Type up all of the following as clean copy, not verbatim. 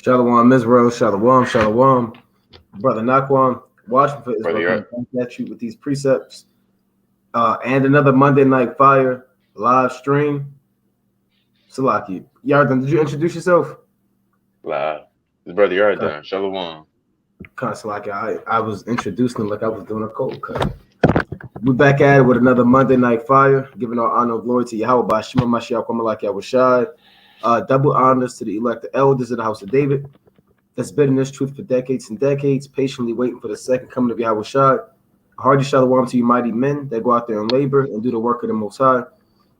Shalom Israel, Shalom, Shalom. Brother Naquan, Watchmen for Israel coming back at you with these precepts. And another Monday Night Fire live stream. Salaki. Yarden, did you introduce yourself? Live. This brother Yarden, Shalom. Kind of Salaki. I was introducing him like I was doing a cold cut. We're back at it with another Monday Night Fire, giving our honor and glory to Yahweh by Shema Mashiach Kwamalak Yahushai. Double honors to the elected elders of the house of David that's been in this truth for decades and decades, patiently waiting for the second coming of Yahushai. Hearty shalom to you mighty men that go out there and labor and do the work of the Most High,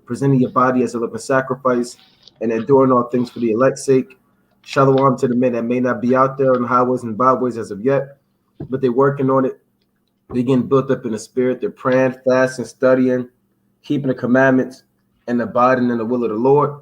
presenting your body as a living sacrifice and enduring all things for the elect's sake. Shalom to the men that may not be out there on the highways and byways as of yet, but they're working on it. They're getting built up in the spirit. They're praying, fasting, studying, keeping the commandments, and abiding in the will of the Lord.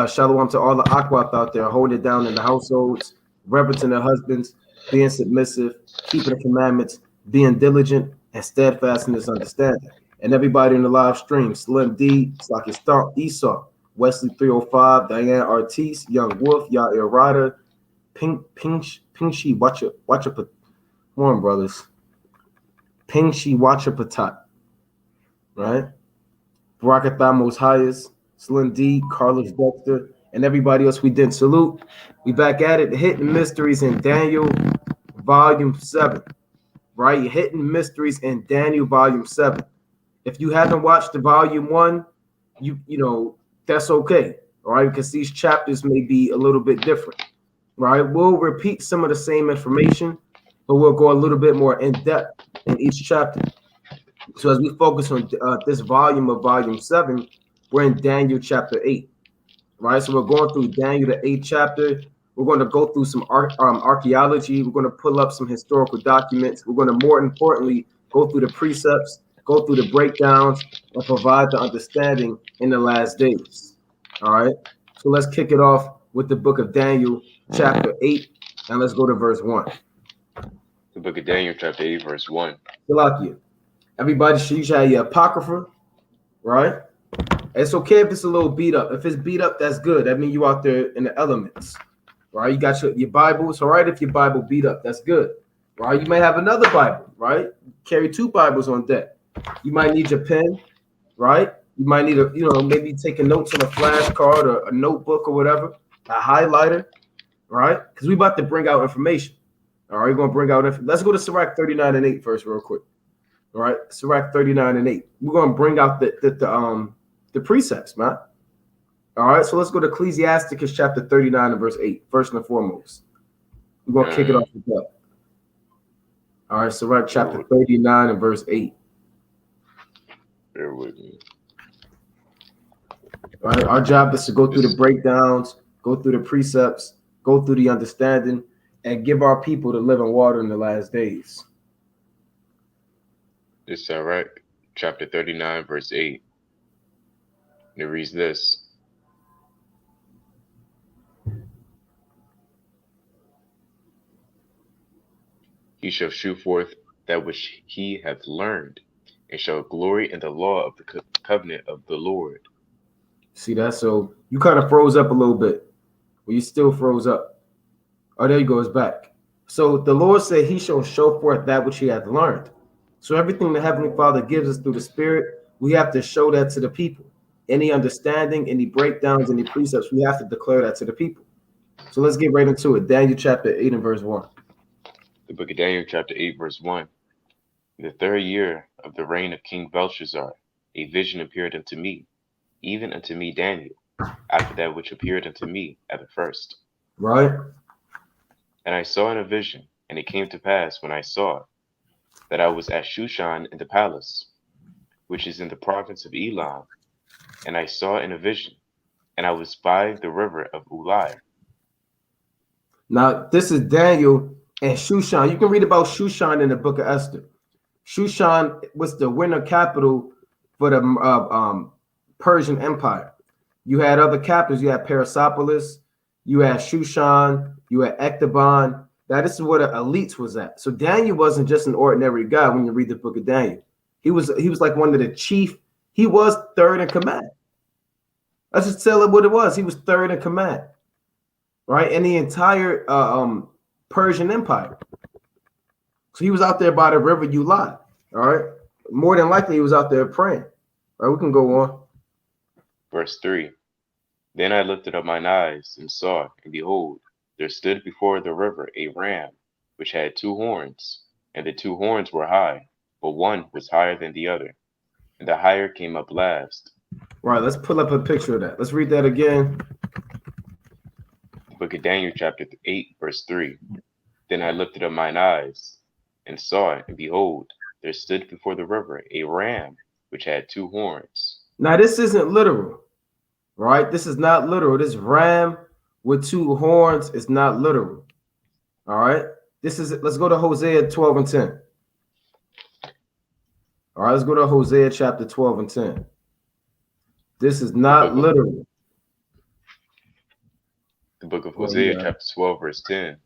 Shalom to all the Aquath out there, holding it down in the households, reverencing their husbands, being submissive, keeping the commandments, being diligent, and steadfast in this understanding. And everybody in the live stream, Slim D, Slocky Stomp, Esau, Wesley 305, Diane Artis, Young Wolf, Yair Ryder, Pingshi, watch your, come on, brothers. Pingshi Watcher Patat, right? Barakathamos Highest, Slim D, Carlos Dexter, and everybody else we didn't salute. We back at it, Hidden Mysteries in Daniel, Volume 7, right? Hidden Mysteries in Daniel, Volume 7. If you haven't watched the Volume 1, you know, that's okay, all right? Because these chapters may be a little bit different, right? We'll repeat some of the same information, but we'll go a little bit more in depth in each chapter. So as we focus on this volume of Volume 7, we're in Daniel chapter 8, right? So we're going through Daniel, the 8th chapter. We're going to go through some archaeology. We're going to pull up some historical documents. We're going to, more importantly, go through the precepts, go through the breakdowns, and provide the understanding in the last days, all right? So let's kick it off with the book of Daniel, chapter 8, and let's go to verse 1. The book of Daniel, chapter 8, verse 1. Salakia. Everybody should use your apocrypha, right? It's okay if it's a little beat up. If it's beat up, that's good. That means you out there in the elements, right? You got your Bible. It's all right if your Bible beat up. That's good, right? You may have another Bible, right? Carry 2 Bibles on deck. You might need your pen, right? You might need maybe taking notes on a flashcard or a notebook or whatever, a highlighter, right? Because we're about to bring out information. All right, we're going to bring out information. Let's go to Sirach 39 and 8 first, real quick. All right, Sirach 39 and 8. We're going to bring out the precepts, man. All right, so let's go to Ecclesiasticus chapter 39 and verse 8, first and foremost. We're going to kick it off with that. All right, Sirach chapter 39 and verse 8. Bear with me. All right, our job is to go through the breakdowns, go through the precepts, go through the understanding, and give our people the living water in the last days. It's Sirach chapter 39, verse 8. And it reads this. He shall shew forth that which he hath learned, and shall glory in the law of the covenant of the Lord. See that? So you kind of froze up a little bit. Well, you still froze up. Oh, there you go. It's back. So the Lord said he shall show forth that which he hath learned. So everything the Heavenly Father gives us through the Spirit, we have to show that to the people. Any understanding, any breakdowns, any precepts, we have to declare that to the people. So let's get right into it. Daniel chapter 8 and verse 1. The book of Daniel chapter 8, verse 1. In the 3rd year of the reign of King Belshazzar, a vision appeared unto me, even unto me Daniel, after that which appeared unto me at the first. Right. And I saw in a vision, and it came to pass when I saw that I was at Shushan in the palace, which is in the province of Elam. And I saw in a vision, and I was by the river of Ulai. Now, this is Daniel and Shushan. You can read about Shushan in the book of Esther. Shushan was the winter capital for the Persian Empire. You had other capitals. You had Persepolis, you had Shushan, you had Ecbatana. Now, this is where the elites was at. So Daniel wasn't just an ordinary guy when you read the book of Daniel. He was like one of the chief. He was 3rd in command. Let's just tell it what it was. He was 3rd in command. right? And the entire Persian Empire. So he was out there by the river Ulai, all right? More than likely, he was out there praying. All right, we can go on. Verse 3. Then I lifted up mine eyes and saw, and behold, there stood before the river a ram, which had 2 horns, and the 2 horns were high, but one was higher than the other, and the higher came up last. Right, let's pull up a picture of that. Let's read that again. The book of Daniel, chapter 8, verse 3. Then I lifted up mine eyes and saw, and behold, there stood before the river a ram, which had 2 horns. Now, this isn't literal, right? This is not literal. This ram with 2 horns is not literal. All right. Let's go to Hosea 12 and 10. All right, let's go to Hosea chapter 12 and 10. This is not literal. The book of Hosea, chapter 12, verse 10.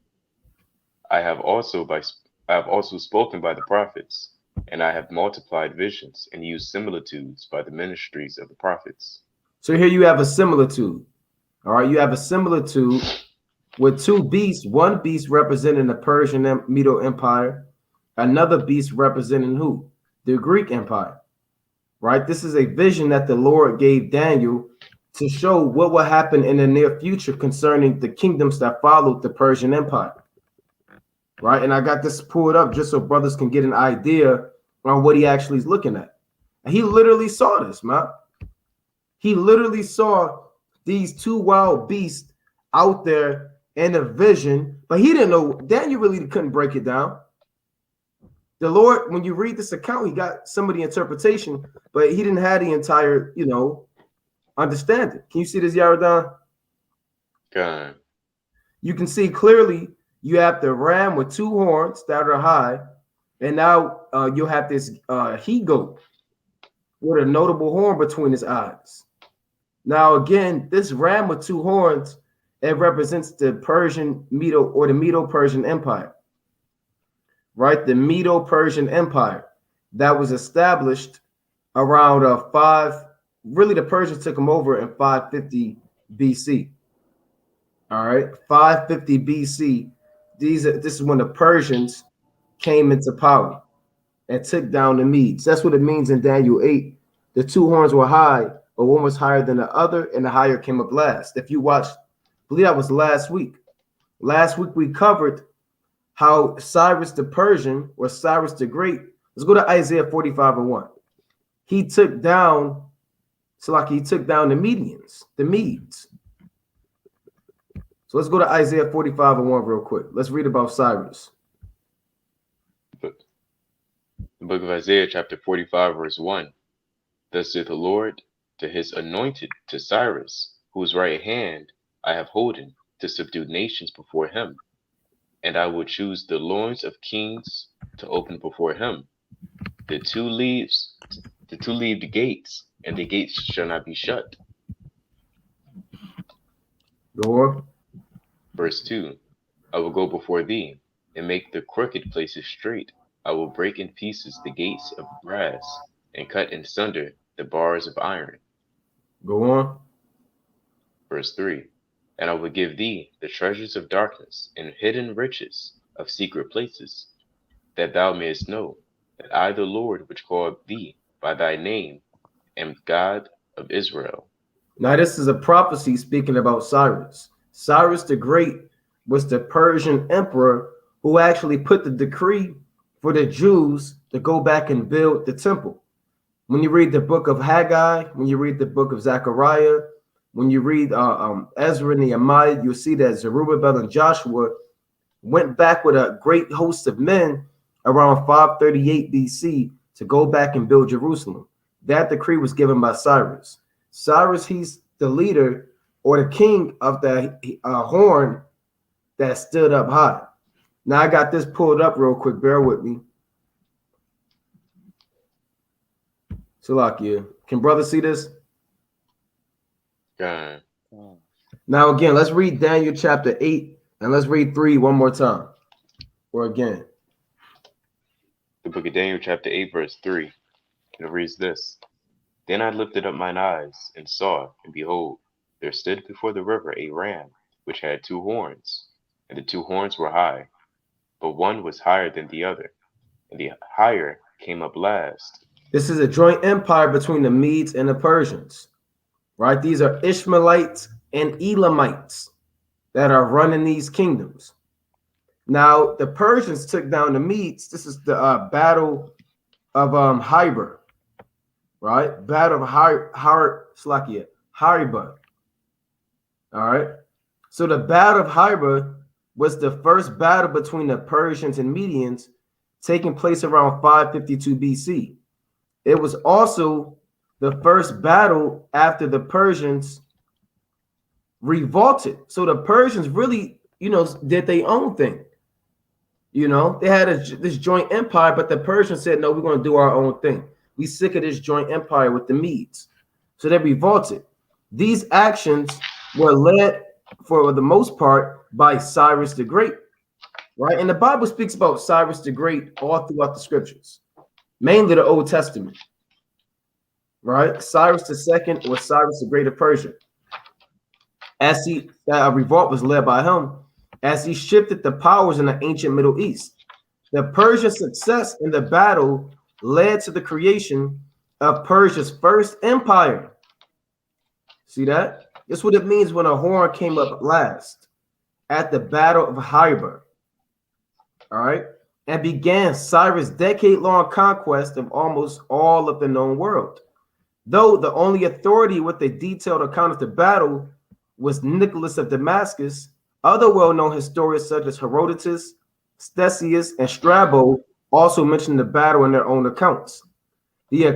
I have also spoken by the prophets, and I have multiplied visions and used similitudes by the ministries of the prophets. So here you have a similitude. All right, you have a similitude with 2 beasts, one beast representing the Persian Medo Empire, another beast representing who? The Greek Empire. Right? This is a vision that the Lord gave Daniel to show what will happen in the near future concerning the kingdoms that followed the Persian Empire. Right? And I got this pulled up just so brothers can get an idea on what he actually is looking at. And he literally saw this, man. He literally saw these 2 wild beasts out there in a vision, but he didn't know. Daniel really couldn't break it down. The Lord, when you read this account, he got some of the interpretation, but he didn't have the entire, understanding. Can you see this, Yaradan? God. You can see clearly you have the ram with 2 horns that are high, and now you'll have this he-goat with a notable horn between his eyes. Now, again, this ram with 2 horns, it represents the Persian Medo or the Medo-Persian Empire. Right, the Medo-Persian Empire that was established around really the Persians took them over in 550 BC. All right, 550 BC. This is when the Persians came into power and took down the Medes. That's what it means in Daniel 8. The 2 horns were high, but one was higher than the other, and the higher came up last. If you watched, I believe that was last week. Last week we covered how Cyrus the Persian or Cyrus the Great. Let's go to Isaiah 45 and 1. He took down the Medians, the Medes. So let's go to Isaiah 45 and 1 real quick. Let's read about Cyrus. The book of Isaiah, chapter 45, verse 1. Thus saith the Lord to his anointed, to Cyrus, whose right hand I have holden, to subdue nations before him. And I will choose the loins of kings to open before him. The 2-leaved gates, and the gates shall not be shut. Go on. Verse 2. I will go before thee, and make the crooked places straight. I will break in pieces the gates of brass, and cut in sunder the bars of iron. Go on. Verse 3. And I will give thee the treasures of darkness and hidden riches of secret places, that thou mayest know that I, the Lord, which called thee by thy name, am God of Israel. Now, this is a prophecy speaking about Cyrus. Cyrus the Great was the Persian emperor who actually put the decree for the Jews to go back and build the temple. When you read the book of Haggai, when you read the book of Zechariah, when you read Ezra and Nehemiah, you'll see that Zerubbabel and Joshua went back with a great host of men around 538 BC to go back and build Jerusalem. That decree was given by Cyrus. Cyrus, he's the leader or the king of the horn that stood up high. Now, I got this pulled up real quick. Bear with me. Salakia. Can brother see this? God. Now, again, let's read Daniel chapter 8 and let's read 3 one more time. Or again. The book of Daniel, chapter 8, verse 3. It reads this. Then I lifted up mine eyes and saw, and behold, there stood before the river a ram, which had 2 horns, and the 2 horns were high, but one was higher than the other, and the higher came up last. This is a joint empire between the Medes and the Persians, right? These are Ishmaelites and Elamites that are running these kingdoms. Now, the Persians took down the Medes. This is the battle of Hyber, right? Battle of Hyber. All right. So the battle of Hyber was the first battle between the Persians and Medians, taking place around 552 BC. It was also the first battle after the Persians revolted. So the Persians really, did their own thing. They had this joint empire, but the Persians said, no, we're going to do our own thing. We sick of this joint empire with the Medes. So they revolted. These actions were led, for the most part, by Cyrus the Great, right? And the Bible speaks about Cyrus the Great all throughout the scriptures, mainly the Old Testament, right? Cyrus II or Cyrus the Great of Persia. As a revolt was led by him, as he shifted the powers in the ancient Middle East. The Persian success in the battle led to the creation of Persia's first empire. See that? This is what it means when a horn came up last at the Battle of Hyber. All right. And began Cyrus' decade-long conquest of almost all of the known world. Though the only authority with a detailed account of the battle was Nicholas of Damascus, other well-known historians such as Herodotus, Ctesias, and Strabo also mention the battle in their own accounts. The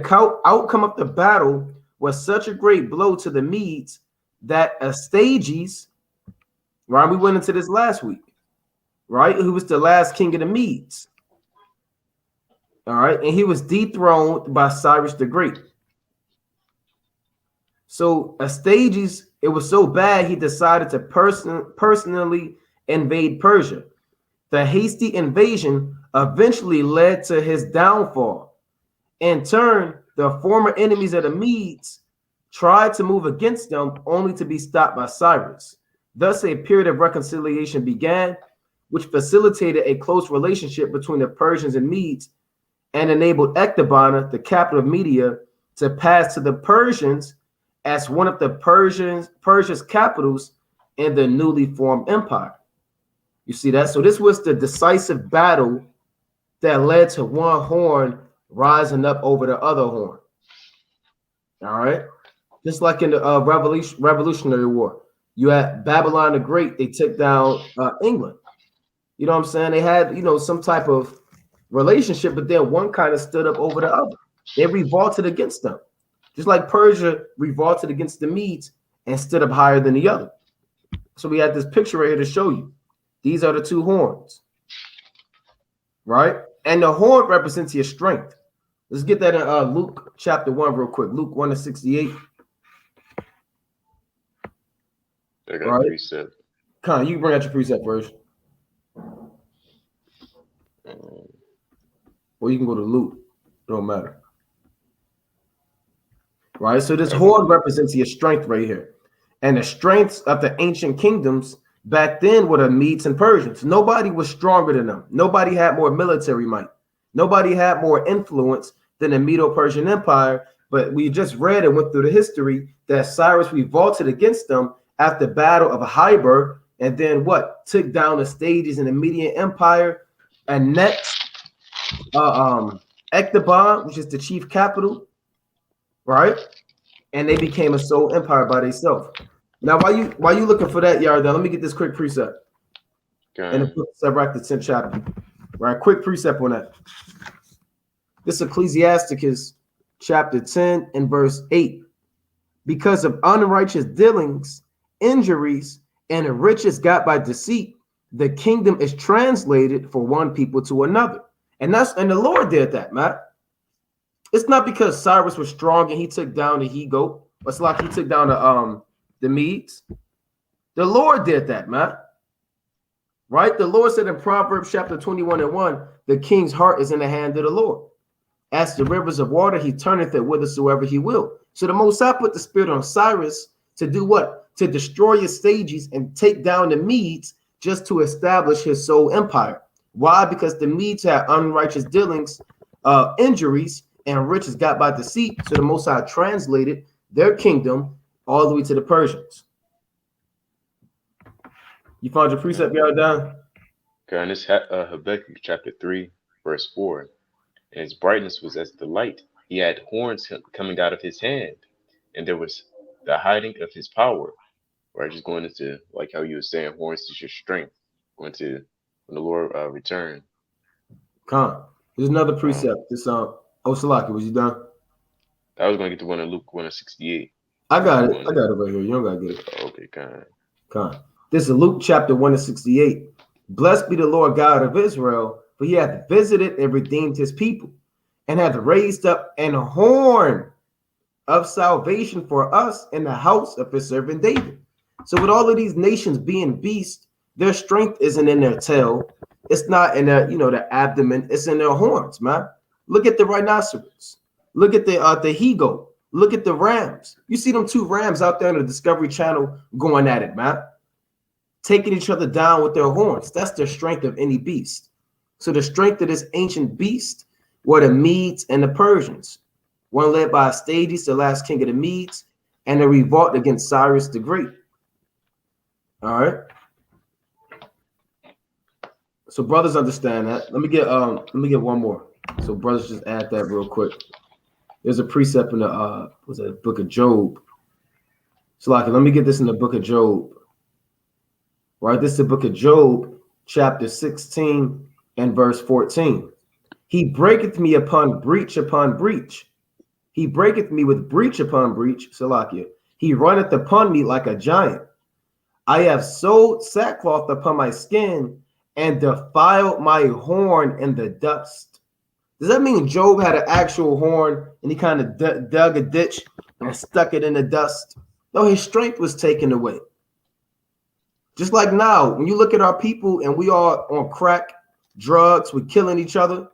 outcome of the battle was such a great blow to the Medes that Astyages, right? We went into this last week, right? Who was the last king of the Medes. All right, and he was dethroned by Cyrus the Great. So Astyages, it was so bad he decided to personally invade Persia. The hasty invasion eventually led to his downfall. In turn, the former enemies of the Medes tried to move against them, only to be stopped by Cyrus. Thus, a period of reconciliation began, which facilitated a close relationship between the Persians and Medes and enabled Ecbatana, the capital of Media, to pass to the Persians as one of the Persia's capitals in the newly formed empire. You see that? So this was the decisive battle that led to one horn rising up over the other horn. All right. Just like in the Revolutionary War, you had Babylon the Great. They took down England. You know what I'm saying? They had, some type of relationship, but then one kind of stood up over the other. They revolted against them. Just like Persia revolted against the Medes and stood up higher than the other. So we had this picture right here to show you. These are the two horns, right? And the horn represents your strength. Let's get that in Luke chapter 1 real quick. Luke 1:68. I got a precept. Con, you can bring out your precept version. Or you can go to Luke. It don't matter. Right? So this horn represents your strength right here. And the strengths of the ancient kingdoms back then were the Medes and Persians. Nobody was stronger than them. Nobody had more military might. Nobody had more influence than the Medo-Persian Empire. But we just read and went through the history that Cyrus revolted against them after the Battle of Hyber, and then what? Took down the stages in the Median Empire, and next Ecbatana, which is the chief capital, right? And they became a sole empire by themselves. Now, while you looking for that, Yardan, let me get this quick precept. Okay. In the book of Sirach, the 10th chapter. Right, quick precept on that. This Ecclesiasticus chapter 10 and verse 8. Because of unrighteous dealings, injuries, and riches got by deceit, the kingdom is translated for one people to another. And the Lord did that, Matt. It's not because Cyrus was strong and he took down the he-goat. It's like he took down the Medes. The Lord did that, Matt. Right? The Lord said in Proverbs chapter 21:1, the king's heart is in the hand of the Lord. As the rivers of water, he turneth it whithersoever he will. So the Most High put the spirit on Cyrus To do what? To destroy his stages and take down the Medes just to establish his sole empire. Why? Because the Medes had unrighteous dealings, injuries, and riches got by deceit. So the Most High translated their kingdom all the way to the Persians. You found your precept, y'all down? Okay, and this Habakkuk chapter 3, verse 4. And his brightness was as the light. He had horns coming out of his hand, and there was the hiding of his power. Right, just going into like how you were saying, horns is your strength. Going to when the Lord return. Come. There's another precept. This Salaki, was you done? I was going to get the one in Luke 1:68. I got it. I got it right here. You don't got to get it. Okay, kind. Come. This is Luke chapter 1:68. Blessed be the Lord God of Israel, for he hath visited and redeemed his people, and hath raised up an horn of salvation for us in the house of his servant David. So with all of these nations being beasts, their strength isn't in their tail. It's not in their, their abdomen. It's in their horns, man. Look at the rhinoceros. Look at the he-goat. Look at the rams. You see them two rams out there on the Discovery Channel going at it, man. Taking each other down with their horns. That's the strength of any beast. So the strength of this ancient beast were the Medes and the Persians. One led by Astyages, the last king of the Medes, and a revolt against Cyrus the Great. All right. So brothers understand that. Let me get one more. So brothers, just add that real quick. There's a precept in the book of Job. So like, let me get this in the book of Job. Right, this is the book of Job, chapter 16 and verse 14. He breaketh me upon breach upon breach. He breaketh me with breach upon breach, Salakia. He runneth upon me like a giant. I have sewed sackcloth upon my skin and defiled my horn in the dust. Does that mean Job had an actual horn and he kind of dug a ditch and stuck it in the dust? No, his strength was taken away. Just like now, when you look at our people and we are on crack, drugs, we're killing each other,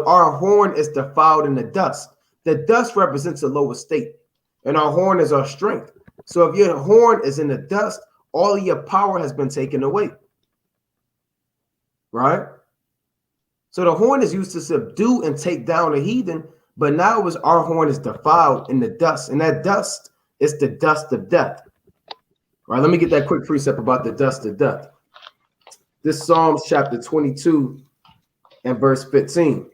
our horn is defiled in the dust. The dust represents a lower state, and our horn is our strength. So if your horn is in the dust, all of your power has been taken away. Right? So the horn is used to subdue and take down a heathen, but now our horn is defiled in the dust, and that dust is the dust of death. All right, let me get that quick precept about the dust of death. This Psalms chapter 22 and verse 15.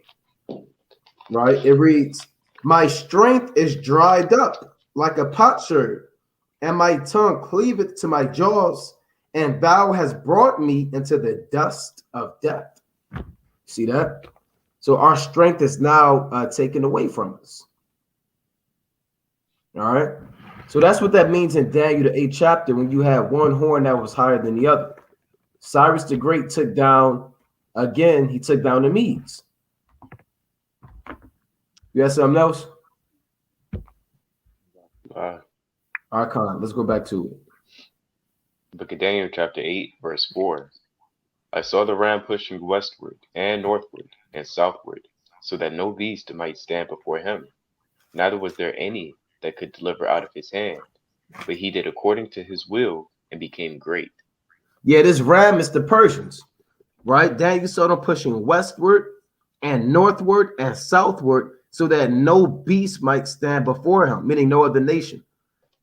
Right? It reads, my strength is dried up like a potsherd, and my tongue cleaveth to my jaws, and thou hast brought me into the dust of death. See that? So our strength is now taken away from us. All right. So that's what that means in Daniel, the 8th chapter, when you have one horn that was higher than the other. Cyrus the Great took down, again, he took down the Medes. You got something else? All right, Con, let's go back to it. Book of Daniel, chapter 8, verse 4. I saw the ram pushing westward and northward and southward, so that no beast might stand before him. Neither was there any that could deliver out of his hand, but he did according to his will and became great. Yeah, this ram is the Persians, right? Daniel saw them pushing westward and northward and southward so that no beast might stand before him, meaning no other nation.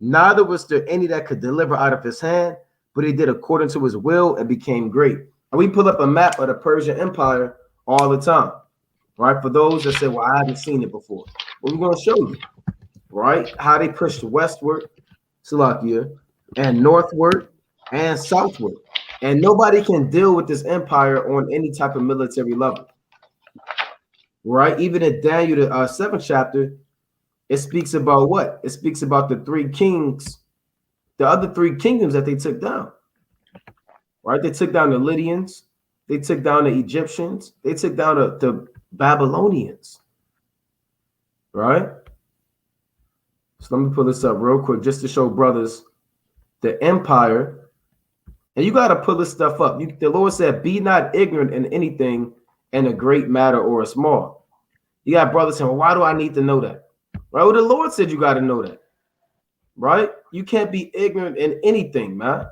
Neither was there any that could deliver out of his hand, but he did according to his will and became great. And we pull up a map of the Persian Empire all the time, right? For those that say, well, I haven't seen it before. Well, we're going to show you. Right? How they pushed westward, Salakia, and northward and southward. And nobody can deal with this empire on any type of military level. Right? Even in Daniel, the 7th chapter, it speaks about what? It speaks about the three kings, the other three kingdoms that they took down. Right? They took down the Lydians. They took down the Egyptians. They took down the Babylonians. Right? So let me pull this up real quick just to show brothers the empire. And you got to pull this stuff up. The Lord said, be not ignorant in anything in a great matter or a small. You got brothers saying, well, why do I need to know that? Right? Well, the Lord said you got to know that. Right? you can't be ignorant in anything, man.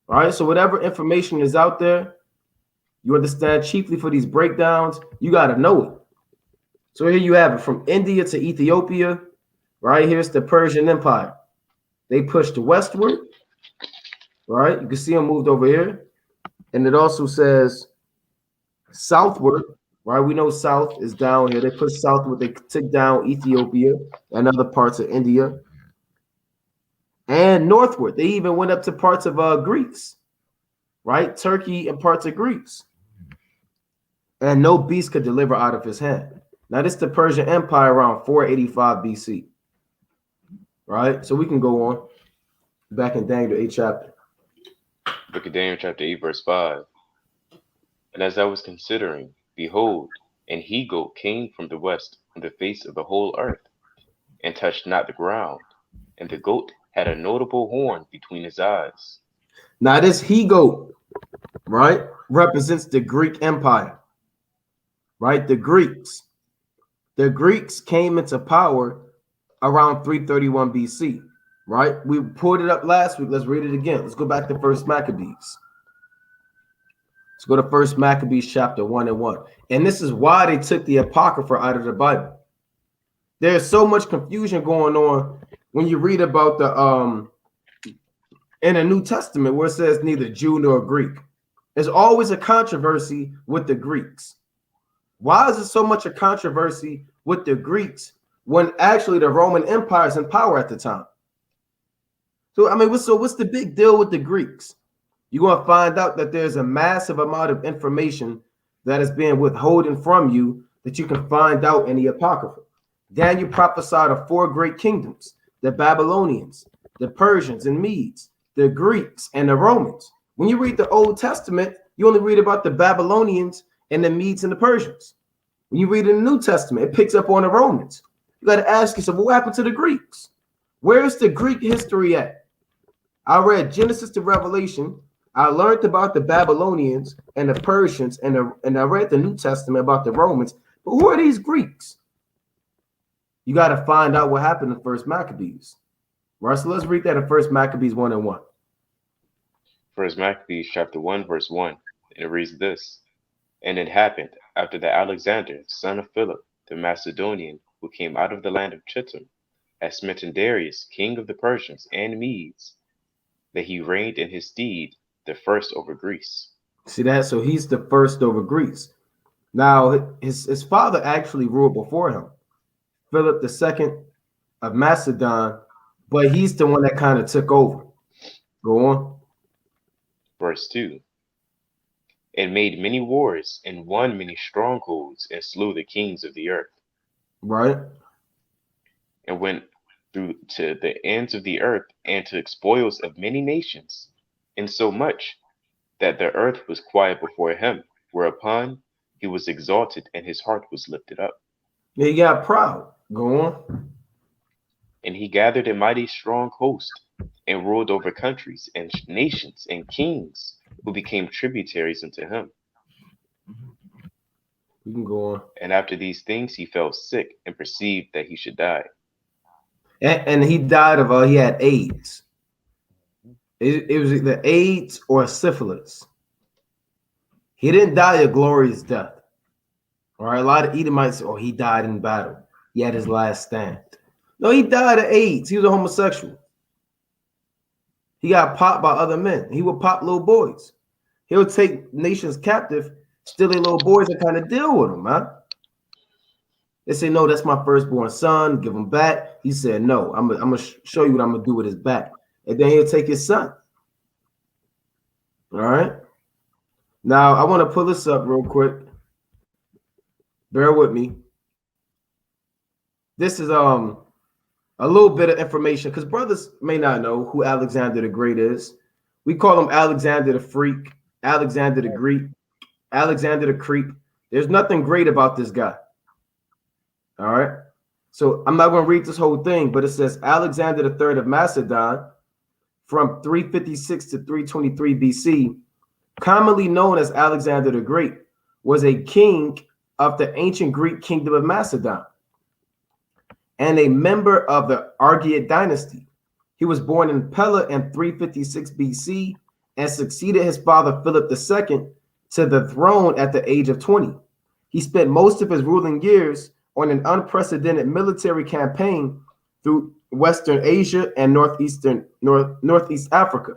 All right. So whatever information is out there, you understand chiefly for these breakdowns, you got to know it. So here you have it from India to Ethiopia. Right here's the Persian Empire. They pushed westward. Right. You can see them moved over here. And it also says southward. Right. We know south is down here. They pushed southward. They took down Ethiopia and other parts of India. And northward. They even went up to parts of Greece. Right. Turkey and parts of Greece. And no beast could deliver out of his hand. Now, this is the Persian Empire around 485 BC. Right? So we can go on. Back in Daniel 8 chapter. Book of Daniel chapter 8, verse 5. And as I was considering, behold, an he-goat came from the west, from the face of the whole earth, and touched not the ground. And the goat had a notable horn between his eyes. Now, this he-goat, right, represents the Greek Empire. Right? The Greeks. The Greeks came into power around 331 BC, right? We pulled it up last week. Let's read it again. Let's go back to First Maccabees. Let's go to First Maccabees chapter 1 and 1. And this is why they took the Apocrypha out of the Bible. There's so much confusion going on when you read about the in the New Testament where it says neither Jew nor Greek. There's always a controversy with the Greeks. Why is there so much a controversy with the Greeks when actually the Roman Empire is in power at the time? So, I mean, what's the big deal with the Greeks? You're going to find out that there's a massive amount of information that is being withholden from you that you can find out in the Apocrypha. Daniel prophesied of 4 great kingdoms, the Babylonians, the Persians and Medes, the Greeks, and the Romans. When you read the Old Testament, you only read about the Babylonians and the Medes and the Persians. When you read in the New Testament, it picks up on the Romans. You got to ask yourself, what happened to the Greeks? Where's the Greek history at? I read Genesis to Revelation. I learned about the Babylonians and the Persians, and I read the New Testament about the Romans. But who are these Greeks? You got to find out what happened in First Maccabees. Right, so let's read that in First Maccabees 1 and 1. First Maccabees chapter 1, verse 1. And it reads this. And it happened after that Alexander, son of Philip, the Macedonian, who came out of the land of Chittim, had smitten Darius, king of the Persians and Medes, that he reigned in his stead, the first over Greece. See that? So he's the first over Greece. Now, his father actually ruled before him, Philip II of Macedon, but he's the one that kind of took over. Go on. Verse 2. And made many wars and won many strongholds and slew the kings of the earth. Right. And went through to the ends of the earth and to spoils of many nations, insomuch that the earth was quiet before him, whereupon he was exalted and his heart was lifted up. Yeah, he got proud. Go on. And he gathered a mighty strong host and ruled over countries and nations and kings who became tributaries unto him. You can go on. And after these things he fell sick and perceived that he should die. And he died of, he had AIDS. It was either AIDS or syphilis. He didn't die a glorious death. All right, a lot of Edomites, oh, he died in battle. He had his last stand. No, he died of AIDS. He was a homosexual. He got popped by other men. He would pop little boys. He'll take nations captive, steal their little boys, and kind of deal with them, man. They say, no, that's my firstborn son. Give him back. He said, no, I'm going to show you what I'm going to do with his back. And then he'll take his son. All right. Now, I want to pull this up real quick. Bear with me. This is a little bit of information because brothers may not know who Alexander the Great is. We call him Alexander the Freak, Alexander the Greek, Alexander the Creep. There's nothing great about this guy. All right. So I'm not going to read this whole thing, but it says Alexander III of Macedon from 356 to 323 BC, commonly known as Alexander the Great, was a king of the ancient Greek kingdom of Macedon and a member of the Argead dynasty. He was born in Pella in 356 BC and succeeded his father Philip II to the throne at the age of 20. He spent most of his ruling years on an unprecedented military campaign through Western Asia and Northeast Africa.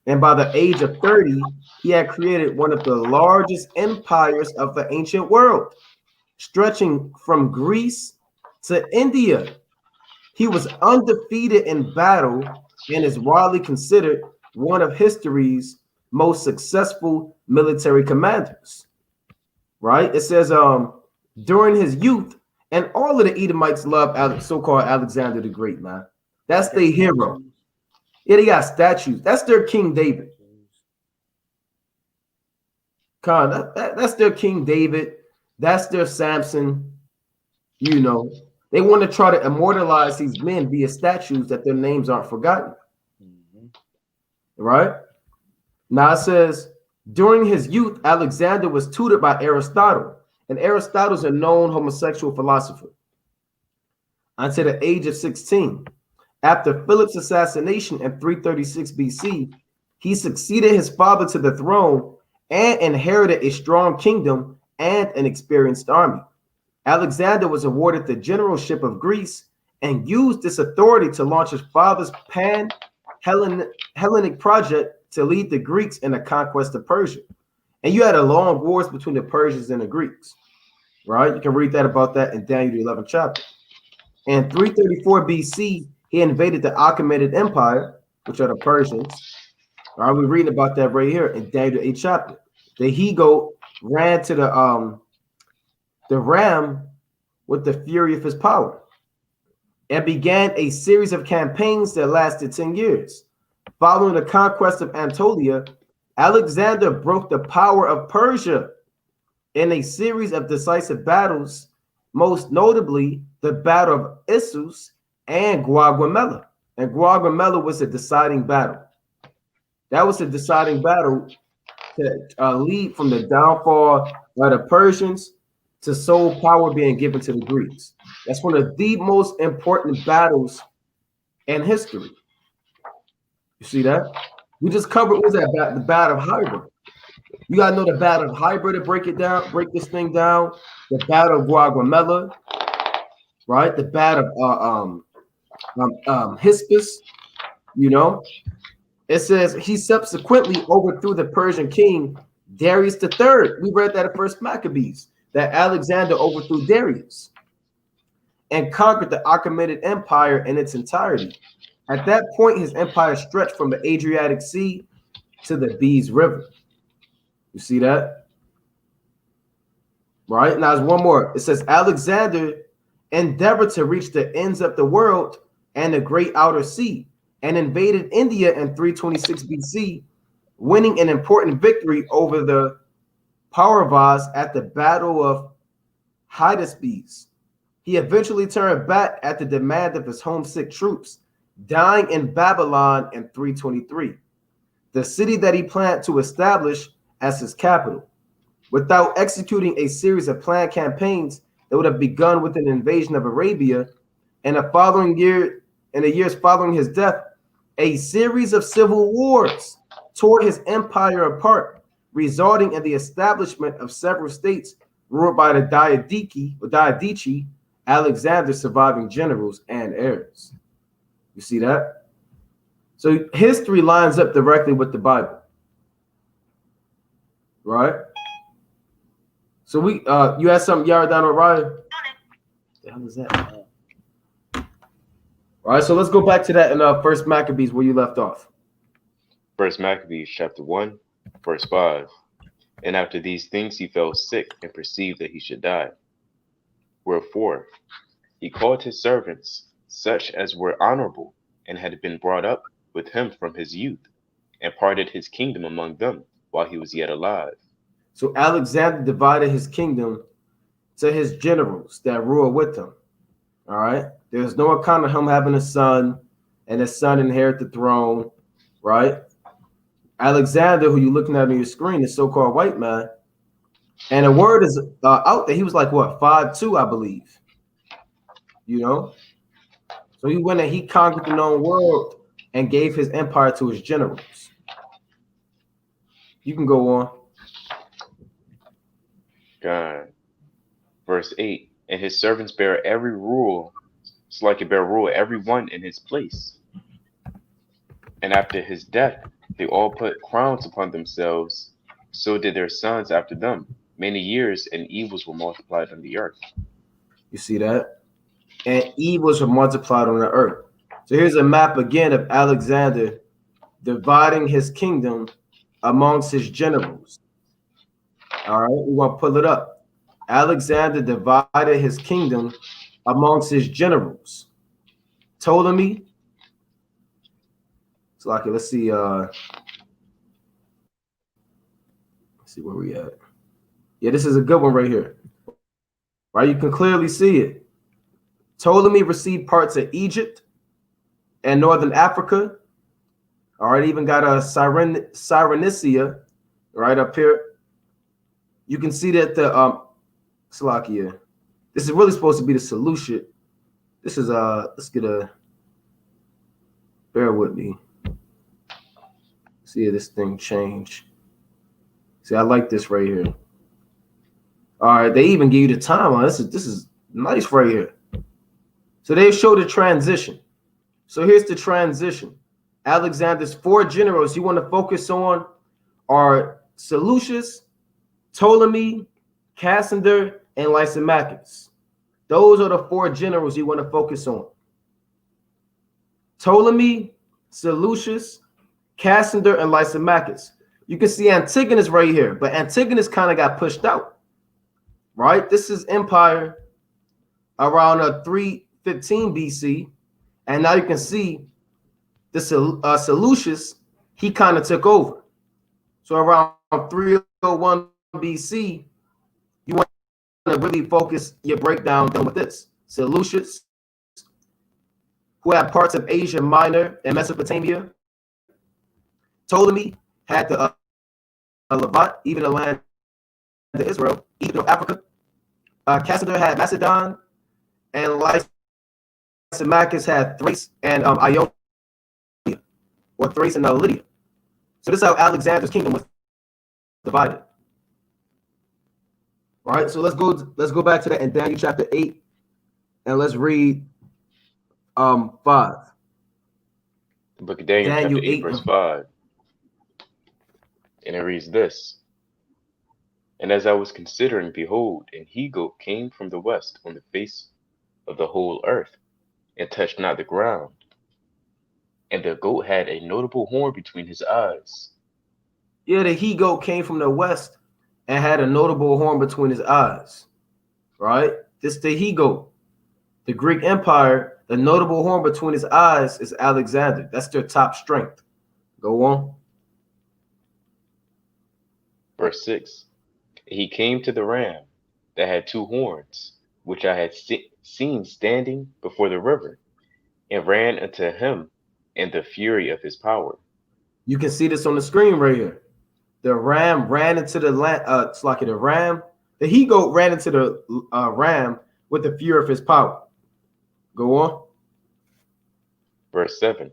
And by the age of 30, he had created one of the largest empires of the ancient world, stretching from Greece to India. He was undefeated in battle and is widely considered one of history's most successful military commanders. Right? It says during his youth, and all of the Edomites loved so-called Alexander the Great, man. That's their hero. Yeah, they got statues. That's their King David. That's their King David. That's their Samson. You know, they want to try to immortalize these men via statues that their names aren't forgotten. Right? Now it says, during his youth, Alexander was tutored by Aristotle, and Aristotle is a known homosexual philosopher. Until the age of 16, after Philip's assassination in 336 BC, he succeeded his father to the throne and inherited a strong kingdom and an experienced army. Alexander was awarded the generalship of Greece and used this authority to launch his father's pan-Hellenic project to lead the Greeks in the conquest of Persia. And you had a long wars between the Persians and the Greeks, right? You can read about that in Daniel the 11th chapter. In 334 BC, he invaded the Achaemenid Empire, which are the Persians. All right, we're reading about that right here in Daniel the 8th chapter. The he-goat ran to the ram with the fury of his power and began a series of campaigns that lasted 10 years. Following the conquest of Anatolia, Alexander broke the power of Persia in a series of decisive battles, most notably the Battle of Issus and Gaugamela. And Gaugamela was a deciding battle. That was a deciding battle to lead from the downfall of the Persians to sole power being given to the Greeks. That's one of the most important battles in history. You see that? We just covered, what was that, the Battle of Hybrid. You gotta know the Battle of Hybrid to break it down, break this thing down. The Battle of Gaugamela, right? The Battle of Hispus, you know. It says he subsequently overthrew the Persian king Darius III. We read that at First Maccabees, that Alexander overthrew Darius and conquered the Achaemenid Empire in its entirety. At that point, his empire stretched from the Adriatic Sea to the Bees River. You see that? Right? Now, there's one more. It says Alexander endeavored to reach the ends of the world and the great outer sea and invaded India in 326 BC, winning an important victory over the Pauravas at the Battle of Hydaspes. He eventually turned back at the demand of his homesick troops, dying in Babylon in 323, the city that he planned to establish as his capital. Without executing a series of planned campaigns that would have begun with an invasion of Arabia, and in the years following his death, a series of civil wars tore his empire apart, resulting in the establishment of several states ruled by the Diadochi, Alexander's surviving generals and heirs. You see that? So history lines up directly with the Bible, right? So we, you had something, Yaradan Orion? What the hell is that? All right, so let's go back to that in First Maccabees where you left off. First Maccabees chapter 1, verse 5. And after these things he fell sick and perceived that he should die. Wherefore he called his servants, such as were honorable, and had been brought up with him from his youth, and parted his kingdom among them while he was yet alive. So Alexander divided his kingdom to his generals that ruled with him. All right. There's no account of him having a son and his son inherit the throne, right? Alexander, who you're looking at on your screen, is so-called white man. And the word is out there. He was like, what, 5'2", I believe. You know? So he went and he conquered the known world and gave his empire to his generals. You can go on. God. Verse 8. And his servants bear every rule, it's like it bear rule, every one in his place. And after his death, they all put crowns upon themselves. So did their sons after them. Many years and evils were multiplied on the earth. You see that? And evils were multiplied on the earth. So here's a map again of Alexander dividing his kingdom amongst his generals. All right, we want to pull it up. Alexander divided his kingdom amongst his generals. Ptolemy. So like, let's see where we at. Yeah, this is a good one right here. Right, you can clearly see it. Ptolemy received parts of Egypt and northern Africa. All right, even got a Cyrenaica right up here. You can see that the Slovakia. This is really supposed to be the Seleucid. This is let's get a, bear with me. See if this thing change. See, I like this right here. All right, they even give you the timeline. This is nice right here. So they show the transition. So here's the transition. Alexander's 4 generals you want to focus on are Seleucus, Ptolemy, Cassander, and Lysimachus. Those are the 4 generals you want to focus on. Ptolemy, Seleucus, Cassander, and Lysimachus. You can see Antigonus right here, but Antigonus kind of got pushed out, right? This is empire around 315 BC, and now you can see the Seleucus, he kind of took over. So around 301 BC, you want to really focus your breakdown with this. Seleucus, who had parts of Asia Minor and Mesopotamia. Ptolemy had the Levant, even the land of Israel, even of Africa. Cassander had Macedon, and Lysimachus had Thrace and Ionia, or Thrace and Lydia. So this is how Alexander's kingdom was divided. All right, so let's go back to that in Daniel chapter 8, and let's read 5. The book of Daniel chapter 8, verse 5. And it reads this. And as I was considering, behold, an he-goat came from the west on the face of the whole earth, and touched not the ground. And the goat had a notable horn between his eyes. Yeah, the he-goat came from the west and had a notable horn between his eyes. Right? This is the he-goat. The Greek Empire, the notable horn between his eyes is Alexander. That's their top strength. Go on. Verse 6. He came to the ram that had 2 horns, which I had seen standing before the river, and ran unto him in the fury of his power. You can see this on the screen right here. The ram ran into the land. It's like the ram. The he-goat ran into the ram with the fury of his power. Go on. Verse 7.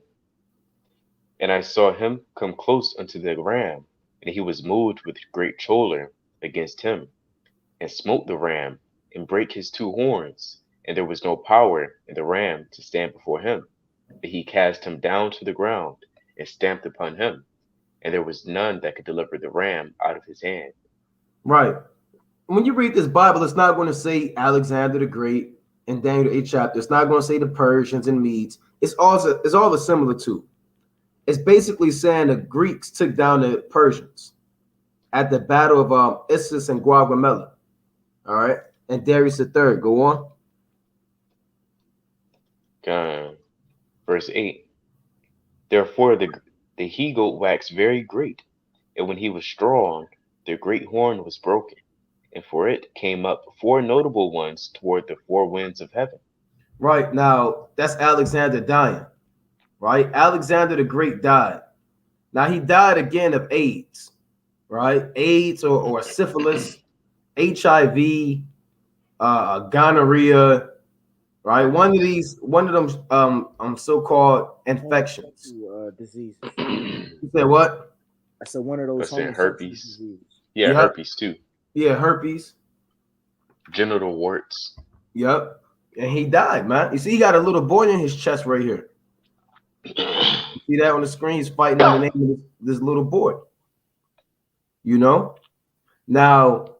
And I saw him come close unto the ram, and he was moved with great choler against him, and smote the ram, and brake his 2 horns, and there was no power in the ram to stand before him. But he cast him down to the ground, and stamped upon him, and there was none that could deliver the ram out of his hand. Right. When you read this Bible, it's not going to say Alexander the Great in Daniel 8 chapter. It's not going to say the Persians and Medes. It's all a similar to. It's basically saying the Greeks took down the Persians at the battle of Issus and Gaugamela. All right. And Darius III. Go on. Verse 8. Therefore the he-goat waxed very great, and when he was strong, the great horn was broken, and for it came up 4 notable ones toward the 4 winds of heaven. Right. Now, that's Alexander dying. Right. Alexander the Great died. Now, he died again of AIDS. Right. AIDS or syphilis, HIV, gonorrhea. Right. One of them so-called infections. diseases. You said what? I said one of those saying homosexual herpes. diseases. Yeah, Yep. herpes too. Yeah, herpes. Genital warts. Yep. And he died, man. You see, he got a little boy in his chest right here. You see that on the screen? He's fighting in the name of this little boy. You know? Now,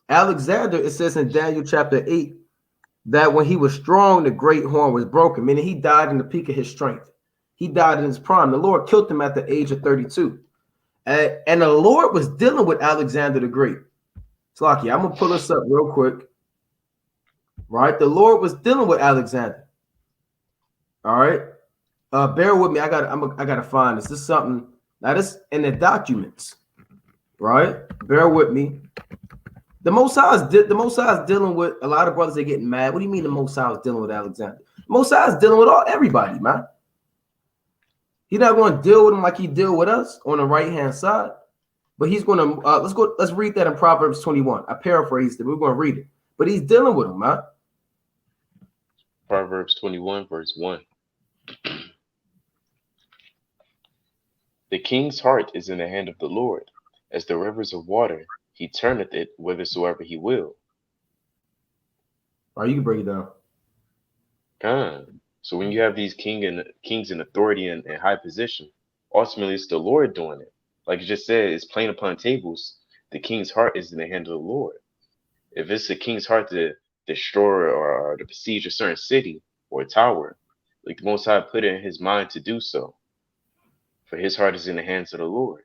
Alexander, it says in Daniel chapter 8 that when he was strong, the great horn was broken, meaning he died in the peak of his strength. He died in his prime. The Lord killed him at the age of 32. And the Lord was dealing with Alexander the Great. Slocky, I'm going to pull this up real quick. Right? The Lord was dealing with Alexander. All right? Bear with me. I gotta find this. This is something. Now, this in the documents. Right? Bear with me. The Most High is dealing with a lot of brothers. They're getting mad. What do you mean the Most High is dealing with Alexander? The Most High is dealing with everybody, man. He's not going to deal with them like he deal with us on the right hand side, but he's going to let's read that in Proverbs 21. I paraphrased it. We're going to read it, but he's dealing with them, man. Proverbs 21 verse 1. The king's heart is in the hand of the Lord, as the rivers of water. He turneth it whithersoever he will. All right, you can break it down. So when you have these kings in authority and high position, ultimately it's the Lord doing it. Like you just said, it's plain upon tables. The king's heart is in the hand of the Lord. If it's the king's heart to destroy or to besiege a certain city or a tower, like the Most High put it in his mind to do so. For his heart is in the hands of the Lord.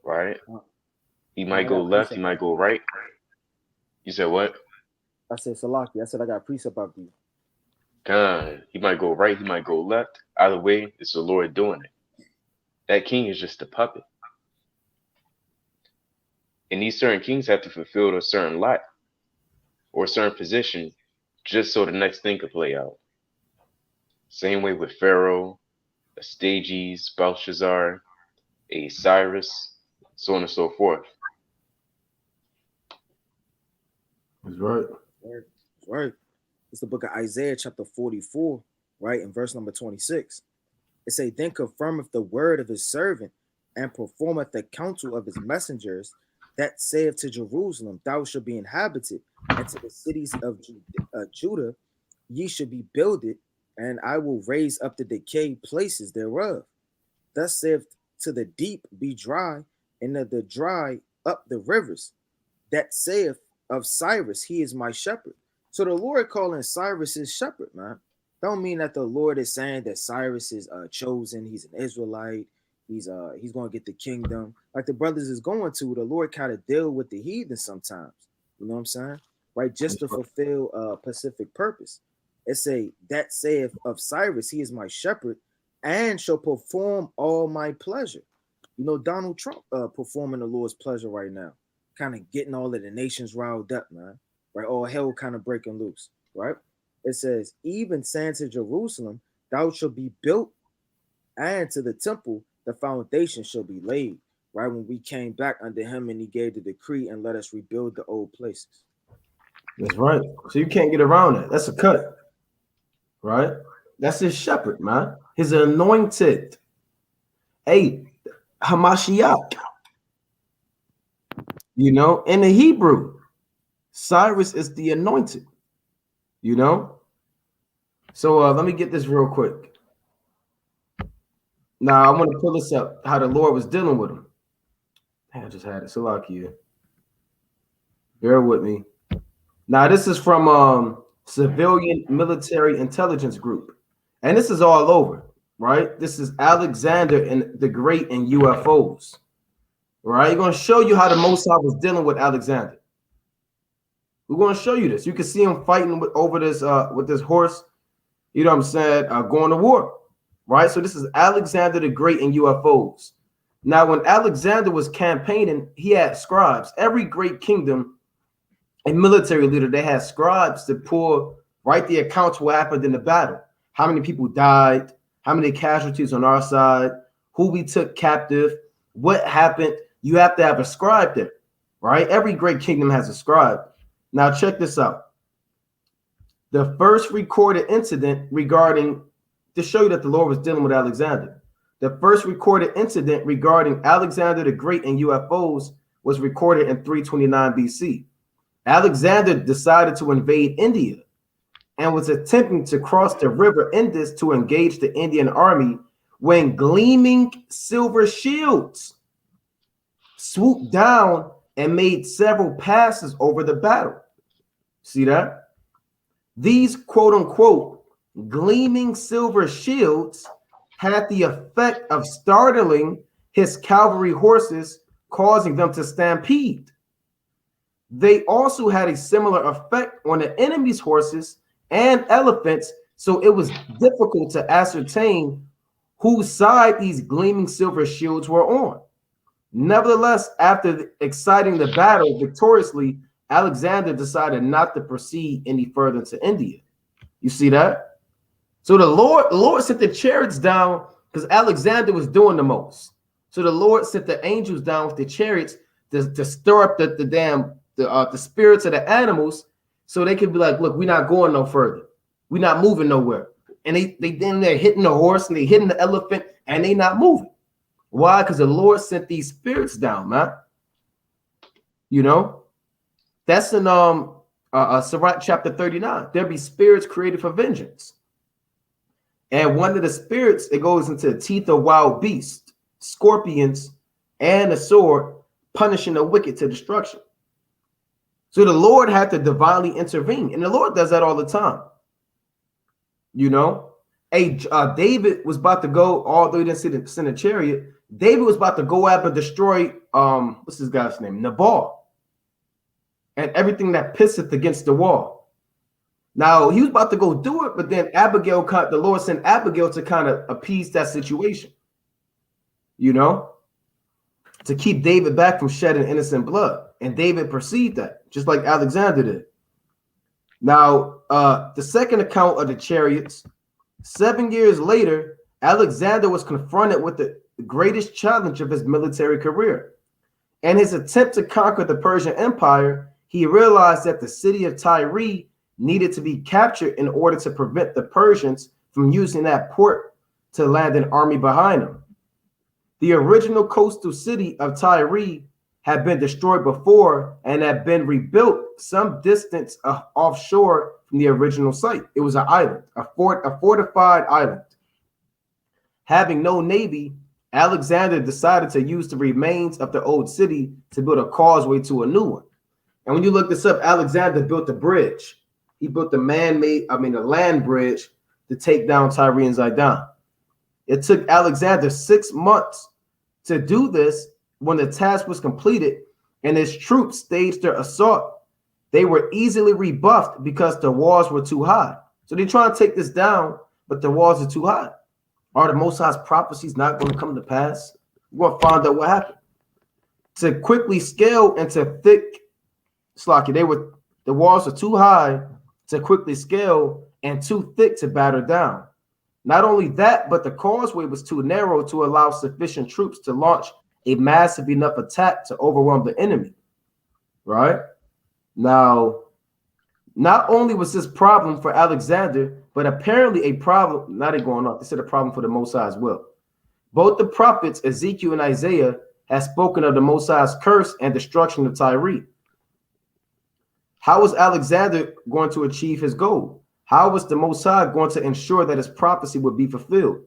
Right? He might go left, he might go right. You said what? I said Salaki. I said I got a precept out there. He might go right, he might go left. Either way, it's the Lord doing it. That king is just a puppet. And these certain kings have to fulfill a certain lot or a certain position just so the next thing could play out. Same way with Pharaoh, Astyages, Belshazzar, Cyrus, so on and so forth. That's right. That's right. It's the book of Isaiah, chapter 44, right, in verse number 26. It say, then confirmeth the word of his servant, and performeth the counsel of his messengers, that saith to Jerusalem, thou shalt be inhabited, and to the cities of Judah, ye should be builded, and I will raise up the decayed places thereof. Thus saith to the deep, be dry, and to the dry up the rivers. That saith of Cyrus, he is my shepherd. So the Lord calling Cyrus his shepherd, man. Don't mean that the Lord is saying that Cyrus is chosen. He's an Israelite. He's going to get the kingdom. Like the brothers is going to, the Lord kind of deal with the heathen sometimes. You know what I'm saying? Right? Just to fulfill a specific purpose. It say, that saith of Cyrus, he is my shepherd, and shall perform all my pleasure. You know, Donald Trump performing the Lord's pleasure right now. Kind of getting all of the nations riled up, man. Right? All hell kind of breaking loose, right? It says, even saying to Jerusalem, thou shalt be built, and to the temple, the foundation shall be laid. Right? When we came back under him and he gave the decree and let us rebuild the old places. That's right. So you can't get around that. That's a cut. Right? That's his shepherd, man. His anointed. Hey, Hamashiach. You know, in the Hebrew, Cyrus is the anointed. You know? So let me get this real quick. Now, I want to pull this up, how the Lord was dealing with him. I just had it. Salakia. Bear with me. Now, this is from Civilian Military Intelligence Group. And this is all over, right? This is Alexander and the Great and UFOs. Right? We're going to show you how the Most High was dealing with Alexander. We're going to show you this. You can see him fighting over this with this horse. You know what I'm saying? Going to war. Right? So this is Alexander the Great and UFOs. Now, when Alexander was campaigning, he had scribes. Every great kingdom and military leader, they had scribes to write the accounts what happened in the battle. How many people died? How many casualties on our side? Who we took captive? What happened? You have to have a scribe there, right? Every great kingdom has a scribe. Now, check this out. The first recorded incident regarding, to show you that the Lord was dealing with Alexander. The first recorded incident regarding Alexander the Great and UFOs was recorded in 329 BC. Alexander decided to invade India and was attempting to cross the river Indus to engage the Indian army when gleaming silver shields swooped down and made several passes over the battle. See that? These quote-unquote gleaming silver shields had the effect of startling his cavalry horses, causing them to stampede. They also had a similar effect on the enemy's horses and elephants, so it was difficult to ascertain whose side these gleaming silver shields were on. Nevertheless, after exciting the battle victoriously, Alexander decided not to proceed any further to India. You see that? So the Lord sent the chariots down because Alexander was doing the most. So the Lord sent the angels down with the chariots to stir up the spirits of the animals, so they could be like, look, we're not going no further. We're not moving nowhere. And they're hitting the horse and they hitting the elephant and they not moving. Why? Because the Lord sent these spirits down, man. You know, that's in Sirach chapter 39. There'll be spirits created for vengeance. And one of the spirits, it goes into the teeth of wild beasts, scorpions, and a sword, punishing the wicked to destruction. So the Lord had to divinely intervene, and the Lord does that all the time. You know, David was about to go, although he didn't send a chariot. David was about to go out and destroy, what's this guy's name? Nabal, and everything that pisseth against the wall. Now, he was about to go do it, but then the Lord sent Abigail to kind of appease that situation, you know, to keep David back from shedding innocent blood. And David perceived that, just like Alexander did. Now, the second account of the chariots, 7 years later, Alexander was confronted with the greatest challenge of his military career. In his attempt to conquer the Persian Empire, he realized that the city of Tyre needed to be captured in order to prevent the Persians from using that port to land an army behind them. The original coastal city of Tyre had been destroyed before and had been rebuilt some distance offshore from the original site. It was an island, a fortified island. Having no navy, Alexander decided to use the remains of the old city to build a causeway to a new one. And when you look this up, Alexander built a bridge. He built the land bridge to take down Tyre and Zidon. It took Alexander 6 months to do this. When the task was completed and his troops staged their assault, they were easily rebuffed because the walls were too high. So they try to take this down, but the walls are too high. Are the Most High's prophecies not going to come to pass? We're going to find out what happened. To quickly scale into thick, the walls are too high to quickly scale and too thick to batter down. Not only that, but the causeway was too narrow to allow sufficient troops to launch a massive enough attack to overwhelm the enemy, right? Now, not only was this problem for Alexander, but apparently a problem, not even going off, they said a problem for the Most High as well. Both the prophets, Ezekiel and Isaiah, have spoken of the Most High's curse and destruction of Tyre. How was Alexander going to achieve his goal? How was the Most High going to ensure that his prophecy would be fulfilled?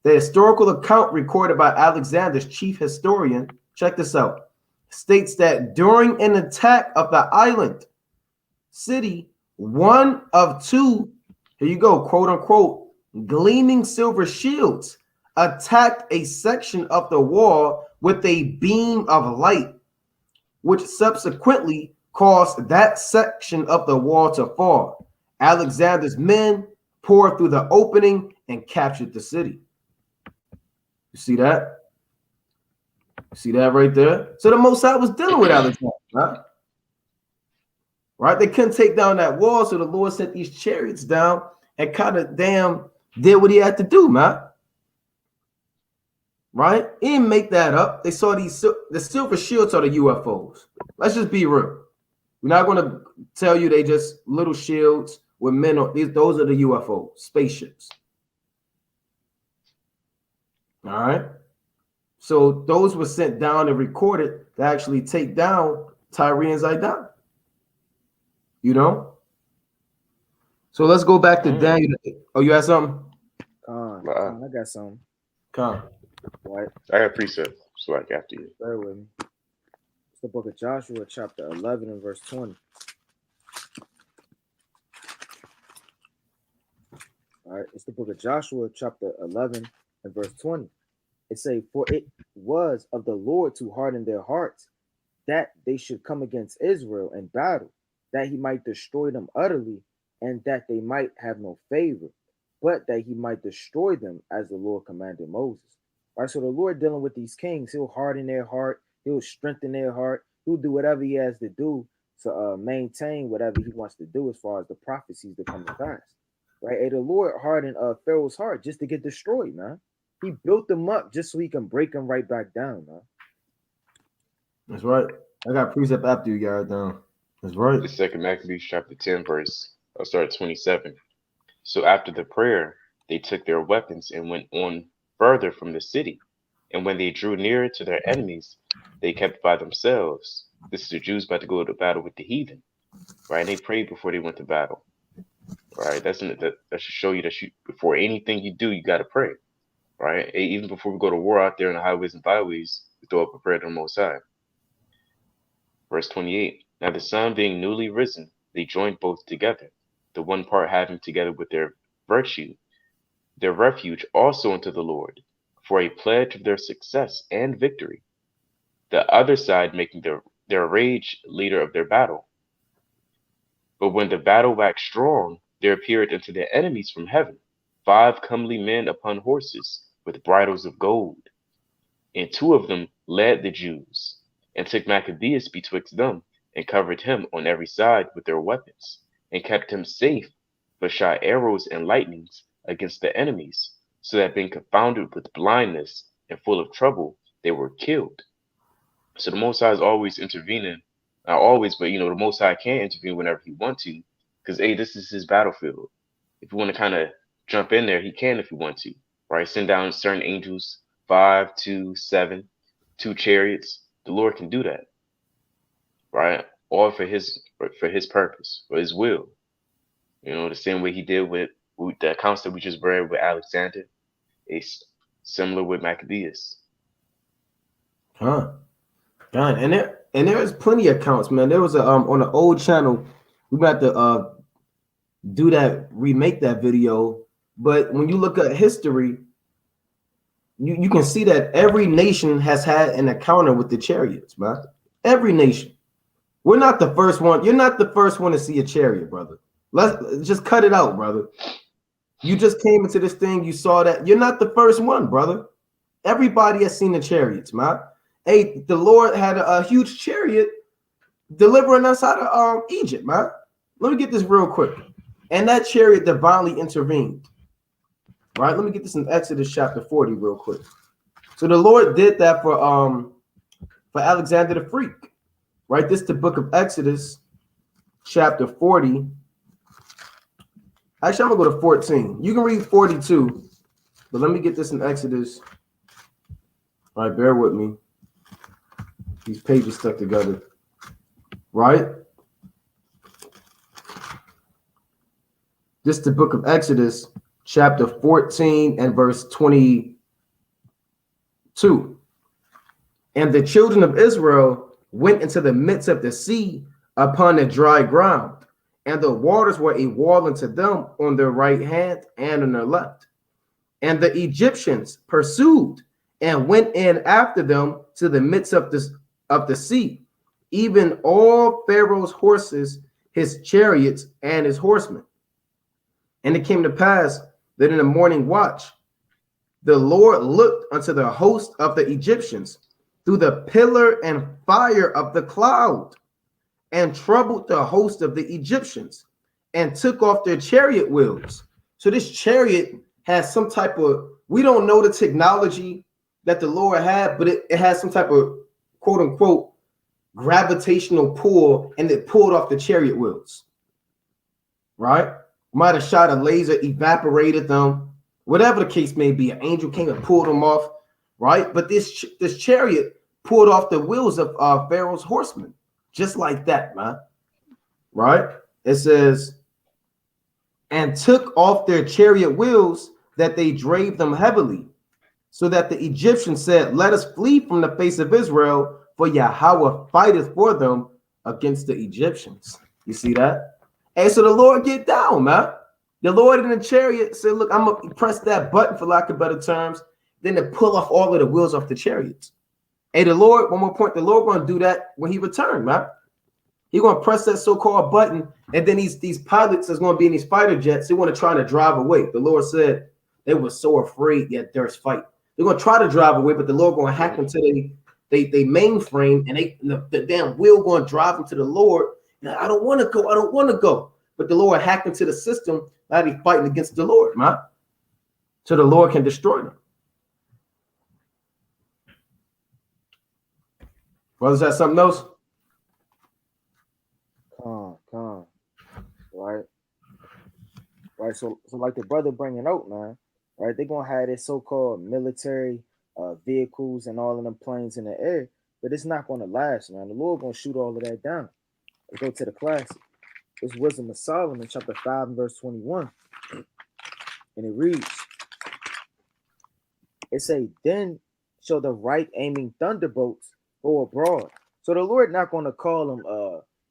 The historical account recorded by Alexander's chief historian, check this out, states that during an attack of the island city, one of two, here you go, quote unquote, gleaming silver shields attacked a section of the wall with a beam of light, which subsequently caused that section of the wall to fall. Alexander's men poured through the opening and captured the city. You see that? You see that right there? So the Most High was dealing with Alexander, right? Right? They couldn't take down that wall, so the Lord sent these chariots down and kind of did what he had to do, man. Right? He didn't make that up. They saw the silver shields are the UFOs. Let's just be real. We're not going to tell you they just little shields with men on these. Those are the UFOs, spaceships. All right. So those were sent down and recorded to actually take down Tyre and Zidon. You know? So let's go back to Daniel. Oh, you had something? I got something. Come. Right. I got precept, so like after you. Bear with me. It's the book of Joshua, chapter 11 and verse 20. All right. It's the book of Joshua, chapter 11 and verse 20. It say, for it was of the Lord to harden their hearts, that they should come against Israel in battle, that he might destroy them utterly, and that they might have no favor, but that he might destroy them as the Lord commanded Moses. All right, so the Lord dealing with these kings, he'll harden their heart, he'll strengthen their heart, he'll do whatever he has to do to maintain whatever he wants to do as far as the prophecies that come to pass. Right? And the Lord hardened Pharaoh's heart just to get destroyed, man. He built them up just so he can break them right back down, man. That's right. I got precept after you got it down. That's right. The second Maccabees chapter 10 verse, I'll start at 27. So after the prayer, they took their weapons and went on further from the city. And when they drew nearer to their enemies, they kept by themselves. This is the Jews about to go to battle with the heathen, right? And they prayed before they went to battle, right? That should show you that before anything you do, you got to pray, right? Even before we go to war out there in the highways and byways, we throw up a prayer to the Most High. Verse 28. Now the sun being newly risen, they joined both together, the one part having together with their virtue, their refuge also unto the Lord, for a pledge of their success and victory, the other side making their rage leader of their battle. But when the battle waxed strong, there appeared unto their enemies from heaven 5 comely men upon horses, with bridles of gold. And 2 of them led the Jews, and took Maccabeus betwixt them, and covered him on every side with their weapons, and kept him safe, but shot arrows and lightnings against the enemies, so that being confounded with blindness and full of trouble, they were killed. So the Most High is always intervening. Not always, but the Most High can intervene whenever he wants to, because this is his battlefield. If you want to kind of jump in there, he can if he wants to, right? Send down certain angels, 5, 2, 7, 2 chariots. The Lord can do that, right? All for his purpose, for his will. The same way he did with the accounts that we just read with Alexander. It's similar with Maccabeus. Huh. God, and there's plenty of accounts, man. There was a on the old channel, we got to remake that video. But when you look at history, you can see that every nation has had an encounter with the chariots, man. Every nation. We're not the first one. You're not the first one to see a chariot, brother. Let's just cut it out, brother. You just came into this thing, you saw that. You're not the first one, brother. Everybody has seen the chariots, man. Hey, the Lord had a huge chariot delivering us out of Egypt, man. Let me get this real quick. And that chariot divinely intervened. Right? Let me get this in Exodus chapter 40 real quick. So the Lord did that for Alexander the Freak. Right? This is the book of Exodus chapter 40. Actually, I'm gonna go to 14. You can read 42, but let me get this in Exodus. All right, bear with me. These pages stuck together, right? This is the book of Exodus, chapter 14 and verse 22. And the children of Israel went into the midst of the sea upon the dry ground, and the waters were a wall unto them on their right hand and on their left. And the Egyptians pursued and went in after them to the midst of the sea, even all Pharaoh's horses, his chariots, and his horsemen. And it came to pass that in the morning watch, the Lord looked unto the host of the Egyptians through the pillar and fire of the cloud, and troubled the host of the Egyptians, and took off their chariot wheels. So this chariot has some type of, we don't know the technology that the Lord had, but it has some type of quote unquote gravitational pull, and it pulled off the chariot wheels. Right? Might have shot a laser, evaporated them, whatever the case may be. An angel came and pulled them off, right? But this chariot pulled off the wheels of Pharaoh's horsemen, just like that, man. Right? It says, and took off their chariot wheels that they drave them heavily, so that the Egyptians said, let us flee from the face of Israel, for Yahweh fighteth for them against the Egyptians. You see that? And so the Lord get down, man. The Lord in the chariot said, look, I'm going to press that button, for lack of better terms, then to pull off all of the wheels off the chariots. Hey, the Lord, one more point, the Lord going to do that when he returns, man. He's going to press that so-called button, and then these pilots that's going to be in these fighter jets, they want to try to drive away. The Lord said they were so afraid that there's fight. They're going to try to drive away, but the Lord going to hack them to they mainframe, and the damn wheel going to drive them to the Lord. Now, I don't want to go. I don't want to go. But the Lord hacked into the system. Now he's fighting against the Lord, man. So the Lord can destroy them. Brothers, that something else? Come. Right. So like the brother bringing out, man. Right. They're gonna have this so-called military vehicles and all of them planes in the air, but it's not gonna last, man. The Lord gonna shoot all of that down. Let's go to the classic. It's Wisdom of Solomon, chapter 5 and verse 21. And it reads, it say, then shall the right aiming thunderbolts go abroad. So the Lord not going to call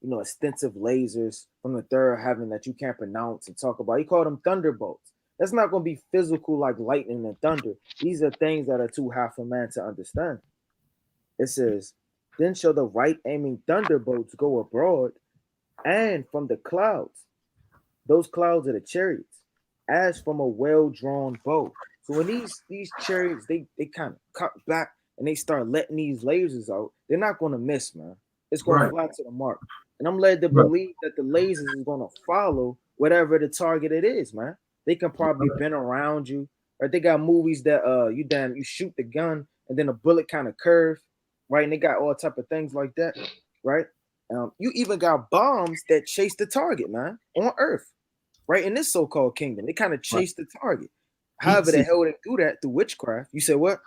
them extensive lasers from the third heaven that you can't pronounce and talk about. He called them thunderbolts. That's not going to be physical like lightning and thunder. These are things that are too high for man to understand. It says, then shall the right aiming thunderbolts go abroad, and from the clouds, those clouds are the chariots, as from a well-drawn bow. So when these chariots, they kind of cut back and they start letting these lasers out, they're not going to miss, man. It's going to fly to the mark. And I'm led to believe that the lasers is going to follow whatever the target it is, man. They can probably bend around you. Or they got movies that you shoot the gun and then a bullet kind of curve, right? And they got all type of things like that, right? You even got bombs that chase the target, man, on Earth, right? In this so-called kingdom, they kind of chase the target. However, the hell they do that through witchcraft. You said what?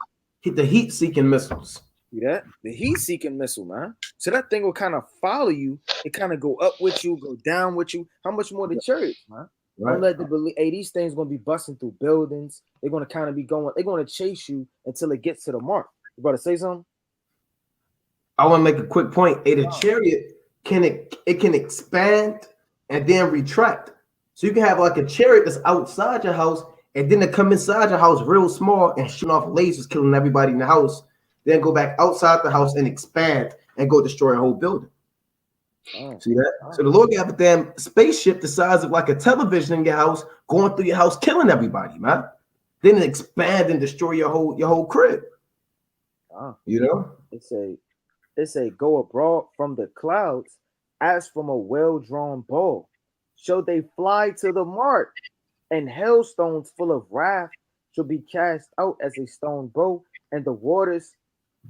The heat-seeking missiles. See that? The heat-seeking missile, man. So that thing will kind of follow you. It kind of go up with you, go down with you. How much more the chariots, man? Right. I'm led to believe, hey, these things going to be busting through buildings. They're going to kind of be going. They're going to chase you until it gets to the mark. You about to say something? I want to make a quick point. Hey, the chariot can expand and then retract. So you can have like a chariot that's outside your house, and then they come inside your house real small and shoot off lasers, killing everybody in the house. Then go back outside the house and expand and go destroy a whole building. See that? So the Lord got a damn spaceship the size of like a television in your house, going through your house, killing everybody, man. Then it expand and destroy your whole crib. You know? It's a go abroad from the clouds as from a well-drawn bow. Shall they fly to the mark, and hailstones full of wrath shall be cast out as a stone bow, and the waters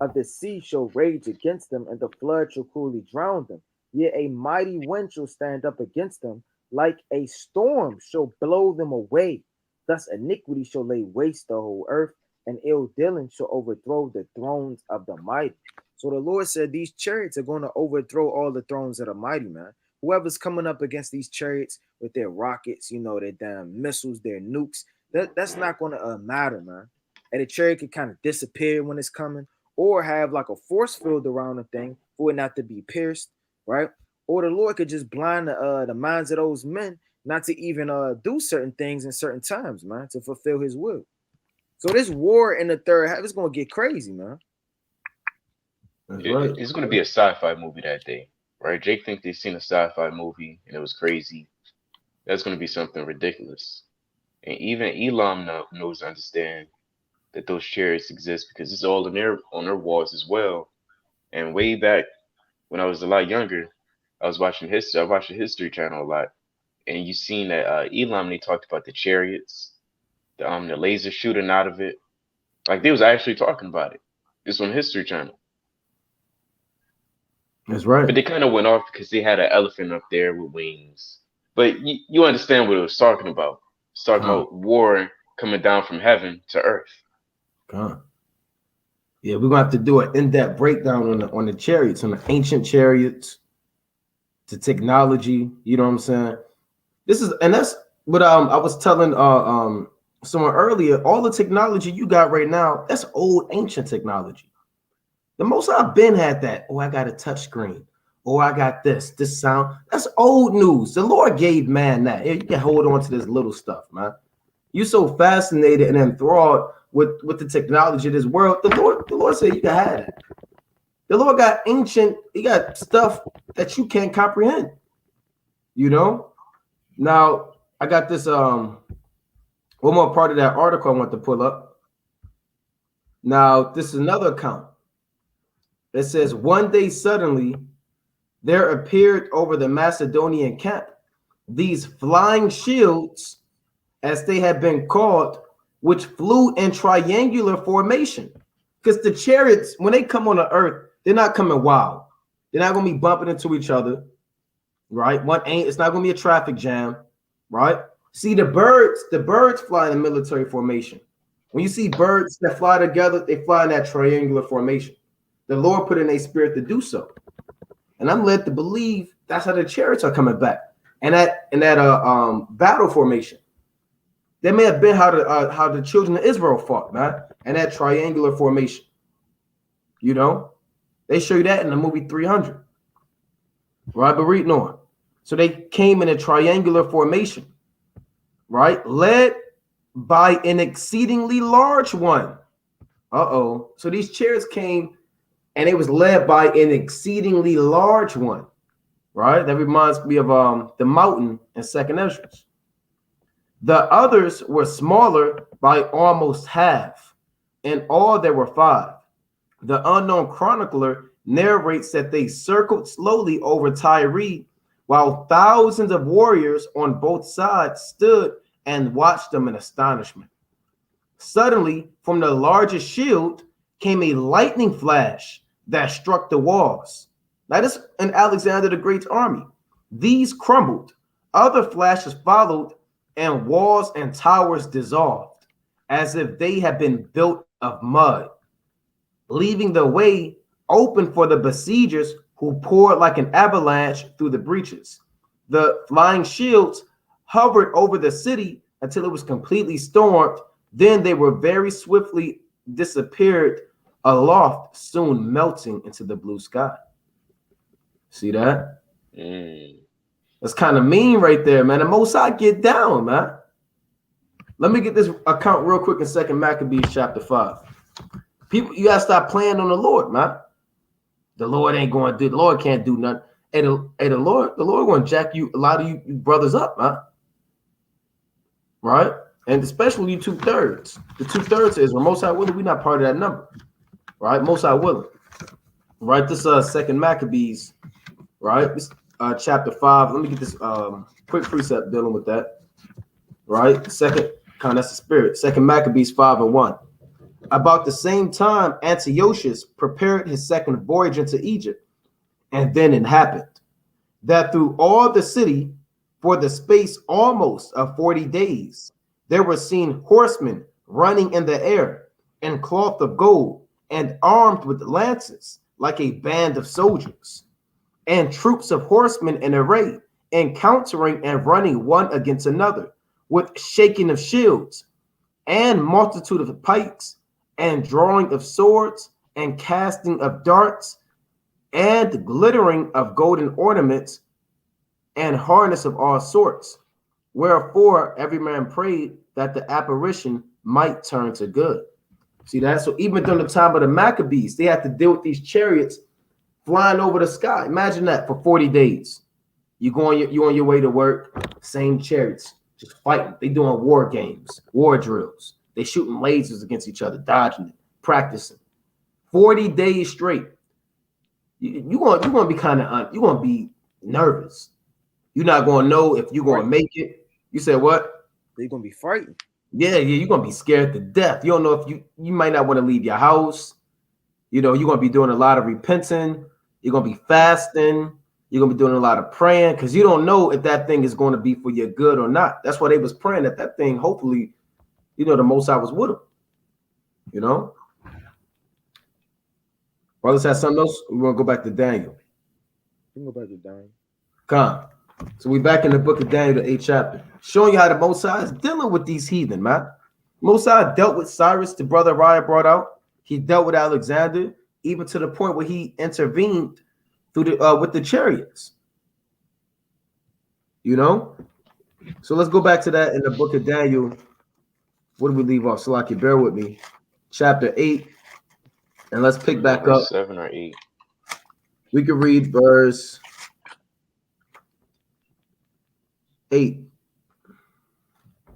of the sea shall rage against them, and the flood shall cruelly drown them. Yet a mighty wind shall stand up against them, like a storm shall blow them away. Thus iniquity shall lay waste the whole earth, and ill dealing shall overthrow the thrones of the mighty. So the Lord said these chariots are going to overthrow all the thrones of the mighty, man. Whoever's coming up against these chariots with their rockets, their damn missiles, their nukes, that's not going to matter, man. And the chariot can kind of disappear when it's coming, or have like a force field around the thing for it not to be pierced, right? Or the Lord could just blind the minds of those men not to even do certain things in certain times, man, to fulfill his will. So this war in the third half is going to get crazy, man. It's going to be a sci-fi movie that day, right? Jake thinks they've seen a sci-fi movie and it was crazy. That's going to be something ridiculous. And even Elam knows, understand that those chariots exist because it's all on their walls as well. And way back when I was a lot younger, I was watching history. I watched the History Channel a lot, and you seen that Elam, they talked about the chariots, the laser shooting out of it. Like they was actually talking about it. It's on History Channel. That's right. But they kind of went off because they had an elephant up there with wings. But you understand what it was talking about. It's talking about war coming down from heaven to earth. Yeah, we're gonna have to do an in-depth breakdown on the chariots, on the ancient chariots, the technology. You know what I'm saying? That's what I was telling someone earlier. All the technology you got right now, that's old ancient technology. The most I've been had that. Oh, I got a touch screen. Oh, I got this sound. That's old news. The Lord gave man that. You can hold on to this little stuff, man. You're so fascinated and enthralled with the technology of this world. The Lord said you can have it. The Lord got ancient, he got stuff that you can't comprehend. You know? Now, I got this one more part of that article I want to pull up. Now, this is another account. It says, one day suddenly there appeared over the Macedonian camp these flying shields, as they had been called, which flew in triangular formation. Because the chariots, when they come on the earth, they're not coming wild. They're not going to be bumping into each other, right? It's not going to be a traffic jam, right? See, the birds fly in a military formation. When you see birds that fly together, they fly in that triangular formation. The Lord put in a spirit to do so. And I'm led to believe that's how the chariots are coming back. And that battle formation. That may have been how the children of Israel fought, man, and that triangular formation. You know, they show you that in the movie 300. Right, but reading on. So they came in a triangular formation, right, led by an exceedingly large one. So these chariots came, and it was led by an exceedingly large one, right? That reminds me of the mountain in Second Ezra. The others were smaller by almost half. In all, there were 5. The unknown chronicler narrates that they circled slowly over Tyre, while thousands of warriors on both sides stood and watched them in astonishment. Suddenly, from the largest shield came a lightning flash that struck the walls. Now, this is in Alexander the Great's army. These crumbled. Other flashes followed, and walls and towers dissolved, as if they had been built of mud, leaving the way open for the besiegers, who poured like an avalanche through the breaches. The flying shields hovered over the city until it was completely stormed. Then they were very swiftly disappeared aloft, soon melting into the blue sky. See that? That's kind of mean right there, man. The Most High get down, man. Let me get this account real quick in 2 Maccabees chapter 5. People, you gotta stop playing on the Lord, man. The Lord ain't going to do. The Lord can't do nothing. The Lord going to jack you, a lot of you brothers up, man. Right? And especially you 2/3. The 2/3 is, well, Most High willing, we're not part of that number. Right? Most High willing. Right? This 2 Maccabees, right? This, chapter 5. Let me get this quick precept dealing with that. Right? Second, that's the spirit. 2 Maccabees 5:1. About the same time, Antiochus prepared his second voyage into Egypt. And then it happened that through all the city, for the space almost of 40 days, there were seen horsemen running in the air, in cloth of gold, and armed with lances, like a band of soldiers, and troops of horsemen in array, encountering and running one against another, with shaking of shields, and multitude of pikes, and drawing of swords, and casting of darts, and glittering of golden ornaments, and harness of all sorts. Wherefore every man prayed that the apparition might turn to good. See that? So even during the time of the Maccabees, they had to deal with these chariots flying over the sky. Imagine that for 40 days. You on your way to work, same chariots, just fighting. They doing war games, war drills. They shooting lasers against each other, dodging it, practicing. 40 days straight. You're gonna be you're gonna be nervous. You're not gonna know if you're gonna make it. You said what? You're gonna be frightened. Yeah, you're gonna be scared to death. You don't know if you might not want to leave your house. You know, you're gonna be doing a lot of repenting. You're gonna be fasting. You're gonna be doing a lot of praying because you don't know if that thing is going to be for your good or not. That's why they was praying that thing, hopefully, the Most High was with him. Brothers have something else. We want to go back to Daniel. You can go back to Daniel. Come. So we back in the book of Daniel, the 8th chapter, showing you how the Most High is dealing with these heathen, man. Most High dealt with Cyrus, the brother Riot brought out. He dealt with Alexander, even to the point where he intervened through the with the chariots. So let's go back to that in the book of Daniel. What did we leave off? Salaki, bear with me. Chapter 8. And let's pick back up. 7 or 8. We can read verse 8.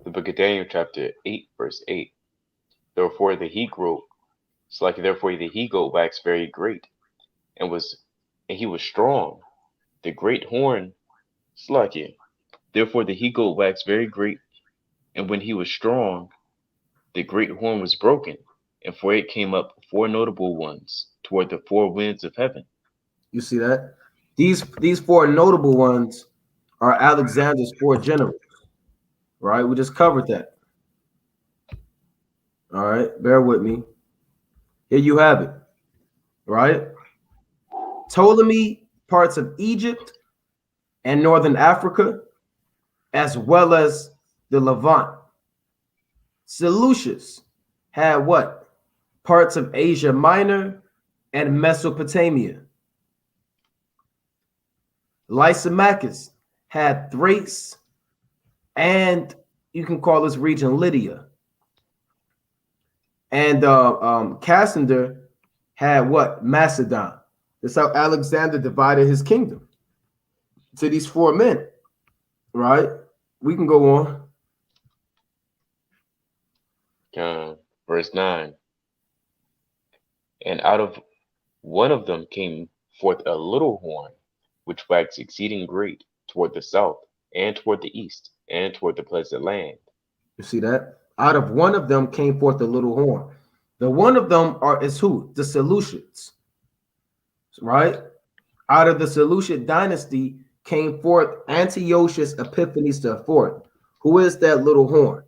The book of Daniel, chapter 8, verse 8. Therefore the he goat waxed very great, and he was strong. The great horn, therefore the he goat waxed very great, and when he was strong, the great horn was broken, and for it came up 4 notable ones toward the 4 winds of heaven. You see that? These 4 notable ones are Alexander's 4 generals. Right? We just covered that. All right, bear with me. Here you have it. Right? Ptolemy, parts of Egypt and northern Africa, as well as the Levant. Seleucus had what? Parts of Asia Minor and Mesopotamia. Lysimachus had Thrace, and you can call this region Lydia. And Cassander had what? Macedon. That's how Alexander divided his kingdom to these 4 men. Right? We can go on. Verse 9. And out of one of them came forth a little horn, which waxed exceeding great toward the south, and toward the east, and toward the pleasant land. You see that? Out of one of them came forth a little horn. The one of them is who? The Seleucids. Right? Out of the Seleucid dynasty came forth Antiochus Epiphanes IV. Who is that little horn?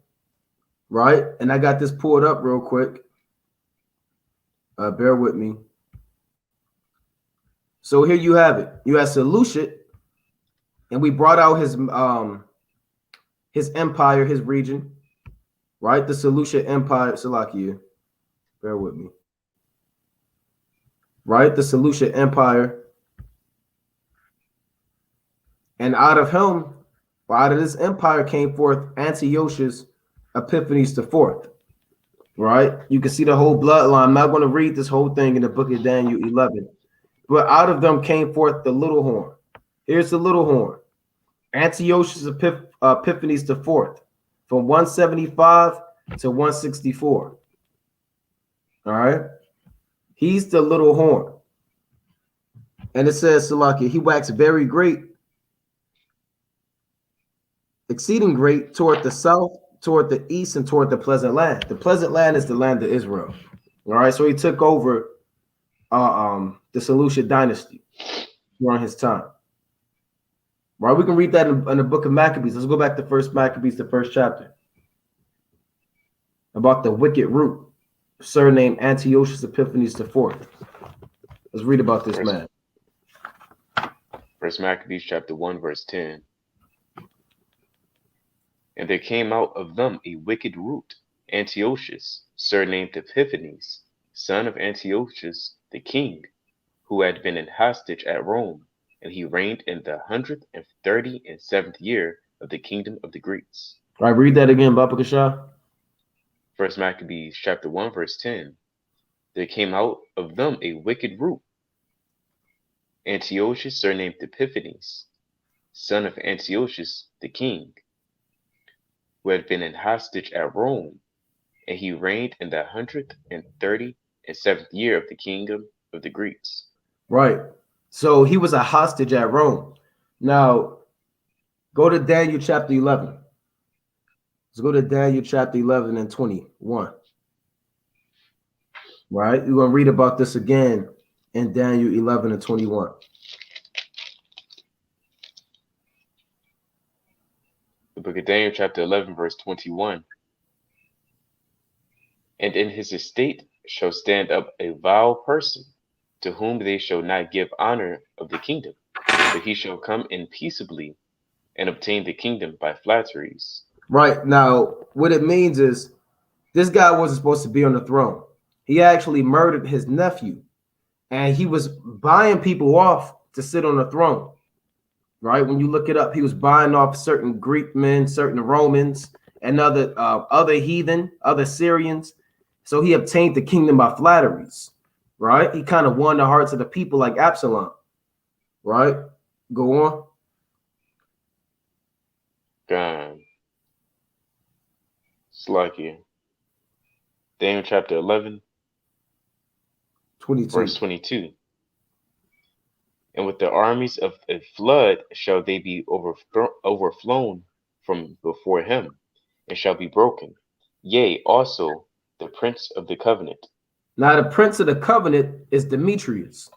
Right? And I got this pulled up real quick. Bear with me. So here you have it. You have Seleucid, and we brought out his empire, his region, right? The Seleucid Empire, Salakia. Bear with me. Right? The Seleucid Empire. And out of him, or out of this empire came forth Antiochus Epiphanes IV. Right? You can see the whole bloodline. I'm not going to read this whole thing in the book of Daniel 11. But out of them came forth the little horn. Here's the little horn. Antiochus Epiphanes IV from 175 to 164. All right? He's the little horn. And it says, Salakia, he waxed very great, exceeding great toward the south, toward the east, and toward the pleasant land. The pleasant land is the land of Israel. All right? So he took over the Seleucid dynasty during his time. Right, we can read that in the book of Maccabees. Let's go back to First Maccabees, the 1st chapter, about the wicked root, surnamed Antiochus Epiphanes IV. Let's read about this man. First Maccabees chapter 1, verse 10. And there came out of them a wicked root, Antiochus, surnamed Epiphanes, son of Antiochus the king, who had been in hostage at Rome, and he reigned in the 137th year of the kingdom of the Greeks. All right, read that again, Baba Kasha. First Maccabees chapter 1, verse 10. There came out of them a wicked root, Antiochus, surnamed Epiphanes, son of Antiochus the king, who had been in hostage at Rome, and he reigned in the 137th year of the kingdom of the Greeks. Right. So he was a hostage at Rome. Now, go to Daniel chapter 11. Let's go to Daniel chapter 11 and 21. Right? We're going to read about this again in Daniel 11 and 21. The book of Daniel chapter 11, verse 21. And in his estate shall stand up a vile person, to whom they shall not give honor of the kingdom, but he shall come in peaceably and obtain the kingdom by flatteries. Right. Now, what it means is this guy wasn't supposed to be on the throne. He actually murdered his nephew, and he was buying people off to sit on the throne. Right? When you look it up, he was buying off certain Greek men, certain Romans, and other heathen, other Syrians. So he obtained the kingdom by flatteries. Right? He kind of won the hearts of the people like Absalom. Right? Go on. God. Slakia. Daniel chapter 11, 22. verse 22. And with the armies of a flood shall they be overflown from before him, and shall be broken. Yea, also the prince of the covenant. Now, the prince of the covenant is Demetrius.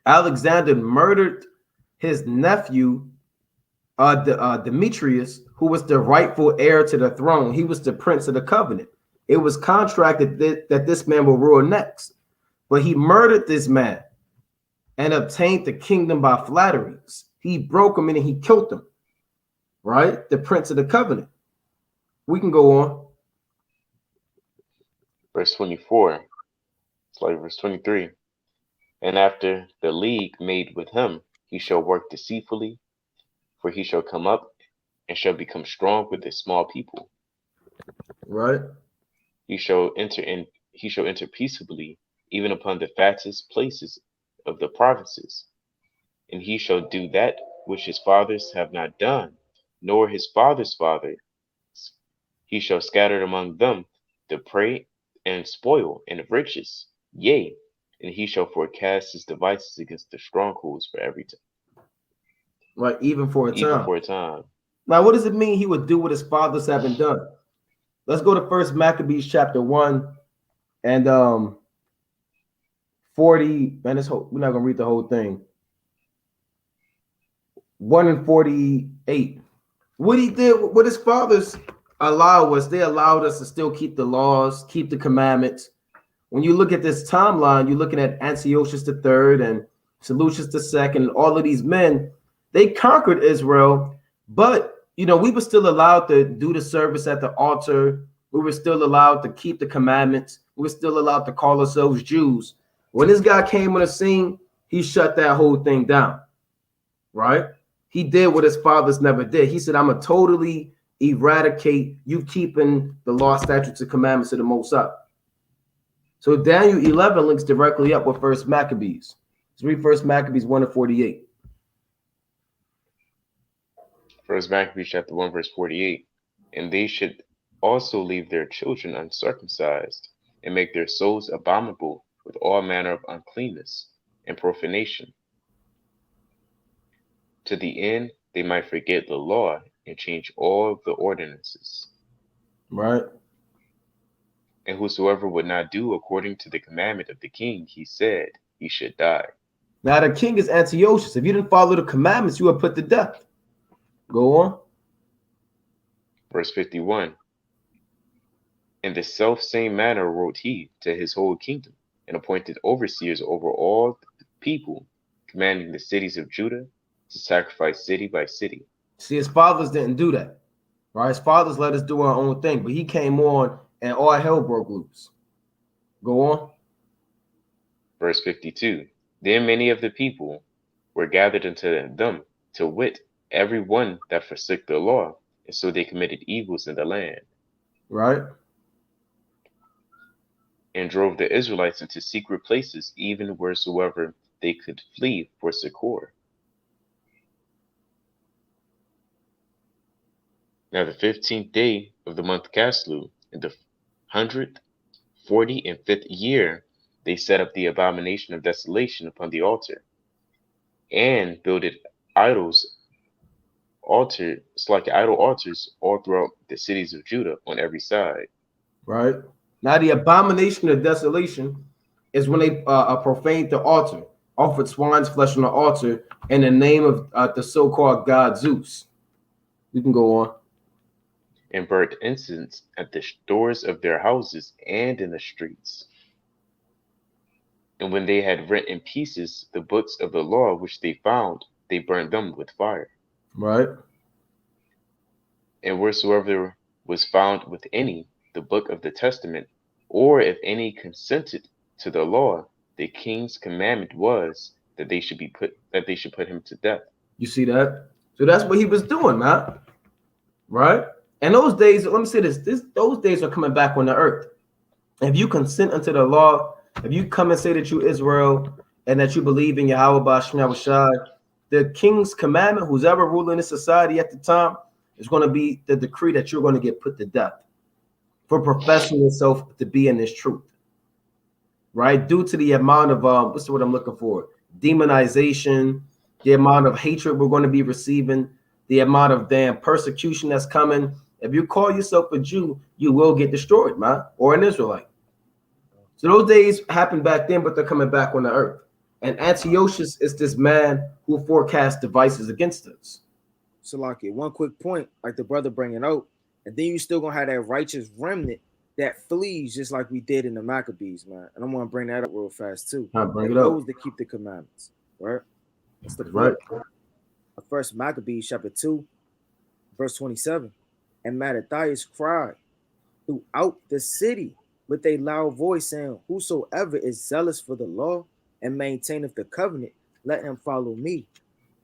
Alexander murdered his nephew, Demetrius, who was the rightful heir to the throne. He was the prince of the covenant. It was contracted that this man will rule next. But he murdered this man and obtained the kingdom by flatteries. He broke him and he killed him. Right? The prince of the covenant. We can go on. Verse 24. It's like verse 23. And after the league made with him, he shall work deceitfully, for he shall come up and shall become strong with a small people. Right. He shall enter peaceably, even upon the fattest places of the provinces. And he shall do that which his fathers have not done, nor his fathers' fathers. He shall scatter among them the prey and spoil and riches. Yea, and he shall forecast his devices against the strongholds for every time. Right, even for a time. Now, what does it mean he would do what his fathers haven't done? Let's go to First Maccabees chapter 1 and 40. Man, we're not gonna read the whole thing. 1 and 48. What he did, what his fathers allowed was they allowed us to still keep the laws, keep the commandments. When you look at this timeline, you're looking at Antiochus III and Seleucus II, and all of these men. They conquered Israel, but we were still allowed to do the service at the altar. We were still allowed to keep the commandments. We were still allowed to call ourselves Jews. When this guy came on the scene, he shut that whole thing down, right? He did what his fathers never did. He said, I'm going to totally eradicate you keeping the law, statutes, and commandments of the Most High. So Daniel 11 links directly up with First Maccabees. Let's read First Maccabees 1 and 48. First Maccabees chapter 1, verse 48. And they should also leave their children uncircumcised, and make their souls abominable with all manner of uncleanness and profanation, to the end they might forget the law and change all the ordinances. Right. And whosoever would not do according to the commandment of the king, he said, he should die. Now the king is Antiochus. If you didn't follow the commandments, you were put to death. Go on. Verse 51. In the self same manner wrote he to his whole kingdom, and appointed overseers over all the people, commanding the cities of Judah to sacrifice city by city. See, his fathers didn't do that. Right? His fathers let us do our own thing, but he came on and all hell broke loose. Go on. Verse 52. Then many of the people were gathered unto them, to wit, every one that forsook the law, and so they committed evils in the land. Right. And drove the Israelites into secret places, even wheresoever they could flee for succor. Now the 15th day of the month Caslu, in the 145th year, they set up the abomination of desolation upon the altar, and builded idol altars all throughout the cities of Judah on every side. Right. Now the abomination of desolation is when they profaned the altar, offered swine's flesh on the altar in the name of the so-called god Zeus. You can go on. and burnt incense at the doors of their houses and in the streets. And when they had rent in pieces the books of the law which they found, they burned them with fire. Right. And wheresoever was found with any the book of the testament, or if any consented to the law, the king's commandment was that they should put him to death. You see that? So that's what he was doing, man. Right? And those days, let me say this, those days are coming back on the earth. If you consent unto the law, if you come and say that you Israel and that you believe in Yahweh Ba'ashem Yahushua, the king's commandment, who's ever ruling this society at the time, is going to be the decree that you're going to get put to death for professing yourself to be in this truth. Right? Due to the amount of what's the word I'm looking for? Demonization, the amount of hatred we're going to be receiving, the amount of damn persecution that's coming. If you call yourself a Jew, you will get destroyed, man, or an Israelite. So those days happened back then, but they're coming back on the earth. And Antiochus is this man who forecasts devices against us. Salaki, one quick point, like the brother bringing out, and then you still gonna have that righteous remnant that flees, just like we did in the Maccabees, man. And I'm gonna bring that up real fast too. Those that keep the commandments, right? That's the right. First Maccabees chapter 2, verse 27. And Mattathias cried throughout the city with a loud voice, saying, whosoever is zealous for the law and maintaineth the covenant, let him follow me.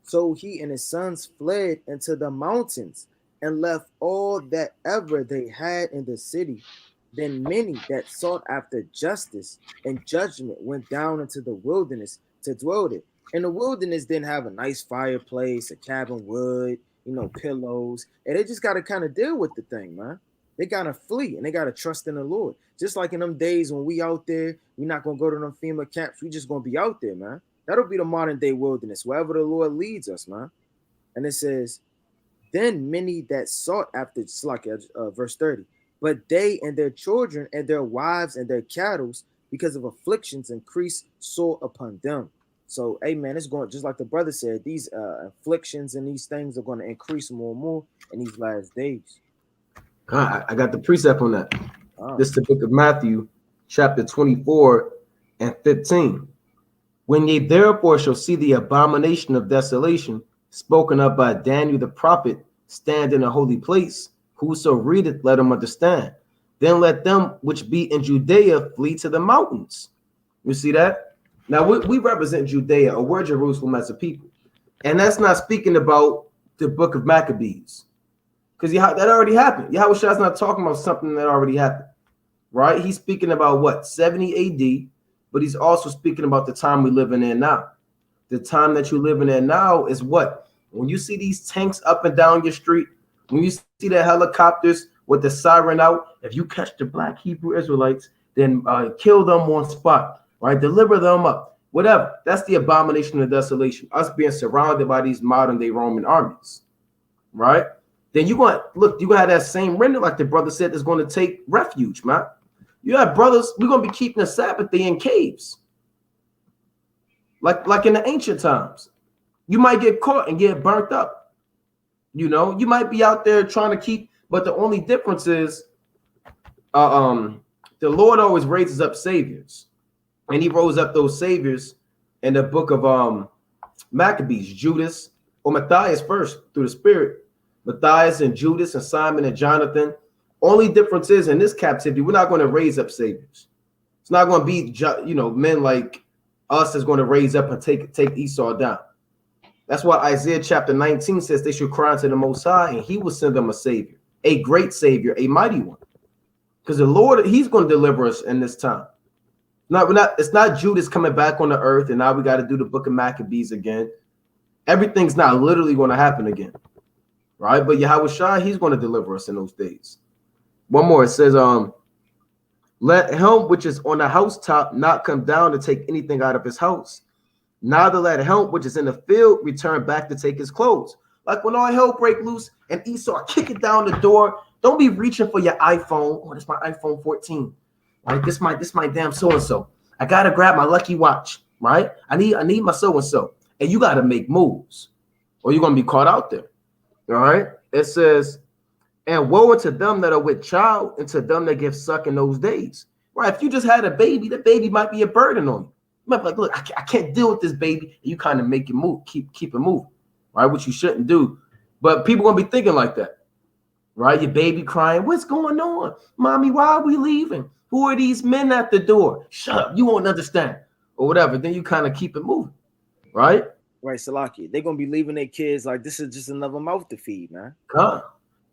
So he and his sons fled into the mountains and left all that ever they had in the city. Then many that sought after justice and judgment went down into the wilderness to dwell there. And the wilderness didn't have a nice fireplace, a cabin wood, pillows. And they just got to kind of deal with the thing, man. They got to flee and they got to trust in the Lord. Just like in them days when we out there, we're not going to go to them FEMA camps. We just going to be out there, man. That'll be the modern day wilderness, wherever the Lord leads us, man. And it says, then many that sought after, it's like verse 30, but they and their children and their wives and their cattle, because of afflictions, increased sore upon them. So, amen, it's going, just like the brother said, these afflictions and these things are going to increase more and more in these last days. I got the precept on that. This is the book of Matthew, chapter 24 and 15. When ye therefore shall see the abomination of desolation spoken of by Daniel the prophet stand in a holy place, whoso readeth, let him understand. Then let them which be in Judea flee to the mountains. You see that? Now, we represent Judea, or we're Jerusalem as a people. And that's not speaking about the book of Maccabees. Because that already happened. Yahushua's not talking about something that already happened. Right? He's speaking about what? 70 AD. But he's also speaking about the time we live in there now. The time that you live in there now is what? When you see these tanks up and down your street, when you see the helicopters with the siren out, if you catch the black Hebrew Israelites, then kill them on spot. Right, deliver them up, whatever. That's the abomination of desolation. Us being surrounded by these modern day Roman armies, right? Then you gonna have that same remnant, like the brother said, that's going to take refuge, man. You have brothers. We're gonna be keeping the Sabbath day in caves, like in the ancient times. You might get caught and get burnt up. You might be out there trying to keep, but the only difference is, the Lord always raises up saviors. And he rose up those saviors in the book of Maccabees, Judas, or Matthias first through the Spirit. Matthias and Judas and Simon and Jonathan. Only difference is in this captivity, we're not going to raise up saviors. It's not going to be, men like us that's going to raise up and take Esau down. That's why Isaiah chapter 19 says they should cry unto the Most High, and he will send them a savior, a great savior, a mighty one. Because the Lord, he's going to deliver us in this time. It's not Judas coming back on the earth, and now we got to do the book of Maccabees again. Everything's not literally going to happen again, right? But Yahushua, he's going to deliver us in those days. One more, it says, let him which is on the housetop not come down to take anything out of his house. Neither let him which is in the field return back to take his clothes. Like when all hell break loose and Esau kick it down the door, don't be reaching for your iPhone. Oh, that's my iPhone 14. Right, this my damn so-and-so. I gotta grab my lucky watch, right? I need my so-and-so. And you gotta make moves, or you're gonna be caught out there. All right. It says, And woe unto them that are with child, and to them that give suck in those days. Right? If you just had a baby, the baby might be a burden on you. You might be like, look, I can't deal with this baby. And you kind of make it move, keep it moving, right? Which you shouldn't do. But people gonna be thinking like that, right? Your baby crying, what's going on? Mommy, why are we leaving? Who are these men at the door? Shut up, you won't understand. Or whatever. Then you kind of keep it moving, right? Right, Salaki. They're gonna be leaving their kids like this is just another mouth to feed, man.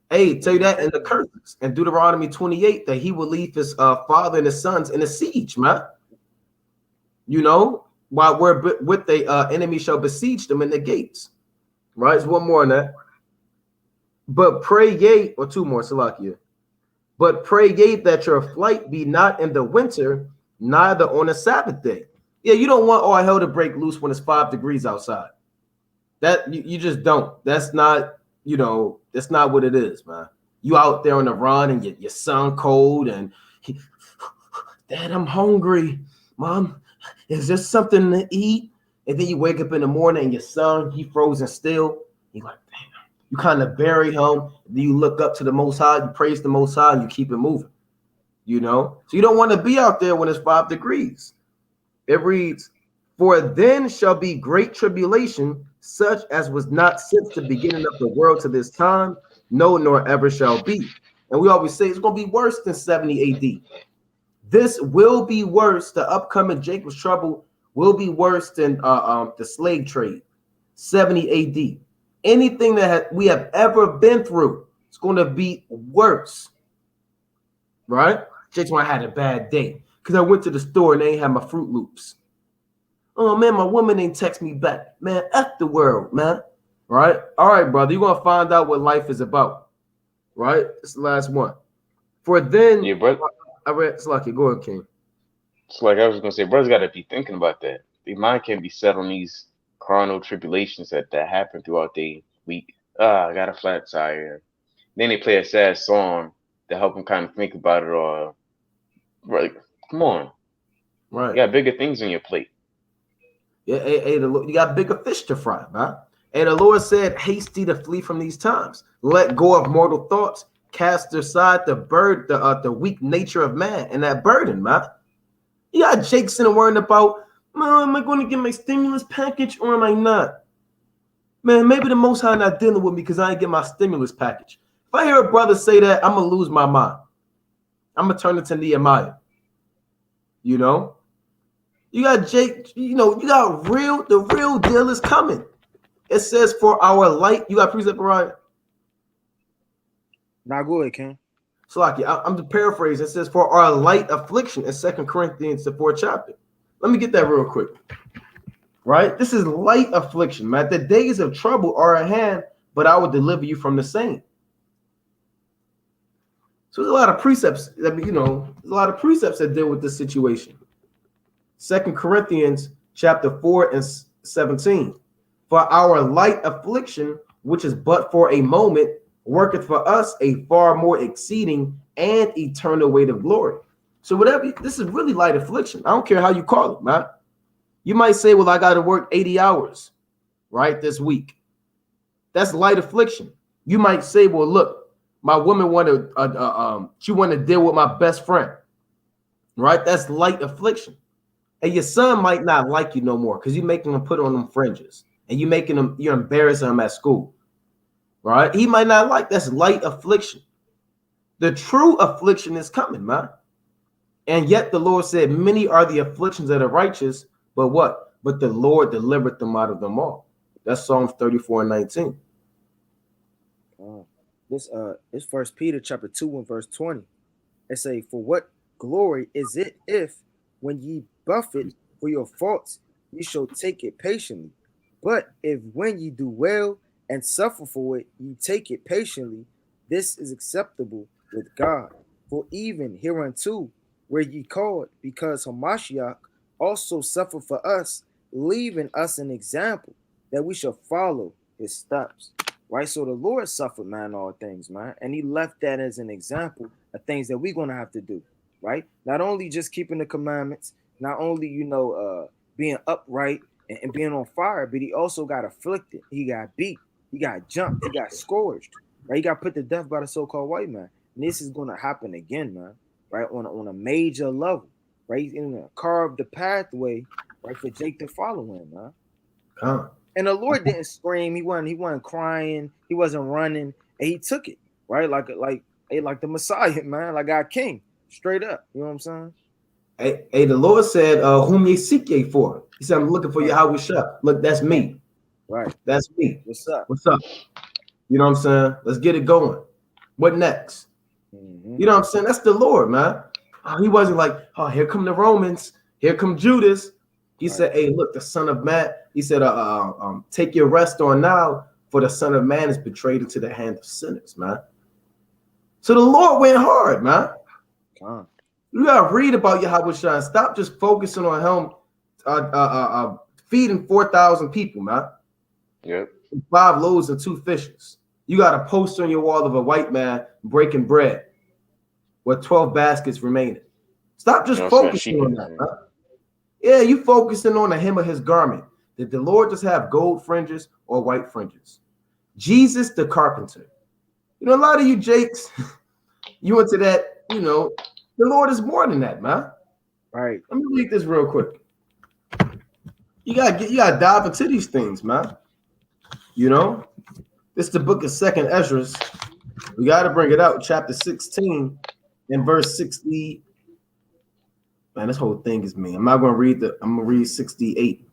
Hey, tell you that in the curses in Deuteronomy 28 that he will leave his father and his sons in a siege, man. You know, while we're with the enemy shall besiege them in the gates. Right? There's one more on that. But pray ye, or two more, Salakia. But pray ye that your flight be not in the winter, neither on a Sabbath day. Yeah, you don't want all hell to break loose when it's 5 degrees outside. That you just don't. That's not, you know, that's not what it is, man. You out there on the run and your son cold and Dad, I'm hungry. Mom, is there something to eat? And then you wake up in the morning and your son, he frozen still. You're like, damn. You kind of bury him. Then you look up to the Most High, you praise the Most High, and you keep it moving. You know? So you don't want to be out there when it's 5 degrees. It reads, for then shall be great tribulation, such as was not since the beginning of the world to this time, no, nor ever shall be. And we always say it's going to be worse than 70 AD. This will be worse. The upcoming Jacob's trouble will be worse than the slave trade, 70 AD. Anything that we have ever been through, it's going to be worse. Right? Jake's when I had a bad day because I went to the store and they ain't had my Fruit Loops. Oh, man, my woman ain't text me back. Man, F the world, man. Right? All right, brother. You're going to find out what life is about. Right? It's the last one. For then, Yeah, brother. I read, it's lucky. Go ahead, King. It's like I was going to say, brothers got to be thinking about that. Their mind can't be set on these carnal tribulations that happen throughout the week. I got a flat tire. Then they play a sad song to help them kind of think about it all. Right. Come on. Right. You got bigger things on your plate. Yeah, you got bigger fish to fry, man. And the Lord said, hasty to flee from these times. Let go of mortal thoughts. Cast aside the weak nature of man and that burden, man. You got Jake sitting worrying about, man, am I going to get my stimulus package or am I not? Man, maybe the Most High not dealing with me because I ain't get my stimulus package. If I hear a brother say that, I'm going to lose my mind. I'm going to turn it to Nehemiah. You know? You got Jake, you know, you got the real deal is coming. It says for our light, you got precept, Ryan? Now go ahead, King. So like, I'm the paraphrase. It says for our light affliction in 2 Corinthians, the 4th chapter. Let me get that real quick. Right? This is light affliction, man. The days of trouble are at hand, but I will deliver you from the same. So there's a lot of precepts that, you know, there's a lot of precepts that deal with this situation. 2 Corinthians chapter 4 and 17. For our light affliction, which is but for a moment, worketh for us a far more exceeding and eternal weight of glory. So whatever, this is really light affliction. I don't care how you call it, man. You might say, well, I got to work 80 hours, right, this week. That's light affliction. You might say, well, look, my woman wanted, she wanted to deal with my best friend, right? That's light affliction. And your son might not like you no more because you're making him put on them fringes and you're embarrassing him at school, right? He might not like, that's light affliction. The true affliction is coming, man. And yet the Lord said, many are the afflictions of the righteous, but what? But the Lord delivered them out of them all. That's Psalms 34 and 19. This 1 Peter chapter 2 and verse 20. It say, for what glory is it if when ye buffet for your faults, ye shall take it patiently. But if when ye do well and suffer for it, ye take it patiently, this is acceptable with God. For even hereunto were ye called, because Hamashiach also suffered for us, leaving us an example that we shall follow his steps. Right? So the Lord suffered, man, all things, man. And he left that as an example of things that we're going to have to do. Right? Not only just keeping the commandments, not only, being upright and being on fire, but he also got afflicted. He got beat. He got jumped. He got scourged. right? He got put to death by the so-called white man. And this is going to happen again, man, right? On a major level, right? He's going to carve the pathway, right, for Jake to follow him, man. And the Lord didn't scream. He wasn't crying. He wasn't running. And he took it, right? Like the Messiah, man, like our King, straight up. You know what I'm saying? Hey, the Lord said, whom ye seek ye for. He said, I'm looking for Yahweh Shah. Look, that's me. Right. That's me. What's up? What's up? You know what I'm saying? Let's get it going. What next? Mm-hmm. You know what I'm saying? That's the Lord, man. He wasn't like, oh, here come the Romans. Here come Judas. He said, hey, look, the Son of Man. He said, take your rest on now, for the Son of Man is betrayed into the hand of sinners, man. So the Lord went hard, man. You gotta read about Yahweh Shah. Stop just focusing on him feeding 4,000 people, man. Yep. 5 loaves and 2 fishes. You got a poster on your wall of a white man breaking bread with 12 baskets remaining. Stop just focusing on that, man. Yeah, you focusing on the hem of his garment. Did the Lord just have gold fringes or white fringes? Jesus the carpenter. You know, a lot of you Jakes, you into that, you know, the Lord is more than that, man. Right. Let me read this real quick. You gotta dive into these things, man. You know, this is the book of 2nd Ezra. We gotta bring it out, chapter 16 and verse 60. Man, this whole thing is me. I'm gonna read 68,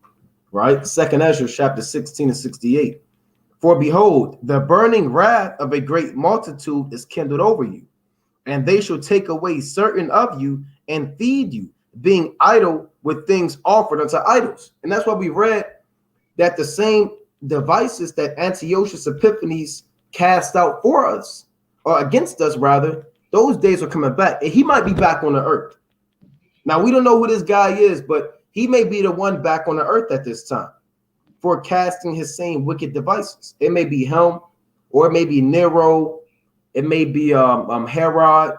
right? 2nd Ezra, chapter 16 and 68. For behold, the burning wrath of a great multitude is kindled over you, and they shall take away certain of you and feed you, being idle with things offered unto idols. And that's why we read that the same devices that Antiochus Epiphanes cast out for us, or against us rather, those days are coming back. And he might be back on the earth. Now, we don't know who this guy is, but he may be the one back on the earth at this time for casting his same wicked devices. It may be him, or it may be Nero. It may be Herod,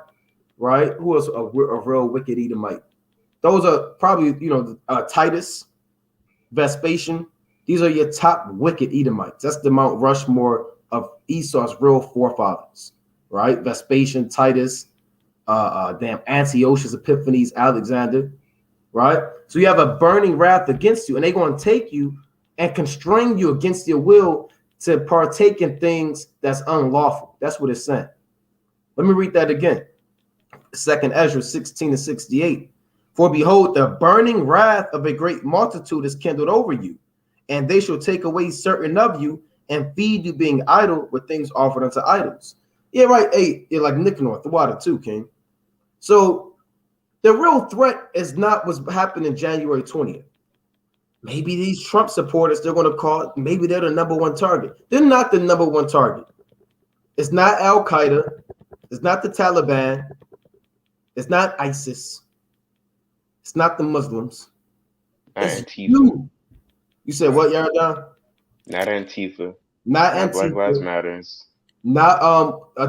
right? Who is a real wicked Edomite? Those are probably, you know, Titus, Vespasian. These are your top wicked Edomites. That's the Mount Rushmore of Esau's real forefathers, right? Vespasian, Titus, Antiochus Epiphanes, Alexander, right? So you have a burning wrath against you, and they're going to take you and constrain you against your will to partake in things that's unlawful. That's what it's saying. Let me read that again. 2nd Ezra 16 and 68. For behold, the burning wrath of a great multitude is kindled over you, and they shall take away certain of you and feed you, being idle with things offered unto idols. Yeah, right. Hey, you're like Nicanor, the water too, King. So the real threat is not what's happening January 20th. Maybe these Trump supporters, they're going to call it, maybe they're the number one target. They're not the number one target. It's not Al-Qaeda. It's not the Taliban. It's not ISIS. It's not the Muslims. It's Antifa. You said what, Yaradan? Not Antifa. Not Antifa. Black Lives Matters. Not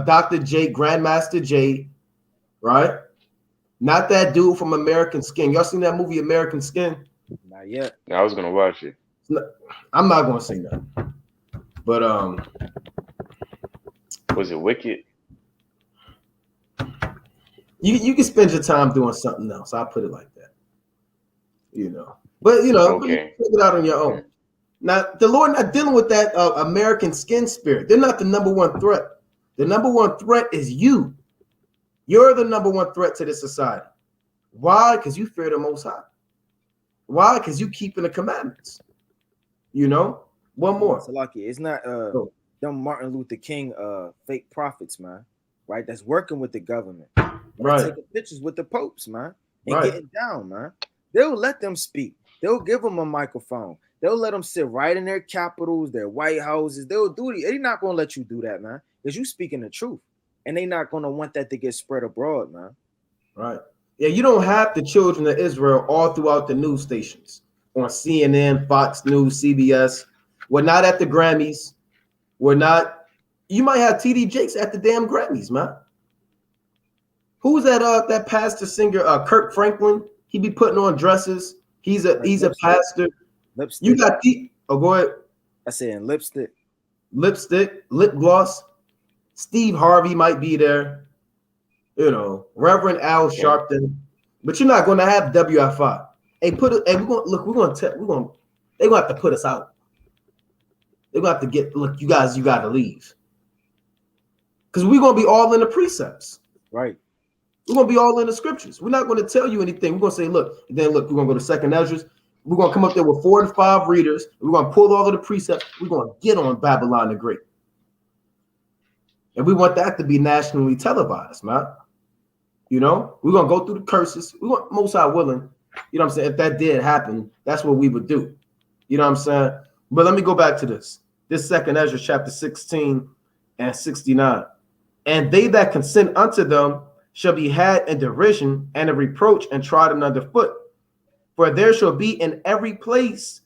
Dr. J, Grandmaster J, right? Not that dude from American Skin. Y'all seen that movie American Skin? Not yet. I was gonna watch it. I'm not gonna say that. But was it wicked? You can spend your time doing something else. I'll put it like that. You know. But you know, okay. You figure it out on your own. Now, the Lord not dealing with that American Skin spirit. They're not the number one threat. The number one threat is you. You're the number one threat to this society. Why? Because you fear the Most High. Why? Because you keeping the commandments. You know? One more. Salaki, it's not them Martin Luther King fake prophets, man. Right? That's working with the government. Right. Taking pictures with the popes, man. And getting down, man. They'll let them speak. They'll give them a microphone. They'll let them sit right in their capitals, their White Houses. They'll do it. They're not going to let you do that, man. Because you speaking the truth. And they're not going to want that to get spread abroad, man. Right. Yeah, you don't have the children of Israel all throughout the news stations. On CNN, Fox News, CBS. We're not at the Grammys. We're not. You might have TD Jakes at the damn Grammys, man. Who's that pastor singer, Kirk Franklin? He be putting on dresses. He's a pastor. Lipstick. You got go ahead. I said lipstick. Lipstick, lip gloss. Steve Harvey might be there, you know, Reverend Al Sharpton, but you're not going to have WFI. Hey, hey, we're going to they're going to have to put us out. They're going to have to look, you guys, you got to leave. Because we're going to be all in the precepts. Right. We're going to be all in the scriptures. We're not going to tell you anything. We're going to say, look, we're going to go to second Ezra. We're going to come up there with 4 to 5 readers. We're going to pull all of the precepts. We're going to get on Babylon the Great. And we want that to be nationally televised, man. You know, we're going to go through the curses. We want Most High willing. You know what I'm saying? If that did happen, that's what we would do. You know what I'm saying? But let me go back to this. This second Ezra chapter 16 and 69. And they that consent unto them shall be had in derision and a reproach and trodden underfoot. For there shall be in every place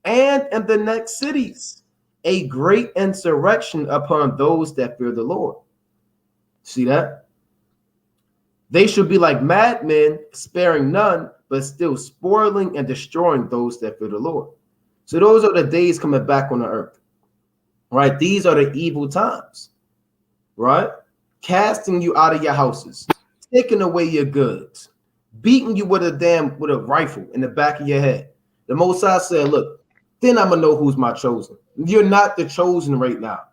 and in the next cities a great insurrection upon those that fear the Lord. See that? They shall be like madmen, sparing none, but still spoiling and destroying those that fear the Lord. So those are the days coming back on the earth. Right? These are the evil times. Right? Casting you out of your houses, taking away your goods, beating you with a rifle in the back of your head. The Most High said, look, then I'm gonna know who's my chosen. You're not the chosen right now.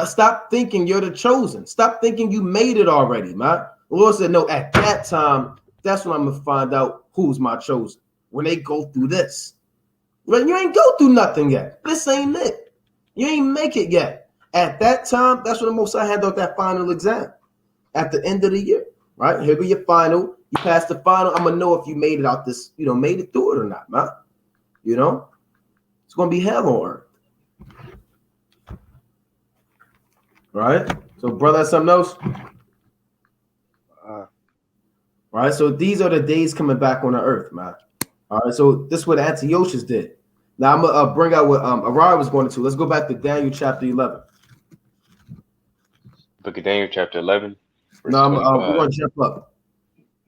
Stop thinking you're the chosen. Stop thinking you made it already, man. The Lord said, no, at that time, that's when I'm gonna find out who's my chosen. When they go through this. But you ain't go through nothing yet. This ain't it. You ain't make it yet. At that time, that's when the Most High handled that final exam at the end of the year, right? Here be your final. You passed the final. I'm going to know if you made it out this, you know, made it through it or not, man. You know, it's going to be hell on earth. Right? So, brother, that's something else? Right? So, these are the days coming back on the earth, man. All right? So, this is what Antiochus did. Now, I'm going to bring out what Arai was going to. Let's go back to Daniel chapter 11. Book of Daniel chapter 11. No, we're going to jump up.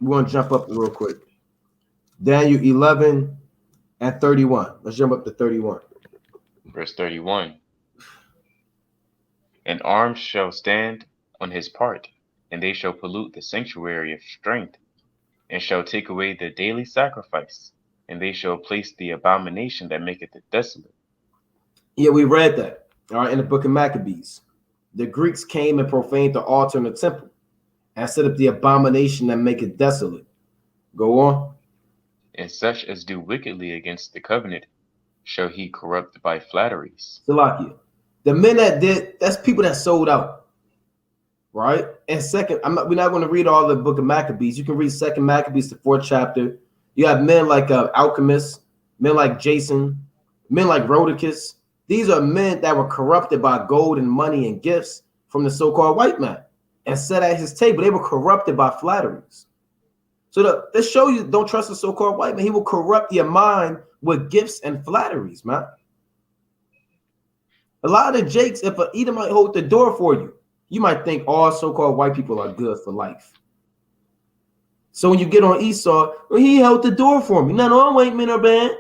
We're going to jump up real quick. Daniel 11 and 31. Let's jump up to 31. Verse 31. And arms shall stand on his part, and they shall pollute the sanctuary of strength, and shall take away the daily sacrifice, and they shall place the abomination that maketh it desolate. Yeah, we read that. All right, in the book of Maccabees. The Greeks came and profaned the altar in the temple and set up the abomination that make it desolate. Go on. And such as do wickedly against the covenant shall he corrupt by flatteries. Salakia. The men that did, that's people that sold out. Right? And second, we're not going to read all the book of Maccabees. You can read second Maccabees, the 4th chapter. You have men like alchemists, men like Jason, men like Rhodicus. These are men that were corrupted by gold and money and gifts from the so-called white man and sat at his table. They were corrupted by flatteries. So this shows you don't trust the so-called white man. He will corrupt your mind with gifts and flatteries, man. A lot of jakes, if an Edomite hold the door for you, you might think all so-called white people are good for life. So when you get on Esau, well, he held the door for me. None of all white men are bad.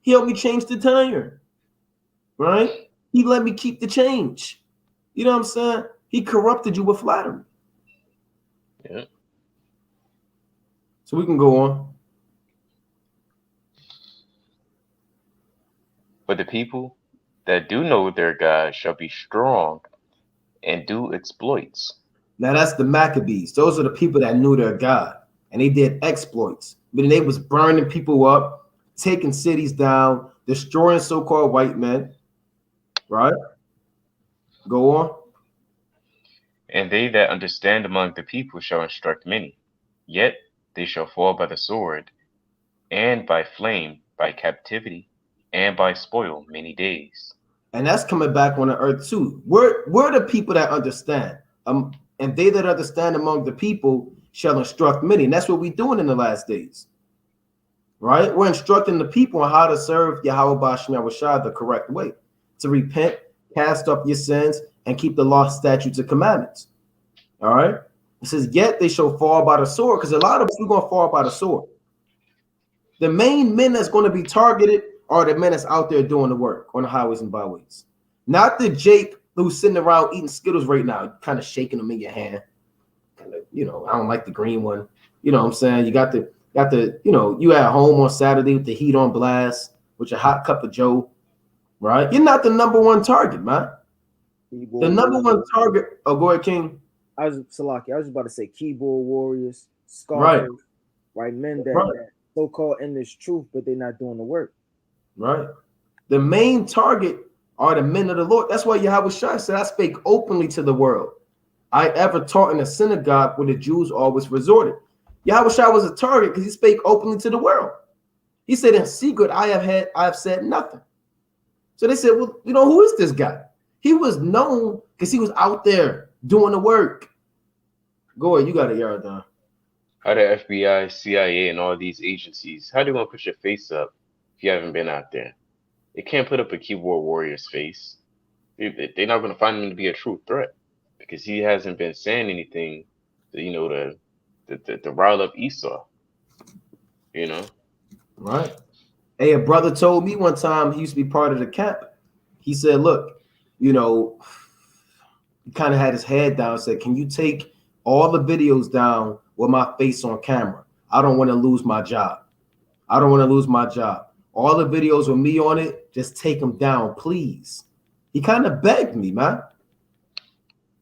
He helped me change the tire. Right? He let me keep the change. You know what I'm saying? He corrupted you with flattery. Yeah. So we can go on. But the people that do know their God shall be strong and do exploits. Now that's the Maccabees. Those are the people that knew their God. And they did exploits. Meaning they was burning people up, taking cities down, destroying so-called white men. Right? Go on. And they that understand among the people shall instruct many. Yet they shall fall by the sword, and by flame, by captivity, and by spoil many days. And that's coming back on the earth too. We're the people that understand. And they that understand among the people shall instruct many. And that's what we're doing in the last days. Right? We're instructing the people on how to serve Yahweh Ba'ashem Yahushua the correct way. To repent, cast up your sins, and keep the law, statutes, and commandments. All right? It says, yet they shall fall by the sword, because a lot of us, we're going to fall by the sword. The main men that's going to be targeted are the men that's out there doing the work on the highways and byways. Not the Jake who's sitting around eating Skittles right now, kind of shaking them in your hand. Kind of, I don't like the green one. You know what I'm saying? You got the, you at home on Saturday with the heat on blast with your hot cup of Joe, right? You're not the number one target, man. The number one target. Oh, go ahead, King. I was just about to say keyboard warriors, Right. scoffers, right? Men that so-called in this truth, but they're not doing the work. Right. The main target are the men of the Lord. That's why Yahweh Shai said, I spake openly to the world. I ever taught in a synagogue where the Jews always resorted. Yahweh Shai was a target because he spake openly to the world. He said, in secret, I have said nothing. So they said, well, who is this guy? He was known because he was out there doing the work. Go ahead, you got a yard down. How the FBI, CIA, and all these agencies, how they want to put your face up if you haven't been out there? They can't put up a keyboard warrior's face. They're not going to find him to be a true threat because he hasn't been saying anything to, to rile up Esau. Right. Hey, a brother told me one time, he used to be part of the camp. He said, look, he kind of had his head down, said, can you take all the videos down with my face on camera? I don't want to lose my job. I don't want to lose my job. All the videos with me on it, just take them down, please. He kind of begged me, man.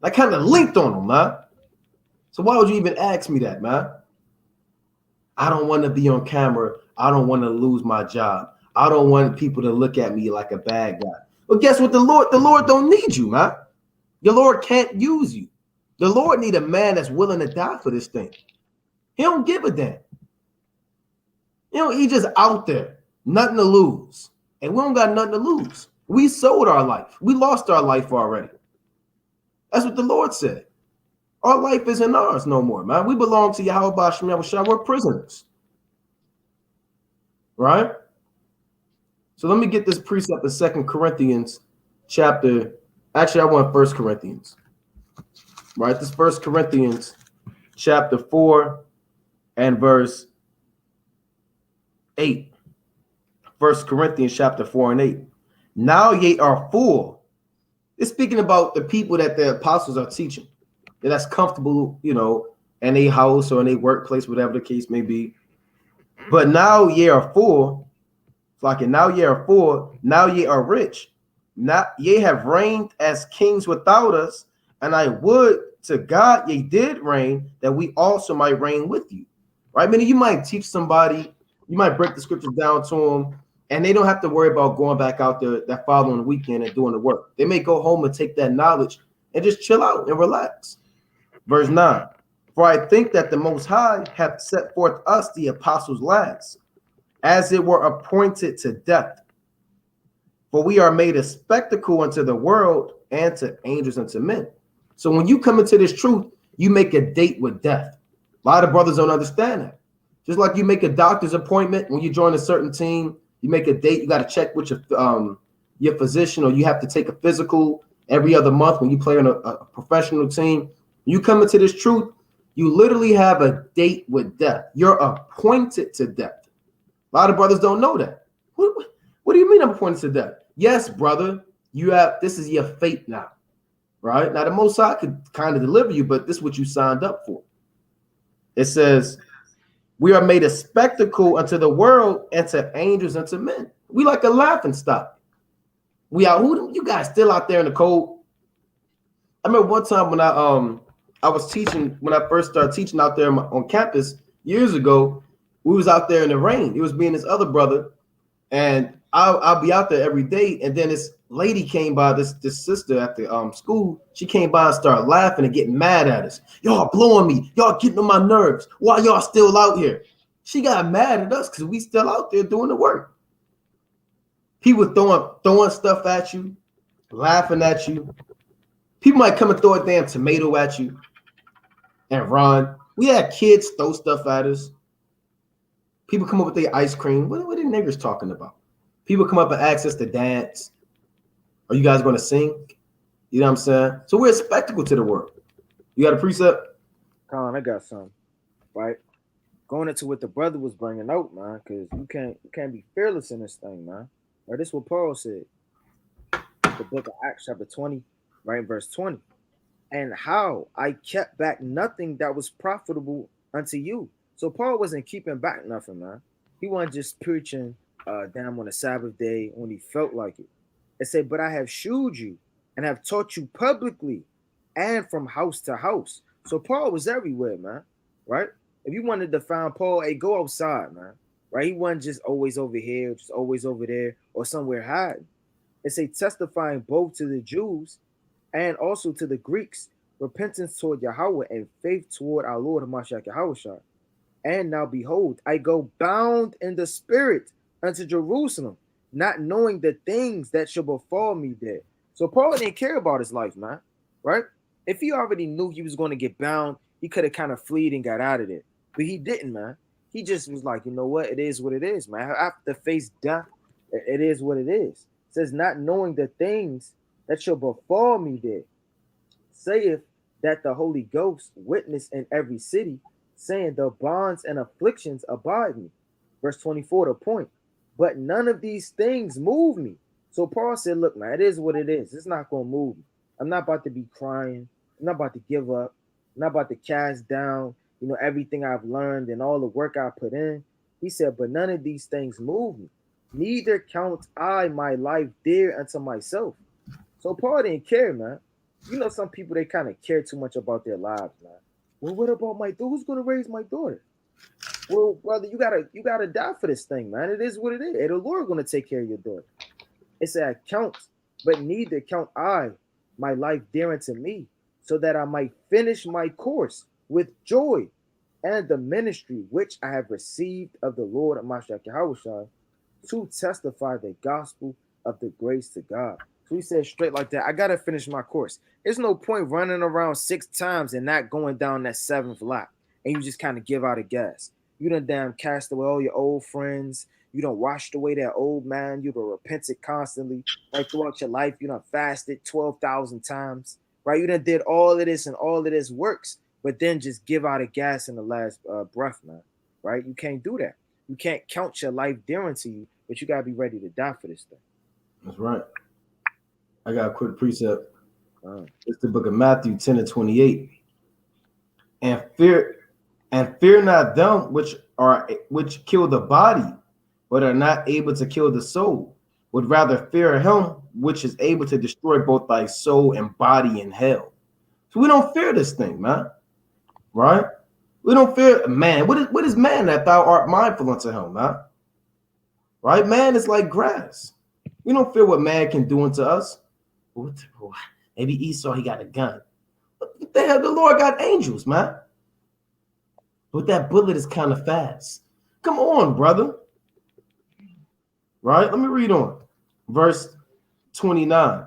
I kind of linked on him, man. So why would you even ask me that, man? I don't want to be on camera. I don't want to lose my job. I don't want people to look at me like a bad guy. But guess what? The Lord don't need you, man. The Lord can't use you. The Lord need a man that's willing to die for this thing. He don't give a damn. He just out there, nothing to lose. And we don't got nothing to lose. We sold our life. We lost our life already. That's what the Lord said. Our life isn't ours no more, man. We belong to Yahweh B'Shem Yahushua. We're prisoners. Right? So let me get this precept in 2 Corinthians chapter. Actually, I want 1 Corinthians. Right? This 1 Corinthians chapter 4 and verse 8. 1 Corinthians chapter 4 and 8. Now ye are full. It's speaking about the people that the apostles are teaching. That's comfortable, in a house or in a workplace, whatever the case may be. But now ye are full. Now ye are full. Now ye are rich. Now ye have reigned as kings without us. And I would to God ye did reign, that we also might reign with you. Right? Meaning you might teach somebody, you might break the scriptures down to them, and they don't have to worry about going back out there that following weekend and doing the work. They may go home and take that knowledge and just chill out and relax. Verse 9. For I think that the Most High hath set forth us, the apostles' last, as it were appointed to death. For we are made a spectacle unto the world and to angels and to men. So when you come into this truth, you make a date with death. A lot of brothers don't understand that. Just like you make a doctor's appointment when you join a certain team, you make a date. You got to check with your physician, or you have to take a physical every other month when you play on a professional team. You come into this truth, you literally have a date with death. You're appointed to death. A lot of brothers don't know that. What do you mean I'm appointed to death? Yes, brother, this is your fate now, right? Now the Most High could kind of deliver you, but this is what you signed up for. It says, we are made a spectacle unto the world and to angels and to men. We like a laughing stock. We are, you guys still out there in the cold? I remember one time when I was teaching, when I first started teaching out there on campus years ago, we was out there in the rain. It was me and this other brother, and I'll be out there every day. And then this lady came by, this sister at the school. She came by and started laughing and getting mad at us. Y'all blowing me. Y'all getting on my nerves. Why y'all still out here? She got mad at us because we still out there doing the work. People throwing stuff at you, laughing at you. People might come and throw a damn tomato at you and run. We had kids throw stuff at us. People come up with their ice cream. What are the niggers talking about? People come up and ask us to dance. Are you guys going to sing? You know what I'm saying? So we're a spectacle to the world. You got a precept? Colin, I got some. Right? Going into what the brother was bringing out, man, because you can't be fearless in this thing, man. Or this is what Paul said. The book of Acts chapter 20, right? Verse 20. And how I kept back nothing that was profitable unto you. So Paul wasn't keeping back nothing, man. He wasn't just preaching down on a Sabbath day when he felt like it. It said, but I have shewed you and have taught you publicly and from house to house. So Paul was everywhere, man. Right? If you wanted to find Paul, hey, go outside, man. Right? He wasn't just always over here, just always over there, or somewhere hiding. It say testifying both to the Jews and also to the Greeks, repentance toward Yahweh and faith toward our Lord Hamashiach Yahushua. And now behold, I go bound in the spirit unto Jerusalem, not knowing the things that shall befall me there. So Paul didn't care about his life, man. Right? If he already knew he was going to get bound, he could have kind of fled and got out of there. But he didn't, man. He just was like, you know what? It is what it is, man. I have to face death. It is what it is. It says, not knowing the things that shall befall me there, saith that the Holy Ghost witness in every city, saying the bonds and afflictions abide me. Verse 24, the point. But none of these things move me. So Paul said, look, man, it is what it is. It's not going to move me. I'm not about to be crying. I'm not about to give up. I'm not about to cast down, everything I've learned and all the work I put in. He said, but none of these things move me. Neither count I my life dear unto myself. So Paul didn't care, man. Some people, they kind of care too much about their lives, man. Well, what about my daughter? Who's going to raise my daughter? Well, brother, you gotta die for this thing, man. It is what it is. And the Lord going to take care of your daughter. It said, I count, but neither count I my life dear unto me, so that I might finish my course with joy and the ministry which I have received of the Lord Hamashiach Yahushua to testify the gospel of the grace to God. So he said straight like that, I got to finish my course. There's no point running around 6 times and not going down that 7th lap. And you just kind of give out a gas. You done damn cast away all your old friends. You done washed away that old man. You done repented constantly. Right throughout your life, you done fasted 12,000 times. Right? You done did all of this and all of this works. But then just give out a gas in the last breath, man. Right? You can't do that. You can't count your life dear unto you, but you got to be ready to die for this thing. That's right. I got a quick precept. It's the book of Matthew 10 and 28. And fear not them which kill the body, but are not able to kill the soul, would rather fear him which is able to destroy both thy soul and body in hell. So we don't fear this thing, man. Right? We don't fear man. What is man that thou art mindful unto him, man? Right? Man is like grass. We don't fear what man can do unto us. Maybe Esau, he got a gun. What the hell? The Lord got angels, man. But that bullet is kind of fast. Come on, brother. Right? Let me read on. Verse 29.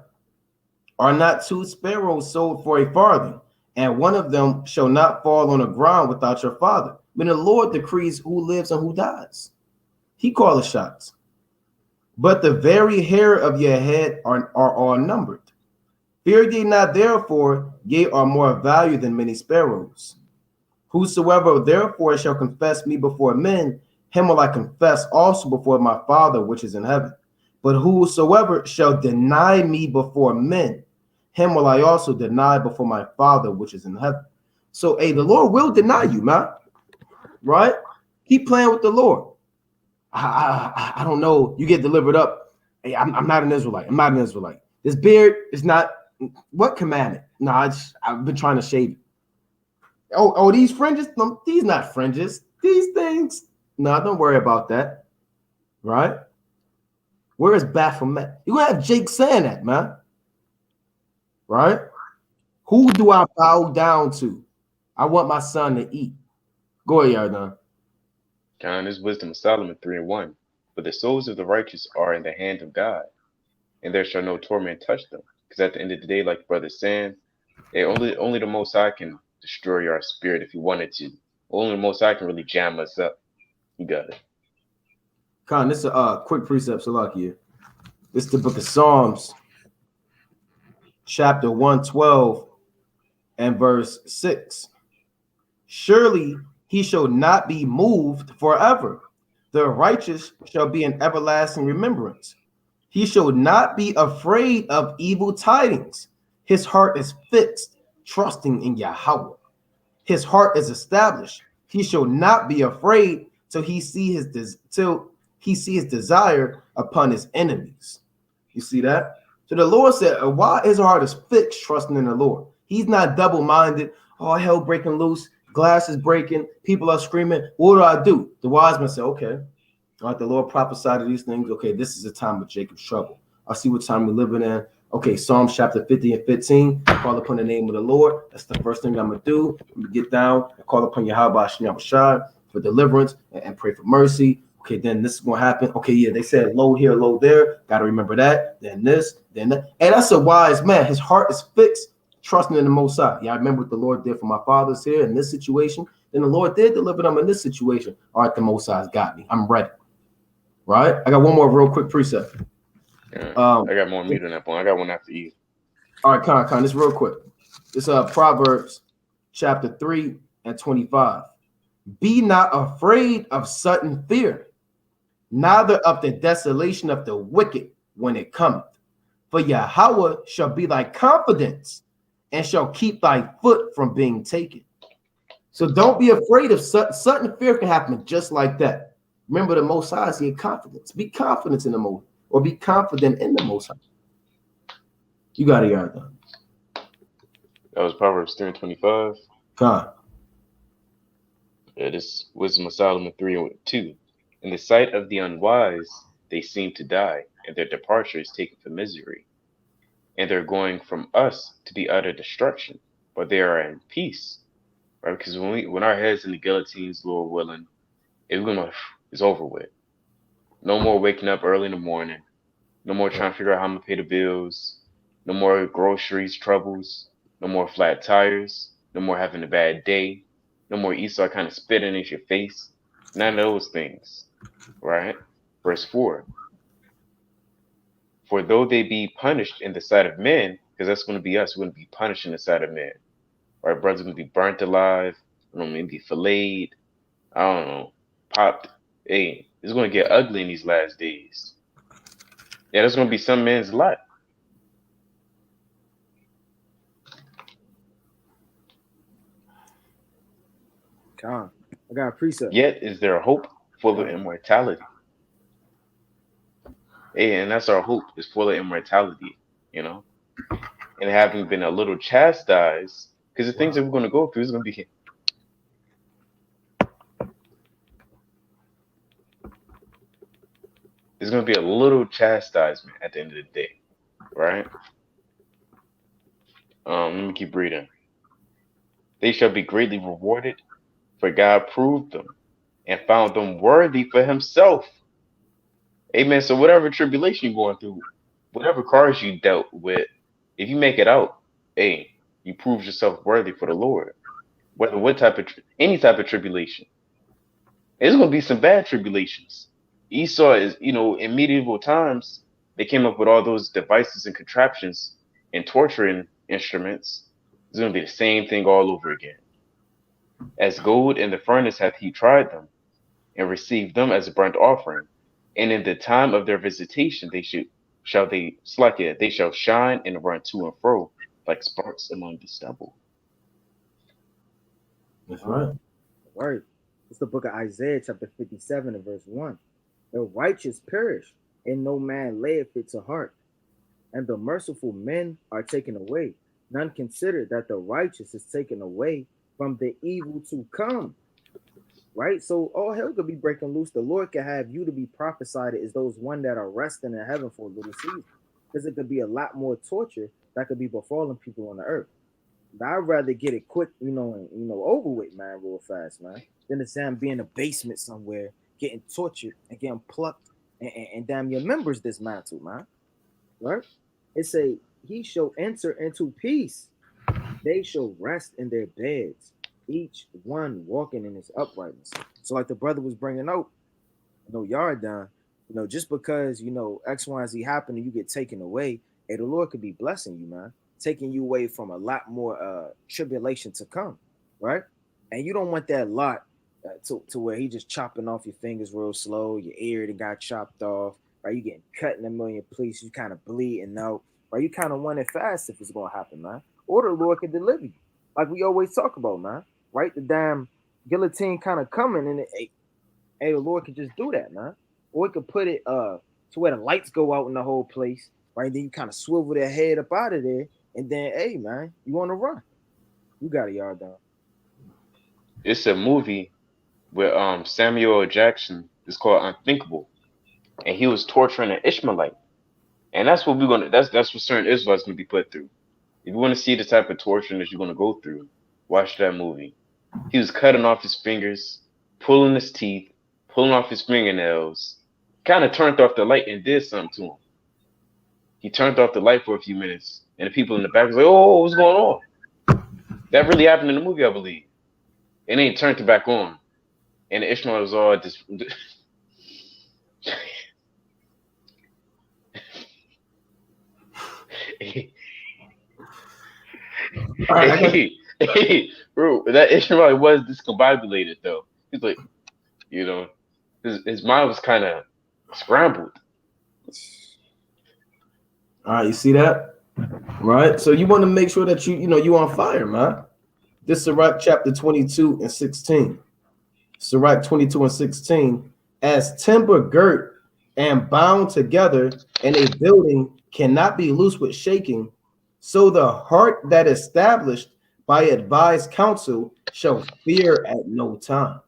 Are not 2 sparrows sold for a farthing, and one of them shall not fall on the ground without your Father? When the Lord decrees who lives and who dies, he calls the shots. But the very hair of your head are all numbered. Fear ye not, therefore, ye are more valued than many sparrows. Whosoever therefore shall confess me before men, him will I confess also before my Father which is in heaven. But whosoever shall deny me before men, him will I also deny before my Father which is in heaven. So, the Lord will deny you, man. Right? Keep playing with the Lord. I don't know. You get delivered up. Hey, I'm not an Israelite. I'm not an Israelite. This beard is not. What commandment? No, I've been trying to shave it. Oh, these fringes? No, these not fringes. These things. No, don't worry about that. Right? Where is Baphomet? You're going to have Jake saying that, man. Right? Who do I bow down to? I want my son to eat. Go ahead, Yardan. John is wisdom of Solomon 3:1. But the souls of the righteous are in the hand of God, and there shall no torment touch them. Because at the end of the day, like Brother saying, only the Most High can destroy our spirit if he wanted to. Only the Most High can really jam us up. You got it. Khan, this is a quick precept, Salakia. This is the book of Psalms, chapter 112 and verse 6. Surely he shall not be moved forever. The righteous shall be in everlasting remembrance. He shall not be afraid of evil tidings. His heart is fixed, trusting in Yahweh. His heart is established. He shall not be afraid till he see his desire upon his enemies. You see that? So the Lord said, why his heart is fixed, trusting in the Lord. He's not double-minded. Oh, hell breaking loose, glass is breaking, people are screaming. What do? The wise man said, okay. All right, the Lord prophesied of these things. Okay, this is the time of Jacob's trouble. I see what time we're living in. Okay, Psalms chapter 50 and 15. Call upon the name of the Lord. That's the first thing I'm going to do. I'm going to get down and call upon Yahweh for deliverance and pray for mercy. Okay, then this is going to happen. Okay, yeah, they said load here, load there. Got to remember that. Then this, then that. And that's a wise man. His heart is fixed, trusting in the Most High. Yeah, I remember what the Lord did for my fathers here in this situation. Then the Lord did deliver them in this situation. All right, the Most High's got me. I'm ready. Right? I got one more real quick precept. Yeah, I got more meat on that point. I got one after you. All right, Con, this real quick. This Proverbs chapter 3 and 25. Be not afraid of sudden fear, neither of the desolation of the wicked when it cometh. For Yahweh shall be thy confidence and shall keep thy foot from being taken. So don't be afraid of sudden fear can happen just like that. Remember, the Most High is your confidence. Be confident in the Most, or be confident in the Most High. You got it, Yarda. That was Proverbs 3 and 25. Con. Yeah, this Wisdom of Solomon 3 and 2. In the sight of the unwise, they seem to die, and their departure is taken for misery. And they're going from us to be utter destruction, but they are in peace. Right? Because when our heads in the guillotines, Lord willing, it's over with. No more waking up early in the morning. No more trying to figure out how I'm gonna pay the bills. No more groceries troubles. No more flat tires. No more having a bad day. No more Esau kind of spitting in your face. None of those things. Right? Verse 4. For though they be punished in the sight of men, because that's going to be us, we're going to be punished in the sight of men. Our brothers are going to be burnt alive. We're going to be filleted. I don't know. Popped. Hey, it's going to get ugly in these last days. Yeah, that's going to be some men's lot. Con, I got a precept. Yet is there a hope full of immortality. Hey, and that's our hope, is full of immortality, you know? And having been a little chastised, because the things that we're going to go through is going to be... There's going to be a little chastisement at the end of the day, right? Let me keep reading. They shall be greatly rewarded, for God proved them and found them worthy for himself. Amen. So whatever tribulation you're going through, whatever cards you dealt with, if you make it out, hey, you prove yourself worthy for the Lord. Whether any type of tribulation. There's going to be some bad tribulations. Esau is, in medieval times, they came up with all those devices and contraptions and torturing instruments. It's going to be the same thing all over again. As gold in the furnace hath he tried them, and received them as a burnt offering. And in the time of their visitation they shall shine and run to and fro like sparks among the stubble. That's right. Right. It's the book of Isaiah, chapter 57 and verse 1. The righteous perish, and no man layeth it to heart. And the merciful men are taken away. None consider that the righteous is taken away from the evil to come. Right? So all hell could be breaking loose. The Lord can have you to be prophesied as those one that are resting in heaven for a little season. Because it could be a lot more torture that could be befalling people on the earth. But I'd rather get it quick, and over with, man, real fast, man, than to say I'm being in a basement somewhere, getting tortured and getting plucked, and damn your members dismantled, man. Right? It say, he shall enter into peace. They shall rest in their beds, each one walking in his uprightness. So like the brother was bringing out, Yardan, just because, X, Y, and Z happen and you get taken away, hey, the Lord could be blessing you, man, taking you away from a lot more tribulation to come, right? And you don't want that lot to where he just chopping off your fingers real slow, your ear that got chopped off, right? You getting cut in a million places, you kind of bleeding out, right? You kind of want it fast if it's gonna happen, man. Or the Lord can deliver you, like we always talk about, man. Right? The damn guillotine kind of coming, and hey, the Lord could just do that, man. Or it could put it to where the lights go out in the whole place, right? Then you kind of swivel their head up out of there, and then hey, man, you want to run? You got it, y'all done. It's a movie where Samuel L. Jackson is called Unthinkable, and he was torturing an Ishmaelite, and that's what we're gonna. That's what certain Israelites gonna be put through. If you want to see the type of torture that you're gonna go through, watch that movie. He was cutting off his fingers, pulling his teeth, pulling off his fingernails. Kind of turned off the light and did something to him. He turned off the light for a few minutes, and the people in the back was like, "Oh, what's going on?" That really happened in the movie, I believe. And then he turned it back on, and the Ishmael was all just. Hey, bro, that Ishmael was discombobulated though. He's like, his mind was kind of scrambled. All right, you see that? Right? So you want to make sure that you on fire, man. This is Sirach chapter 22 and 16. Sirach 22 and 16. As timber girt and bound together in a building cannot be loose with shaking, so the heart that established by advised counsel shall fear at no time.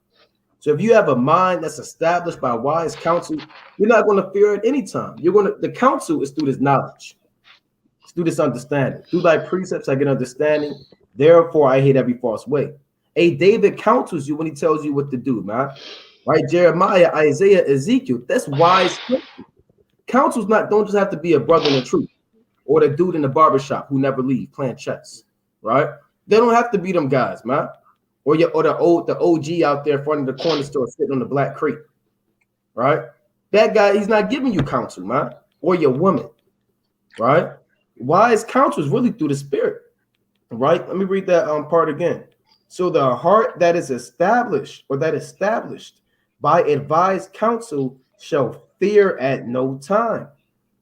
So if you have a mind that's established by wise counsel, you're not going to fear at any time. The counsel is through this knowledge. It's through this understanding. Through thy precepts I get understanding. Therefore I hate every false way. David counsels you when he tells you what to do, man. Right? Jeremiah, Isaiah, Ezekiel. That's wise. Counsels don't just have to be a brother in the truth or the dude in the barbershop who never leave playing chess. Right? They don't have to be them guys, man. Or the OG out there in front of the corner store sitting on the black crate. Right? That guy, he's not giving you counsel, man. Or your woman. Right? Wise counsel is really through the spirit. Right? Let me read that part again. So the heart that is established by advised counsel shall fear at no time.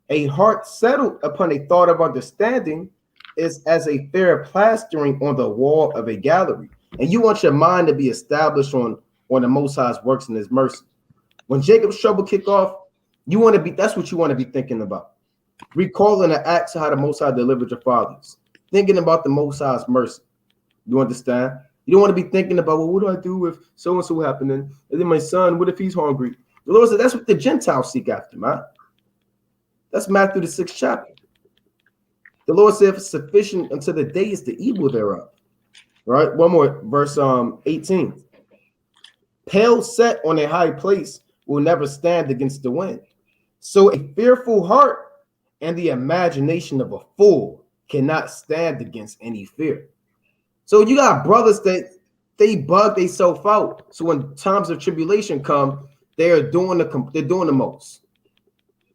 A heart settled upon a thought of understanding is as a fair plastering on the wall of a gallery. And you want your mind to be established on the Most High's works and his mercy. When Jacob's trouble kick off, that's what you want to be thinking about. Recalling the acts of how the Most High delivered your fathers. Thinking about the Most High's mercy. You understand? You don't want to be thinking about, well, what do I do if so-and-so happening? And then my son, what if he's hungry? The Lord said that's what the Gentiles seek after, man. That's Matthew the 6th chapter. The Lord said, sufficient unto the day is the evil thereof. Right? One more, verse 18. Pale set on a high place will never stand against the wind. So a fearful heart and the imagination of a fool cannot stand against any fear. So you got brothers that they bug themselves out. So when times of tribulation come, they're doing the most.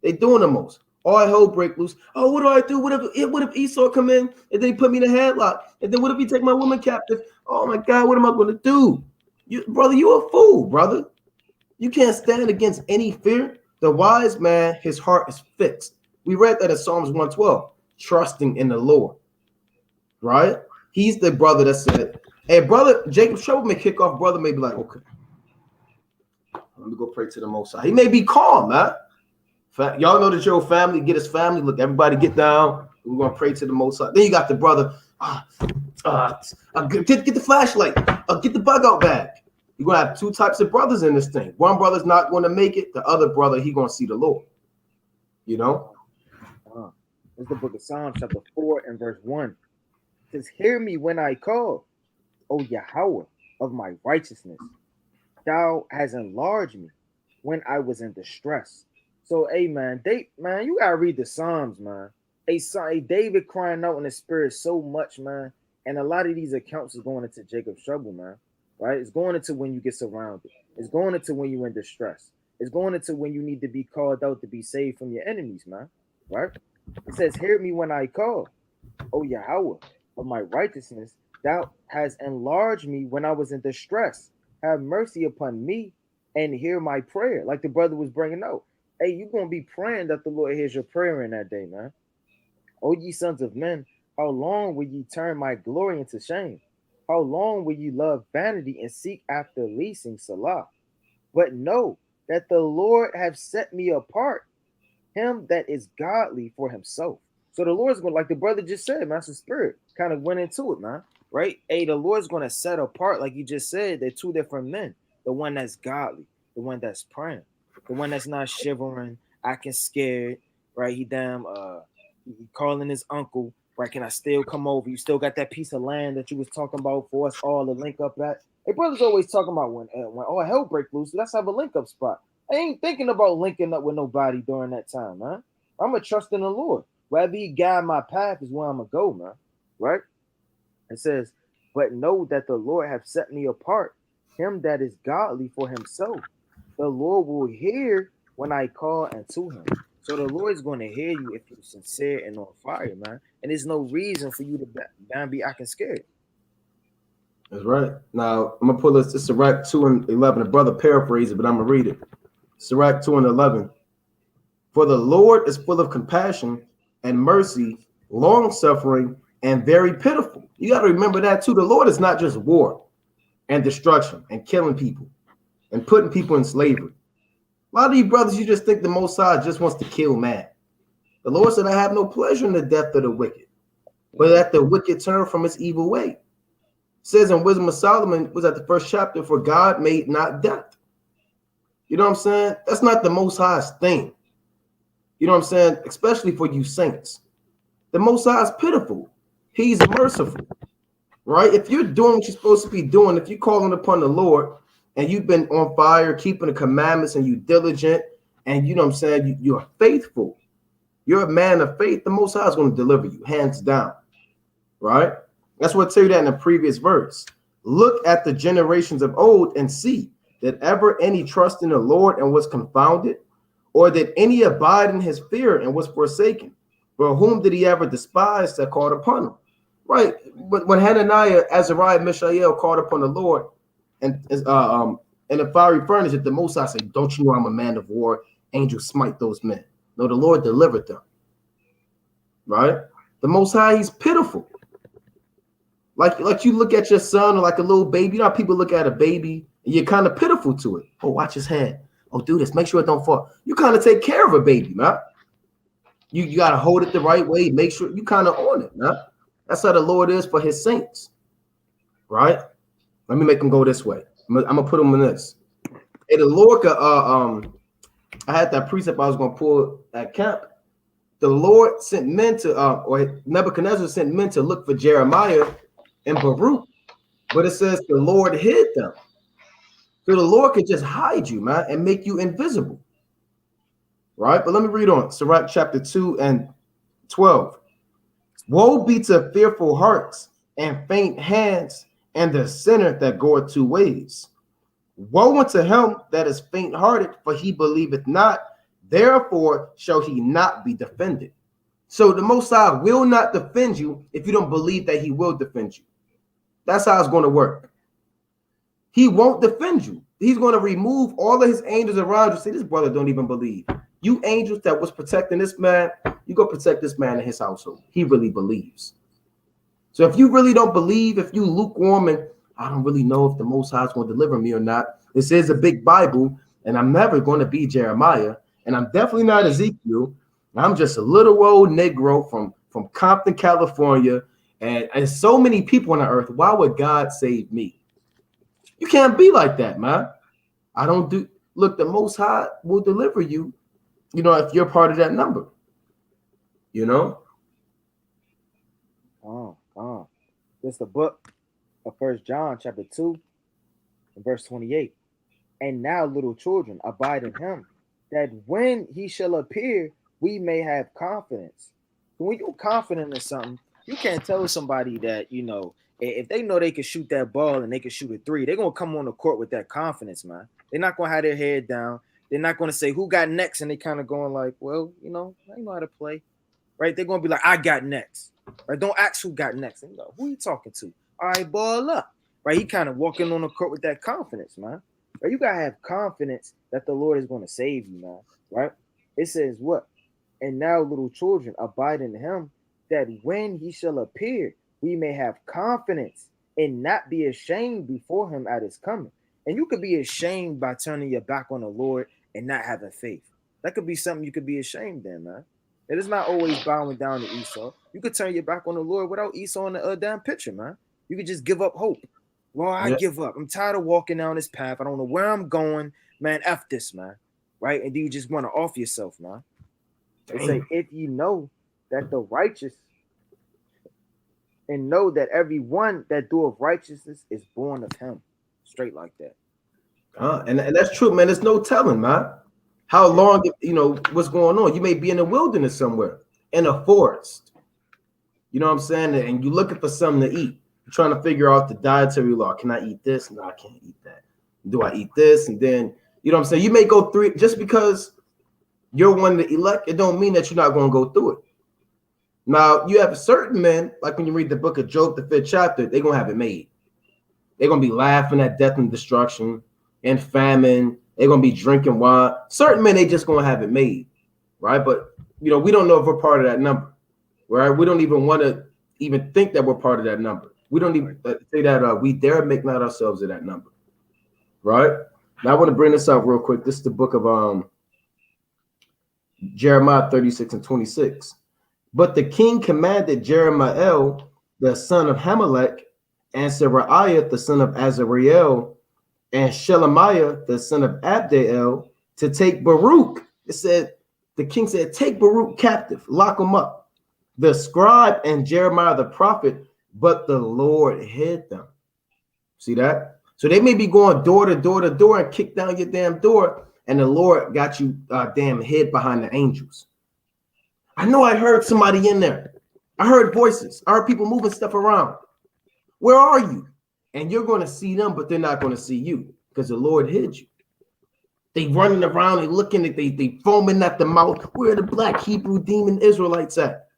They're doing the most. All hell break loose. Oh, what do I do? What if Esau come in and then he put me in a headlock? And then what if he take my woman captive? Oh my God, what am I going to do? Brother, you a fool, brother. You can't stand against any fear. The wise man, his heart is fixed. We read that in Psalms 112, trusting in the Lord. Right? He's the brother that said, hey, brother, Jacob's trouble may kick off. Brother may be like, okay, let me go pray to the Most High. He may be calm, man. Y'all know that your family, get his family. Look, everybody get down. We're going to pray to the Most High. Then you got the brother, get the flashlight. Get the bug out bag. You're going to have two types of brothers in this thing. One brother's not going to make it. The other brother, he going to see the Lord. You know? It's the book of Psalms, chapter 4 and verse 1. It says, hear me when I call, O Yahweh of my righteousness. Thou hast enlarged me when I was in distress. So, hey, man, you got to read the Psalms, man. Hey, David crying out in the spirit so much, man. And a lot of these accounts is going into Jacob's trouble, man. Right? It's going into when you get surrounded. It's going into when you're in distress. It's going into when you need to be called out to be saved from your enemies, man. Right? It says, hear me when I call, O Yahweh of my righteousness. Thou hast enlarged me when I was in distress. Have mercy upon me and hear my prayer. Like the brother was bringing out. Hey, you're going to be praying that the Lord hears your prayer in that day, man. O ye sons of men, how long will ye turn my glory into shame? How long will you love vanity and seek after leasing Salah? But know that the Lord have set me apart, him that is godly for himself. So the Lord's going, like the brother just said, Master Spirit kind of went into it, man. Right? Hey, the Lord's going to set apart, like you just said, they're two different men. The one that's godly, the one that's praying, the one that's not shivering, acting scared, right? He calling his uncle, right? Can I still come over? You still got that piece of land that you was talking about for us all to link up at? Hey, brother's always talking about when all hell break loose, let's have a link up spot. I ain't thinking about linking up with nobody during that time, man. I'm going to trust in the Lord. Wherever he guide my path is where I'm going to go, man. Right? It says, but know that the Lord have set me apart, him that is godly for himself. The Lord will hear when I call unto him. So the Lord is going to hear you if you're sincere and on fire, man. And there's no reason for you to be acting scared. That's right. Now, I'm going to pull this. It's Sirach 2 and 11. The brother paraphrased it, but I'm going to read it. Sirach 2 and 11. For the Lord is full of compassion and mercy, long-suffering, and very pitiful. You got to remember that too. The Lord is not just war and destruction and killing people and putting people in slavery. A lot of you brothers, you just think the Most High just wants to kill man. The Lord said, I have no pleasure in the death of the wicked, but that the wicked turn from his evil way. It says in Wisdom of Solomon, was at the first chapter, for God made not death. You know what I'm saying? That's not the Most High's thing. You know what I'm saying? Especially for you saints. The Most High is pitiful. He's merciful, right? If you're doing what you're supposed to be doing, if you're calling upon the Lord and you've been on fire, keeping the commandments, and you're diligent, and you know what I'm saying, you're faithful, you're a man of faith, the Most High is going to deliver you, hands down, right? That's what I tell you that in the previous verse. Look at the generations of old and see, did ever any trust in the Lord and was confounded? Or did any abide in his fear and was forsaken? For whom did he ever despise that called upon him? Right. But when Hananiah, Azariah, Mishael called upon the Lord and in the fiery furnace, the Most High said, don't you know I'm a man of war? Angels smite those men. No, the Lord delivered them. Right? The Most High, he's pitiful. Like you look at your son or like a little baby. You know how people look at a baby and you're kind of pitiful to it. Oh, watch his head. Oh, do this. Make sure it don't fall. You kind of take care of a baby, man. You got to hold it the right way. Make sure you kind of on it, man. That's how the Lord is for his saints, right? Let me make them go this way. I'm gonna put them in this. Hey, the Lord, I had that precept I was gonna pull at camp. The Lord sent men to, or Nebuchadnezzar sent men to look for Jeremiah and Baruch, but it says the Lord hid them. So the Lord could just hide you, man, and make you invisible. Right? But let me read on. Sirach chapter 2 and 12. Woe be to fearful hearts and faint hands and the sinner that goeth two ways. Woe unto him that is faint-hearted, for he believeth not, therefore shall he not be defended. So the Most High will not defend you if you don't believe that he will defend you. That's how it's going to work. He won't defend you. He's going to remove all of his angels around you. Say, this brother don't even believe. You angels that was protecting this man, you go protect this man in his household. He really believes. So if you really don't believe, if you lukewarm and I don't really know if the Most High is going to deliver me or not, this is a big Bible, and I'm never going to be Jeremiah, and I'm definitely not Ezekiel. I'm just a little old Negro from Compton, California, and so many people on the earth. Why would God save me? You can't be like that, man. I don't do. Look, the Most High will deliver you, you know, if you're part of that number, you know. This is the book of 1 John chapter 2 and verse 28. And now, little children, abide in him, that when he shall appear, we may have confidence. So when you're confident in something, you can't tell somebody that, you know, if they know they can shoot that ball and they can shoot a three, they're going to come on the court with that confidence, man. They're not going to have their head down. They're not going to say, who got next? And they kind of going like, well, you know, I know how to play. Right? They're going to be like, I got next. Right? Don't ask who got next. And go, who you talking to? All right, ball up. Right? He kind of walking on the court with that confidence, man. Right? You got to have confidence that the Lord is going to save you, man. Right? It says what? And now, little children, abide in him, that when he shall appear, we may have confidence and not be ashamed before him at his coming. And you could be ashamed by turning your back on the Lord and not having faith. That could be something you could be ashamed in, man. It is not always bowing down to Esau. You could turn your back on the Lord without Esau in the damn picture, man. You could just give up hope. Well, I give up. I'm tired of walking down this path. I don't know where I'm going, man. F this, man. Right? And do you just want to off yourself, man? They say, if you know that the righteous and know that everyone that doeth righteousness is born of him. Straight like that. And that's true, man. There's no telling, man. How long, what's going on? You may be in the wilderness somewhere, in a forest. You know what I'm saying? And you're looking for something to eat. You're trying to figure out the dietary law. Can I eat this? No, I can't eat that. Do I eat this? And then, you know what I'm saying? You may go through it just because you're one of the elect. It don't mean that you're not going to go through it. Now, you have certain men, like when you read the book of Job, the 5th chapter, they're going to have it made. They're going to be laughing at death and destruction and famine. They're going to be drinking wine. Certain men, they just going to have it made, right? But, we don't know if we're part of that number, right? We don't even want to even think that we're part of that number. We don't even say that we dare make not ourselves of that number, right? Now, I want to bring this up real quick. This is the book of Jeremiah 36 and 26. But the king commanded Jeremiah, the son of Hamelech, and Seraiah, the son of Azariel, and Shelemiah, the son of Abdeel, to take Baruch. It said, the king said, take Baruch captive, lock him up. The scribe and Jeremiah the prophet, but the Lord hid them. See that? So they may be going door to door to door and kick down your damn door, and the Lord got you damn hid behind the angels. I know I heard somebody in there. I heard voices. I heard people moving stuff around. Where are you? And you're going to see them, but they're not going to see you because the Lord hid you. They running around, they looking at, they foaming at the mouth. Where are the black Hebrew demon Israelites at?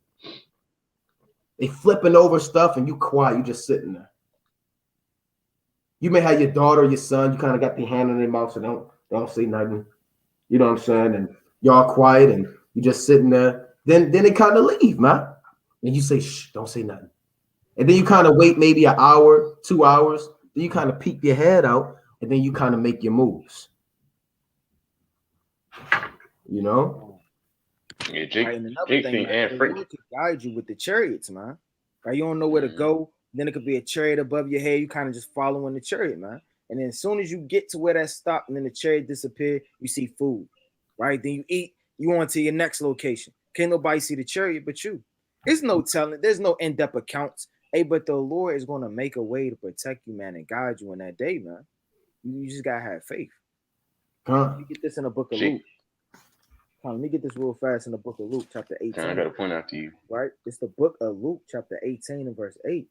They flipping over stuff and you quiet, you just sitting there. You may have your daughter or your son, you kind of got the hand on their mouth, so don't say nothing. You know what I'm saying? And y'all quiet and you just sitting there. Then they kind of leave, man. And you say, shh, don't say nothing. And then you kind of wait maybe an hour, 2 hours. Then you kind of peek your head out, and then you kind of make your moves. You know? Yeah, Jake, right, and another Jake thing, and Frank could guide you with the chariots, man. Right, you don't know where to go. Then it could be a chariot above your head. You kind of just following the chariot, man. And then as soon as you get to where that stopped, and then the chariot disappeared, you see food. Right, then you eat. You on to your next location. Can't nobody see the chariot but you. There's no telling. There's no in-depth accounts. Hey, but the Lord is going to make a way to protect you, man, and guide you in that day, man. You just got to have faith. Let me get this in the book of Luke. Let me get this real fast in the book of Luke, chapter 18. I got to point out to you. Right? It's the book of Luke, chapter 18 and verse 8.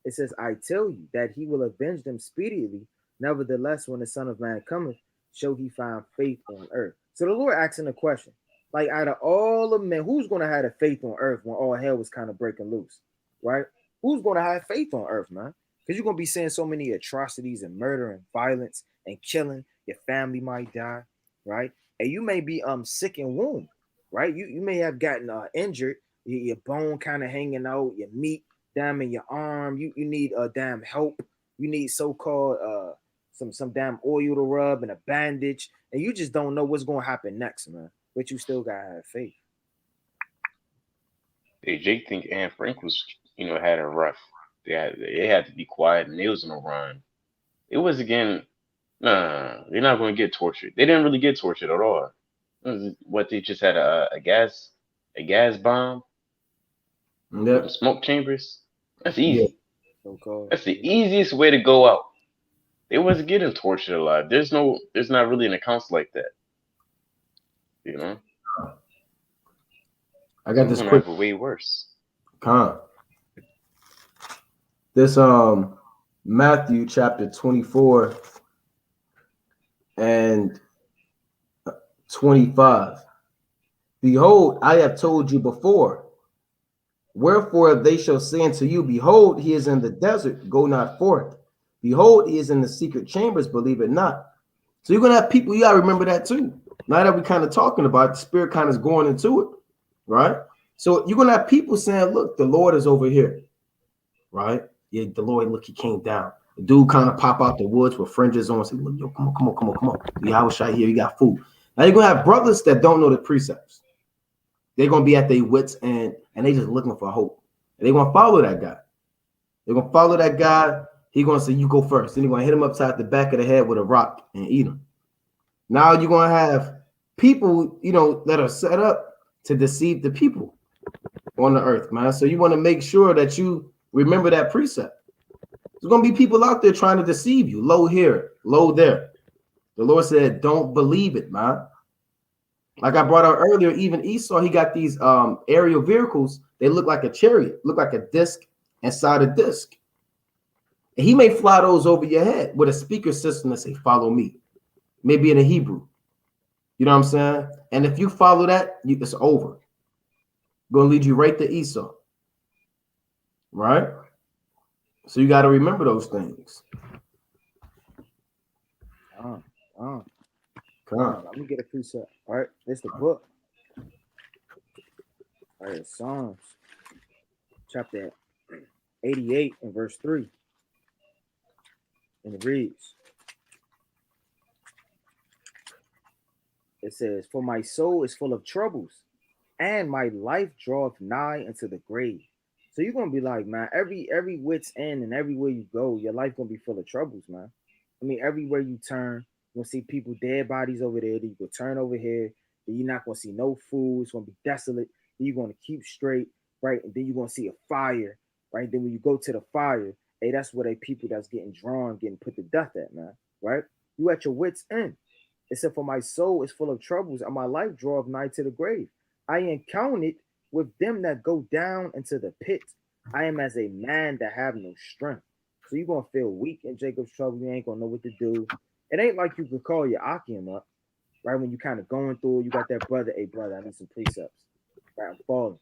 It says, I tell you that he will avenge them speedily. Nevertheless, when the Son of Man cometh, shall he find faith on earth. So the Lord asking a question. Like, out of all of men, who's going to have the faith on earth when all hell was kind of breaking loose? Right? Who's going to have faith on earth, man? Because you're going to be seeing so many atrocities and murder and violence and killing. Your family might die, right? And you may be sick and wound, right? You may have gotten injured, your bone kind of hanging out, your meat down in your arm. You need damn help. You need so-called some damn oil to rub and a bandage, and you just don't know what's going to happen next, man. But you still got to have faith. Hey, Jake think Anne Frank was, had a rough. They had to be quiet and they was in a run. It was again, they're not going to get tortured. They didn't really get tortured at all. What, they just had a gas bomb, smoke chambers. That's easy. So-called. That's the easiest way to go out. They wasn't getting tortured alive. There's not really an accounts like that. I got this quick. Way worse. This Matthew chapter 24 and 25. Behold, I have told you before. Wherefore they shall say unto you, behold, he is in the desert, go not forth. Behold, he is in the secret chambers, believe it not. So you're gonna have people, you gotta remember that too. Now that we're kind of talking about it, the spirit kind of is going into it, right? So you're gonna have people saying, look, the Lord is over here, right? Yeah, the Lord, look, he came down. The dude kind of pop out the woods with fringes on. Say, look, yo, come on, come on, come on, come on. The house right here, you got food. Now you're gonna have brothers that don't know the precepts. They're gonna be at their wits end and they just looking for hope. And they're gonna follow that guy. They're gonna follow that guy. He's gonna say, you go first. Then you're gonna hit him upside the back of the head with a rock and eat him. Now you're gonna have people, that are set up to deceive the people on the earth, man. So you want to make sure that you remember that precept. There's gonna be people out there trying to deceive you. Low here, low there. The Lord said, don't believe it, man. Like I brought out earlier, even Esau, he got these aerial vehicles. They look like a chariot, look like a disc inside a disc. And he may fly those over your head with a speaker system that say, follow me. Maybe in a Hebrew. You know what I'm saying? And if you follow that, it's over. Going to lead you right to Esau. Right? So you got to remember those things. Come on. Let me get a precept. All right, it's the book. All right, Psalms, chapter 88 and verse 3. And it reads, it says, for my soul is full of troubles, and my life draweth nigh unto the grave. So you're gonna be like, man, every wit's end and everywhere you go, your life gonna be full of troubles, man. I mean, everywhere you turn, you're gonna see people, dead bodies over there. Then you go turn over here. Then you're not gonna see no food. It's gonna be desolate. Then you're gonna keep straight, right? And then you're gonna see a fire, right? Then when you go to the fire, hey, that's where they people that's getting drawn, getting put to death at, man, right? You at your wit's end. It said, for my soul is full of troubles, and my life draweth nigh to the grave. I encountered with them that go down into the pit. I am as a man that have no strength. So you're gonna feel weak in Jacob's trouble. You ain't gonna know what to do. It ain't like you could call your Akim up, right? When you kind of going through, you got that brother, hey brother, I need some precepts. Right, I'm falling.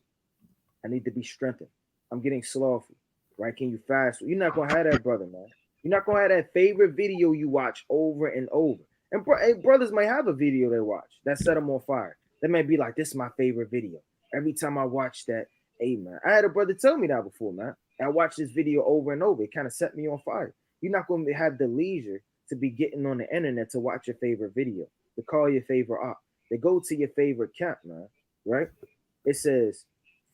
I need to be strengthened. I'm getting slothful. Right? Can you fast? You're not gonna have that, brother, man. You're not gonna have that favorite video you watch over and over. And brothers might have a video they watch that set them on fire. They may be like, this is my favorite video. Every time I watch that, hey man, I had a brother tell me that before, man. I watched this video over and over. It kind of set me on fire. You're not going to have the leisure to be getting on the internet to watch your favorite video, to call your favorite op, to go to your favorite camp, man. Right? It says,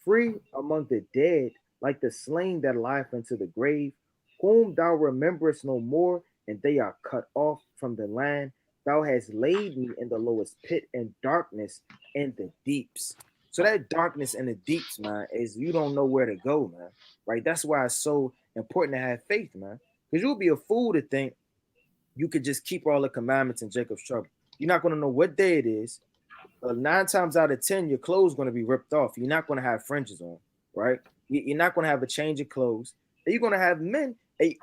free among the dead, like the slain that lieth unto the grave, whom thou rememberest no more, and they are cut off from the land. Thou hast laid me in the lowest pit and darkness in the deeps. So that darkness in the deeps, man, is you don't know where to go, man. Right? That's why it's so important to have faith, man. Because you'll be a fool to think you could just keep all the commandments in Jacob's trouble. You're not going to know what day it is. 9 times out of 10, your clothes going to be ripped off. You're not going to have fringes on, right? You're not going to have a change of clothes. And you're going to have men. You're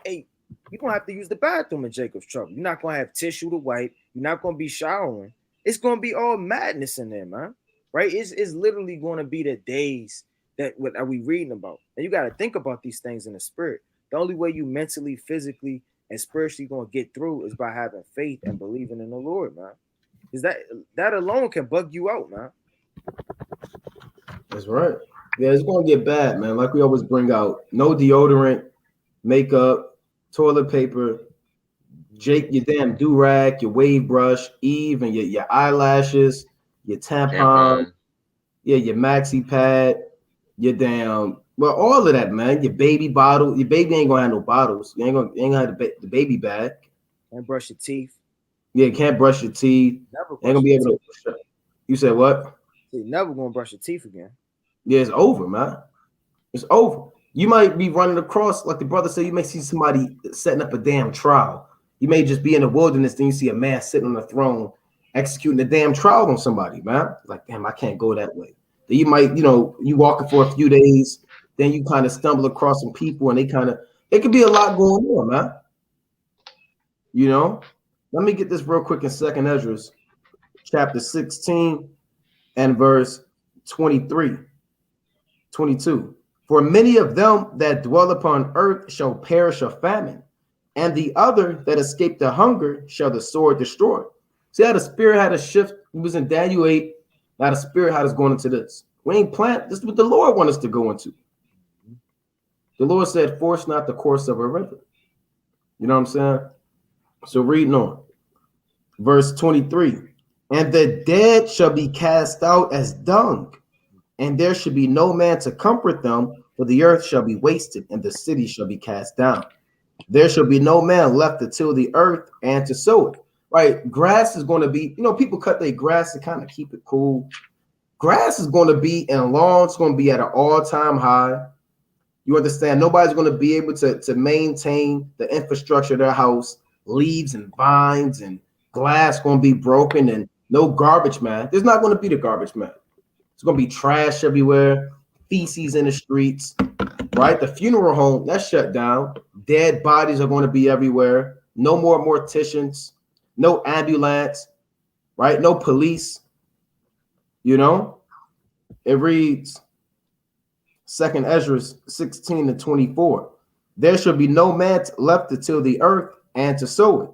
going to have to use the bathroom in Jacob's trouble. You're not going to have tissue to wipe. You're not going to be showering. It's going to be all madness in there, man. Right? It's literally going to be the days that what are we reading about. And you got to think about these things in the spirit. The only way you mentally, physically, and spiritually going to get through is by having faith and believing in the Lord, man. Because that alone can bug you out, man. That's right. Yeah, it's going to get bad, man. Like we always bring out, no deodorant, makeup, toilet paper, your damn do-rag, your wave brush, Eve, and your eyelashes, your tampon, yeah, your maxi pad, your damn, well, all of that, man. Your baby bottle. Your baby ain't gonna have no bottles. You ain't gonna have the baby bag. And brush your teeth. Yeah, you can't brush your teeth. Never ain't gonna be able to. You said what? You're never gonna brush your teeth again. Yeah, it's over, man. It's over. You might be running across, like the brother said, you may see somebody setting up a damn trial. You may just be in the wilderness, then you see a man sitting on a throne executing a damn trial on somebody, man. Like, damn, I can't go that way. Then you might, you walking for a few days, then you kind of stumble across some people and it could be a lot going on, man. Let me get this real quick in 2nd Ezra, chapter 16 and verse 23, 22. For many of them that dwell upon earth shall perish of famine, and the other that escape the hunger shall the sword destroy. See how the spirit had a shift. It was in Daniel 8. Now the spirit had us going into this. We ain't plant. This is what the Lord wants us to go into. The Lord said, force not the course of a river. You know what I'm saying? So reading on. Verse 23. And the dead shall be cast out as dung, and there should be no man to comfort them, for the earth shall be wasted, and the city shall be cast down. There shall be no man left to till the earth and to sow it. Right? Grass is going to be, people cut their grass to kind of keep it cool. Grass is going to be in lawn, it's going to be at an all-time high. You understand? Nobody's going to be able to maintain the infrastructure of their house. Leaves and vines and glass going to be broken, and no garbage man. There's not going to be the garbage man. It's going to be trash everywhere, feces in the streets, right? The funeral home, that's shut down. Dead bodies are going to be everywhere. No more morticians, no ambulance, right? No police. It reads 2nd Ezra 16-24. There shall be no man left to till the earth and to sow it.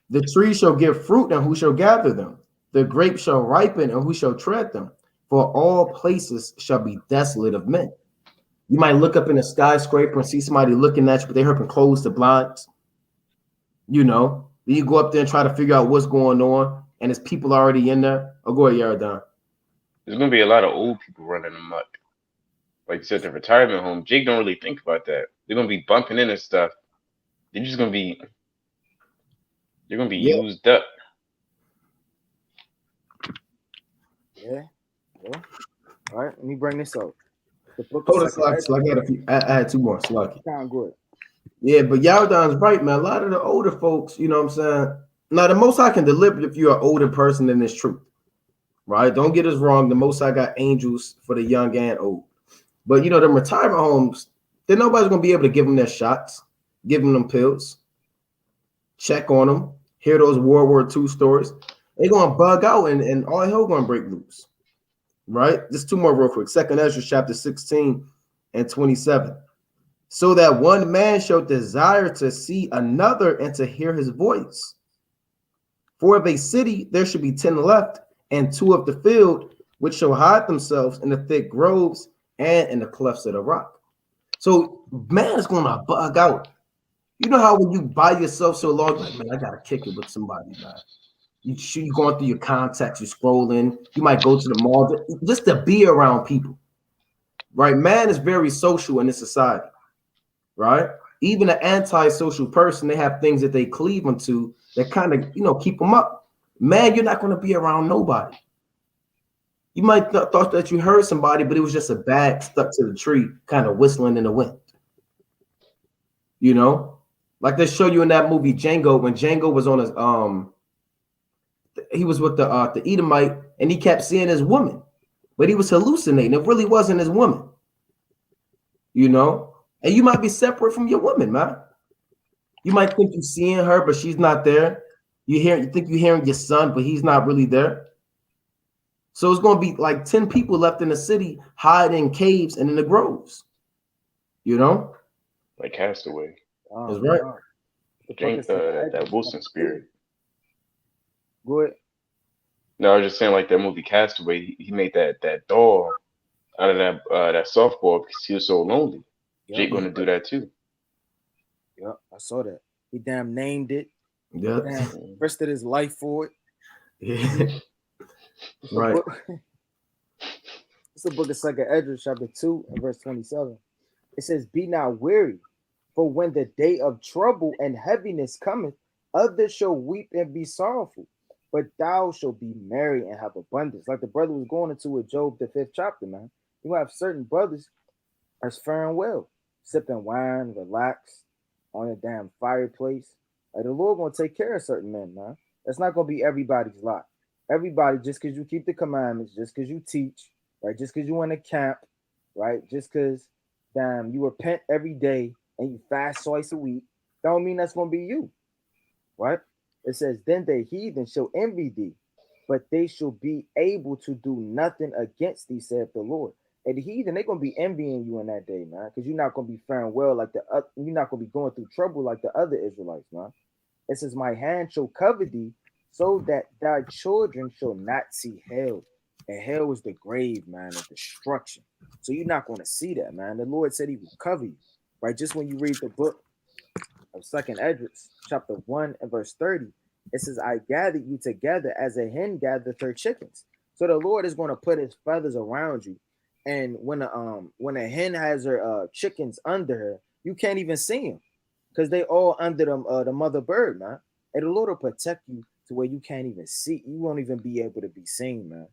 The tree shall give fruit, and who shall gather them? The grapes shall ripen, and who shall tread them? For all places shall be desolate of men. You might look up in a skyscraper and see somebody looking at you, but they helping close the blinds. Then you go up there and try to figure out what's going on, and there's people already in there. Oh, go ahead, Yaradon. There's gonna be a lot of old people running amok. Like you said, the retirement home. Jake don't really think about that. They're gonna be bumping into stuff. They're gonna be used up. Yeah. All right, let me bring this up. The book Hold on, I had two more. Slucky. Sound good. Yeah, but Yaradon's right, man. A lot of the older folks, you know what I'm saying? Now, the Most High can deliver if you're an older person in this truth, right? Don't get us wrong. The Most High got angels for the young and old. But, them retirement homes, then nobody's going to be able to give them their shots, give them pills, check on them, hear those World War II stories. They're going to bug out and all hell going to break loose, right? Just two more real quick. 2nd Ezra chapter 16-27. So that one man shall desire to see another and to hear his voice. For of a city there should be 10 left, and 2 of the field, which shall hide themselves in the thick groves and in the clefts of the rock. So man is gonna bug out. You know how when you by yourself so long, like, man, I gotta kick it with somebody, man. You're going through your contacts, you're scrolling, you might go to the mall just to be around people. Right? Man is very social in this society, right? Even an antisocial person, they have things that they cleave into that kind of, keep them up. Man, you're not going to be around nobody. You might thought that you heard somebody, but it was just a bag stuck to the tree, kind of whistling in the wind. Like they show you in that movie Django, when Django was on his he was with the Edomite, and he kept seeing his woman, but he was hallucinating. It really wasn't his woman. And you might be separate from your woman, man. You might think you're seeing her, but she's not there. You think you're hearing your son, but he's not really there. So it's going to be like 10 people left in the city, hiding in caves and in the groves. Like Castaway. That's right. That Wilson spirit. Good. No, I was just saying, like that movie Castaway. He made that doll out of that softball because he was so lonely. Yep. Jake gonna do that too. Yep, I saw that. He damn named it. Yeah. Rested his life for it. Yeah. Right. It's a book of 2nd Ezra, chapter 2, and verse 27. It says, "Be not weary, for when the day of trouble and heaviness cometh, others shall weep and be sorrowful, but thou shalt be merry and have abundance." Like the brother was going into with Job, the 5th chapter, man. You have certain brothers that's faring well, sipping wine, relaxed on a damn fireplace. Like the Lord gonna take care of certain men, man. That's not gonna be everybody's lot. Everybody, just because you keep the commandments, just because you teach, right? Just because you in a camp, right? Just because you repent every day and you fast twice a week, don't mean that's gonna be you, right? It says, "Then the heathen shall envy thee, but they shall be able to do nothing against thee," saith the Lord. And the heathen, they're gonna be envying you in that day, man, because you're not gonna be faring well like you're not gonna be going through trouble like the other Israelites, man. It says, "My hand shall cover thee, so that thy children shall not see hell." And hell is the grave, man, of destruction. So you're not going to see that, man. The Lord said he will cover you, right? Just when you read the book of Second Esdras, chapter 1 and verse 30, it says, I gathered you together as a hen gathered her chickens. So the Lord is going to put his feathers around you. And when a hen has her chickens under her, you can't even see them because they all under the mother bird, man. And the Lord will protect you to where you can't even see. You won't even be able to be seen, man.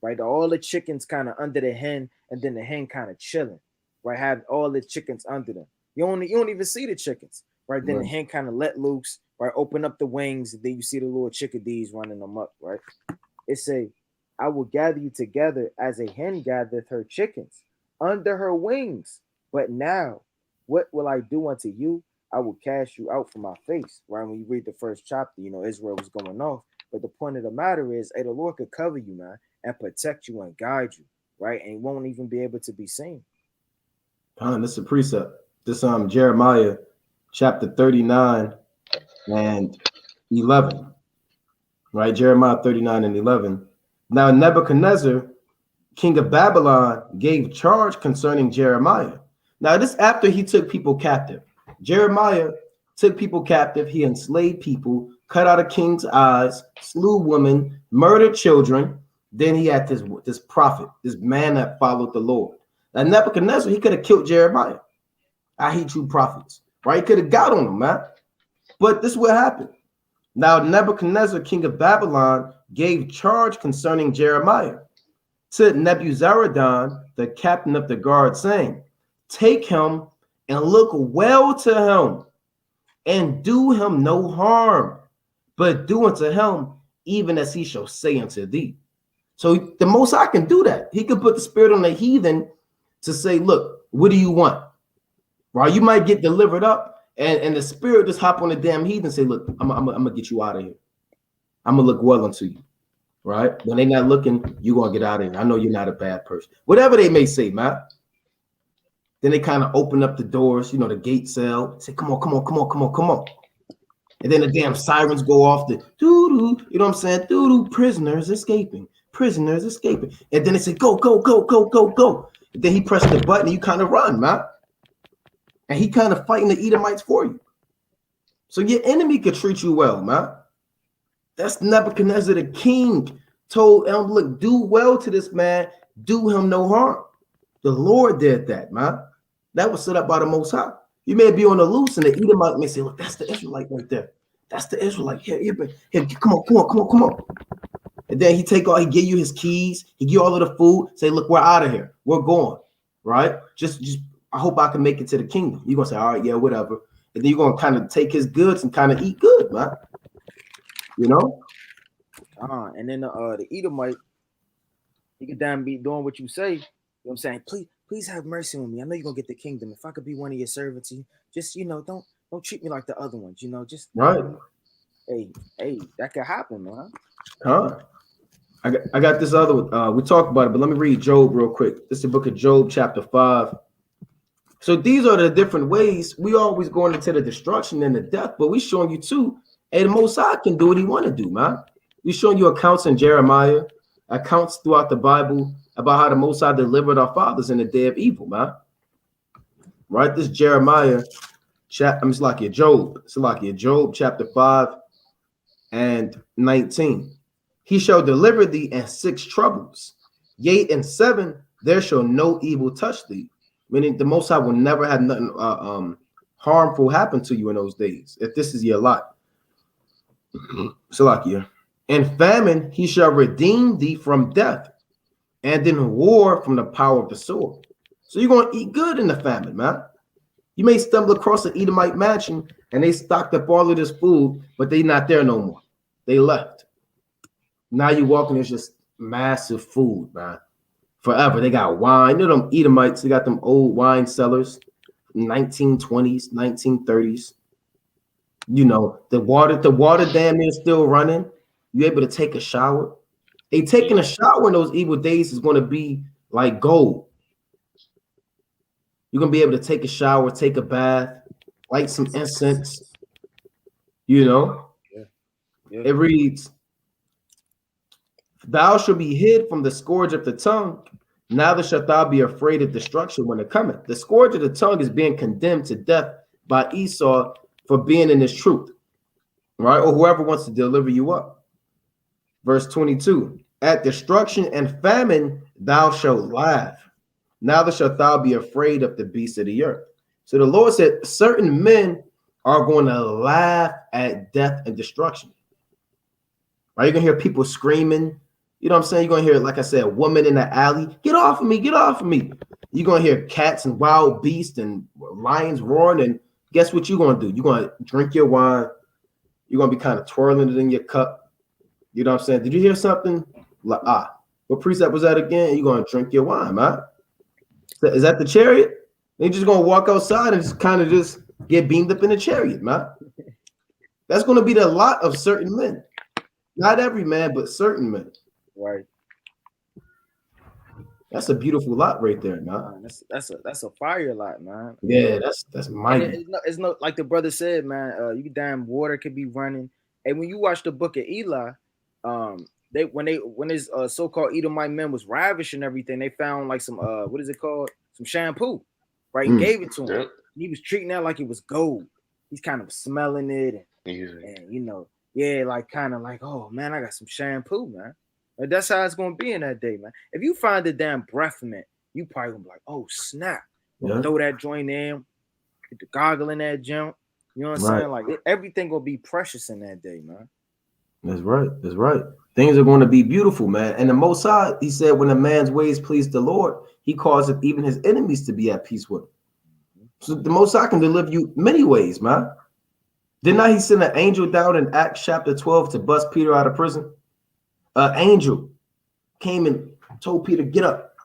Right? All the chickens kind of under the hen, and then the hen kind of chilling. Right? Have all the chickens under them. You don't even see the chickens. Right? Then the hen kind of let loose. Right? Open up the wings. And then you see the little chickadees running them up. Right? It say, I will gather you together as a hen gathereth her chickens under her wings. But now, what will I do unto you? I will cast you out from my face. Right? When you read the first chapter, Israel was going off. But the point of the matter is, hey, the Lord could cover you, man, and protect you and guide you, right? And you won't even be able to be seen. This is a precept. This Jeremiah chapter 39 and 11. Right? Jeremiah 39 and 11. Now Nebuchadnezzar, king of Babylon, gave charge concerning Jeremiah. Now, this after he took people captive. Jeremiah took people captive. He enslaved people, cut out a king's eyes, slew women, murdered children. Then he had this prophet, this man that followed the Lord. Now, Nebuchadnezzar, he could have killed Jeremiah. I hate you prophets, right? He could have got on him, man. But this is what happened. Now, Nebuchadnezzar, king of Babylon, gave charge concerning Jeremiah to Nebuzaradan, the captain of the guard, saying, take him and look well to him and do him no harm, but do unto him even as he shall say unto thee. So the Most High can do that. He could put the spirit on the heathen to say, look, what do you want? Right? You might get delivered up and the spirit just hop on the damn heathen and say, look, I'm gonna get you out of here. I'm gonna look well unto you. Right? When they're not looking, you're gonna get out of here. I know you're not a bad person. Whatever they may say, man. Then they kind of open up the doors, the gate cell, say, come on. And then the damn sirens go off, the doo-doo, you know what I'm saying? Doo-doo, prisoners escaping. And then they say, go. And then he presses the button and you kind of run, man. And he kind of fighting the Edomites for you. So your enemy could treat you well, man. That's Nebuchadnezzar the king told him, look, do well to this man, do him no harm. The Lord did that, man. That was set up by the Most High. You may be on the loose, and the Edomite may say, look, that's the Israelite right there. That's the Israelite. Here, come on. And then he give you his keys, he give you all of the food, say, look, we're out of here. We're going, right? Just I hope I can make it to the kingdom. You're going to say, all right, yeah, whatever. And then you're going to kind of take his goods and kind of eat good, man. And then the Edomite, he could damn be doing what you say. You know what I'm saying? Please have mercy on me. I know you're gonna get the kingdom. If I could be one of your servants, just don't treat me like the other ones. Just right. Hey, that could happen, man. I got this other one. We talked about it, but let me read Job real quick. This is the book of Job, chapter 5. So these are the different ways we always going into the destruction and the death, but we showing you too. Hey, the Most High can do what he want to do, man. We showing you accounts in Jeremiah, accounts throughout the Bible about how the Most High delivered our fathers in the day of evil, man. Right? This Jeremiah, Job chapter 5 and 19. He shall deliver thee in 6 troubles. Yea, in 7 there shall no evil touch thee. Meaning the Most High will never have nothing harmful happen to you in those days, if this is your lot. Salakia. In famine he shall redeem thee from death, and in war from the power of the sword. So you're going to eat good in the famine, man. You may stumble across an Edomite mansion and they stocked up all of this food, but they not there no more. They left. Now you walk in, there's just massive food, man. Forever. They got wine. Them Edomites, they got them old wine cellars, 1920s, 1930s. The water dam is still running. You're able to take a shower. Taking a shower in those evil days is going to be like gold. You're going to be able to take a shower, take a bath, light some incense. Yeah. It reads, Thou shalt be hid from the scourge of the tongue. Neither shalt thou be afraid of destruction when it cometh. The scourge of the tongue is being condemned to death by Esau for being in his truth, right? Or whoever wants to deliver you up. Verse 22, at destruction and famine thou shalt laugh. Neither shalt thou be afraid of the beasts of the earth. So the Lord said certain men are going to laugh at death and destruction. Right? You're going to hear people screaming. You know what I'm saying? You're going to hear, like I said, a woman in the alley, get off of me, get off of me. You're going to hear cats and wild beasts and lions roaring. And guess what you're going to do? You're going to drink your wine. You're going to be kind of twirling it in your cup. You know what I'm saying? Did you hear something? Like, what precept was that again? You're going to drink your wine, man. Is that the chariot? They're just going to walk outside and just kind of just get beamed up in the chariot, man. That's going to be the lot of certain men. Not every man, but certain men. Right. That's a beautiful lot right there, man. That's a fire lot, man. Yeah, that's mighty. It's no like the brother said, man. You damn water could be running. And when you watch the book of Eli, when his so-called Edomite men was ravishing everything, they found like some what is it called? Some shampoo, right? And gave it to him. He was treating that like it was gold. He's kind of smelling it, and you know, yeah, like kind of like, oh man, I got some shampoo, man. Like, that's how it's gonna be in that day, man. If you find the damn breath mint, you probably gonna be like, oh snap, throw that joint in, get the goggle in that jump. You know what I'm saying? Like everything gonna be precious in that day, man. That's right. That's right. Things are going to be beautiful, man. And the Most High, he said, when a man's ways please the Lord, he causeth even his enemies to be at peace with him. So the Most High can deliver you many ways, man. Did not he send an angel down in Acts chapter 12 to bust Peter out of prison? An angel came and told Peter, get up,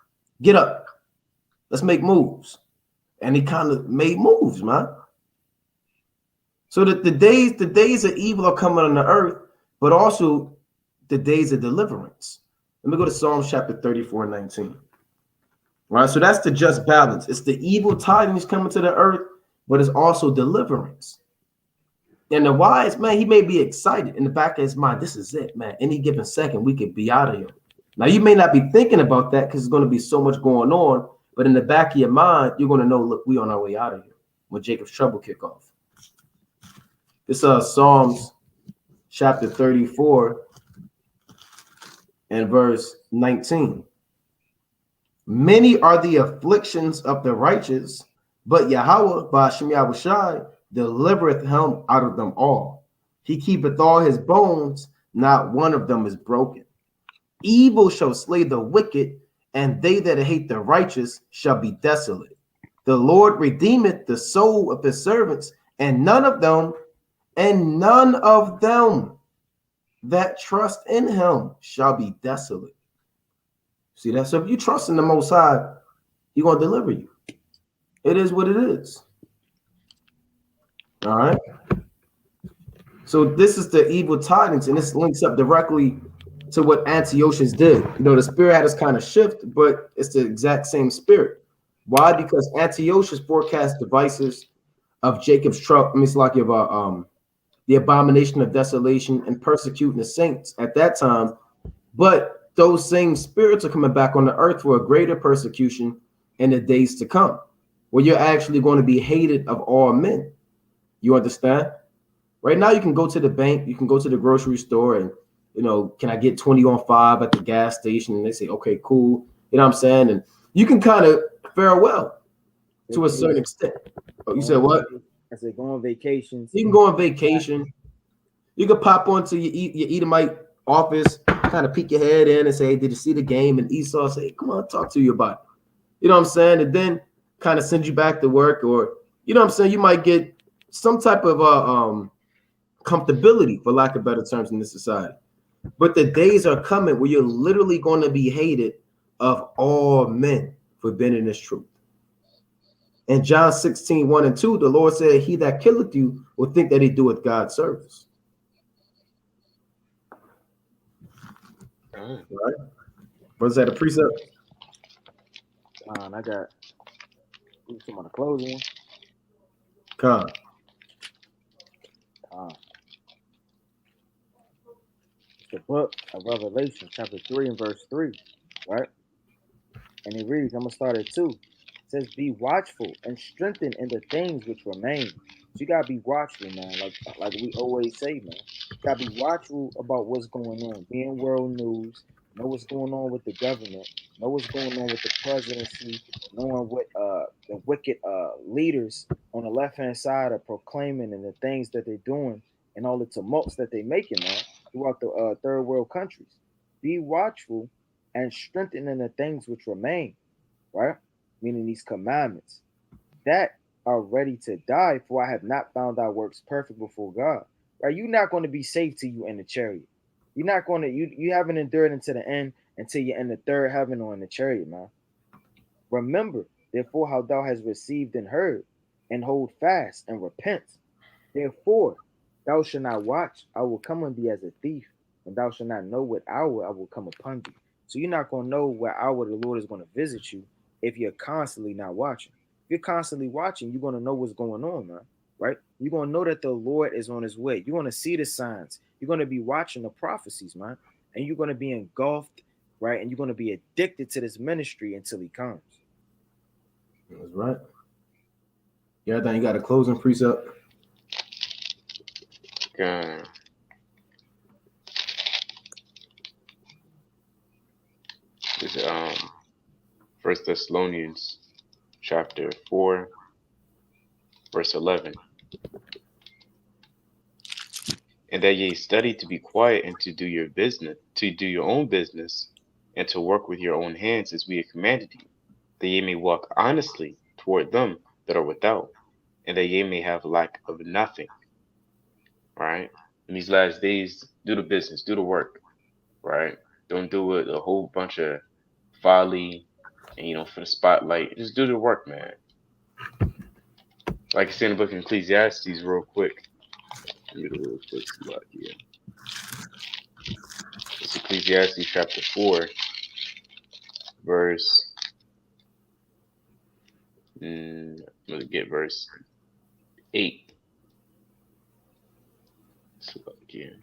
let's make moves. And he kind of made moves, man. So that the days of evil are coming on the earth, but also the days of deliverance. Let me go to Psalms chapter 34:19. Right, so that's the just balance. It's the evil tidings coming to the earth, but it's also deliverance. And the wise man, he may be excited in the back of his mind. This is it, man. Any given second, we could be out of here. Now, you may not be thinking about that because there's going to be so much going on. But in the back of your mind, you're going to know, look, we on our way out of here when Jacob's trouble kick off. This is Psalms chapter 34 and verse 19. Many are the afflictions of the righteous, but Yahweh, Ba'ashem Yahushai, delivereth him out of them all. He keepeth all his bones, not one of them is broken. Evil shall slay the wicked, and they that hate the righteous shall be desolate. The Lord redeemeth the soul of his servants, and none of them that trust in him shall be desolate. See that? So if you trust in the Most High, he's going to deliver you. It is what it is. All right. So this is the evil tidings, and this links up directly to what Antiochus did. You know, the spirit had us kind of shift, but it's the exact same spirit. Why? Because Antiochus forecast devices of Jacob's trouble. I mean, it's like the abomination of desolation and persecuting the saints at that time. But those same spirits are coming back on the earth for a greater persecution in the days to come, where you're actually going to be hated of all men. You understand? Right now, you can go to the bank, you can go to the grocery store, and, you know, can I get 20 on 5 at the gas station? And they say, okay, cool. You know what I'm saying? And you can kind of fare well to a certain extent. Oh, you said what? I said go on vacations. You can go on vacation. You can pop onto your Edomite office, kind of peek your head in and say, hey, did you see the game? And Esau say, come on, talk to you about it. You know what I'm saying? And then kind of send you back to work, or, you know what I'm saying? You might get some type of comfortability, for lack of better terms, in this society. But the days are coming where you're literally going to be hated of all men for being in this truth. In John 16:1-2, the Lord said, he that killeth you will think that he doeth God's service. Right? Was that a precept? I got some on the closing one. the book of Revelation, chapter 3 and verse 3, right? And it reads, I'm going to start at 2. It says, be watchful and strengthen in the things which remain. So you got to be watchful, man. Like we always say, man. You got to be watchful about what's going on. Be in world news. Know what's going on with the government. Know what's going on with the presidency. Knowing what the wicked leaders on the left-hand side are proclaiming and the things that they're doing and all the tumults that they're making, man, throughout the third world countries. Be watchful and strengthen in the things which remain, right? Meaning these commandments that are ready to die, for I have not found thy works perfect before God. Right? You're not going to be safe till you in the chariot. You're not going to, you haven't endured into the end until you're in the third heaven or in the chariot, man. Remember, therefore, how thou hast received and heard, and hold fast and repent. Therefore, thou shalt not watch, I will come on thee as a thief, and thou shalt not know what hour I will come upon thee. So you're not going to know what hour the Lord is going to visit you if you're constantly not watching. If you're constantly watching, you're going to know what's going on, man, right? You're going to know that the Lord is on his way. You're going to see the signs. You're going to be watching the prophecies, man, and you're going to be engulfed, right? And you're going to be addicted to this ministry until he comes. That's right. Yeah, then you got a closing precept. Okay. This is 1 Thessalonians chapter 4, verse 11. And that ye study to be quiet and to do your business, to do your own business, and to work with your own hands as we have commanded you, that ye may walk honestly toward them that are without, and that ye may have lack of nothing. Right? In these last days, do the business, do the work, right? Don't do it a whole bunch of folly and for the spotlight. Just do the work, man. Like I said in the book of Ecclesiastes, real quick. Let me do it real quick. Here. It's Ecclesiastes chapter 4, verse. I'm gonna get verse 8. Again.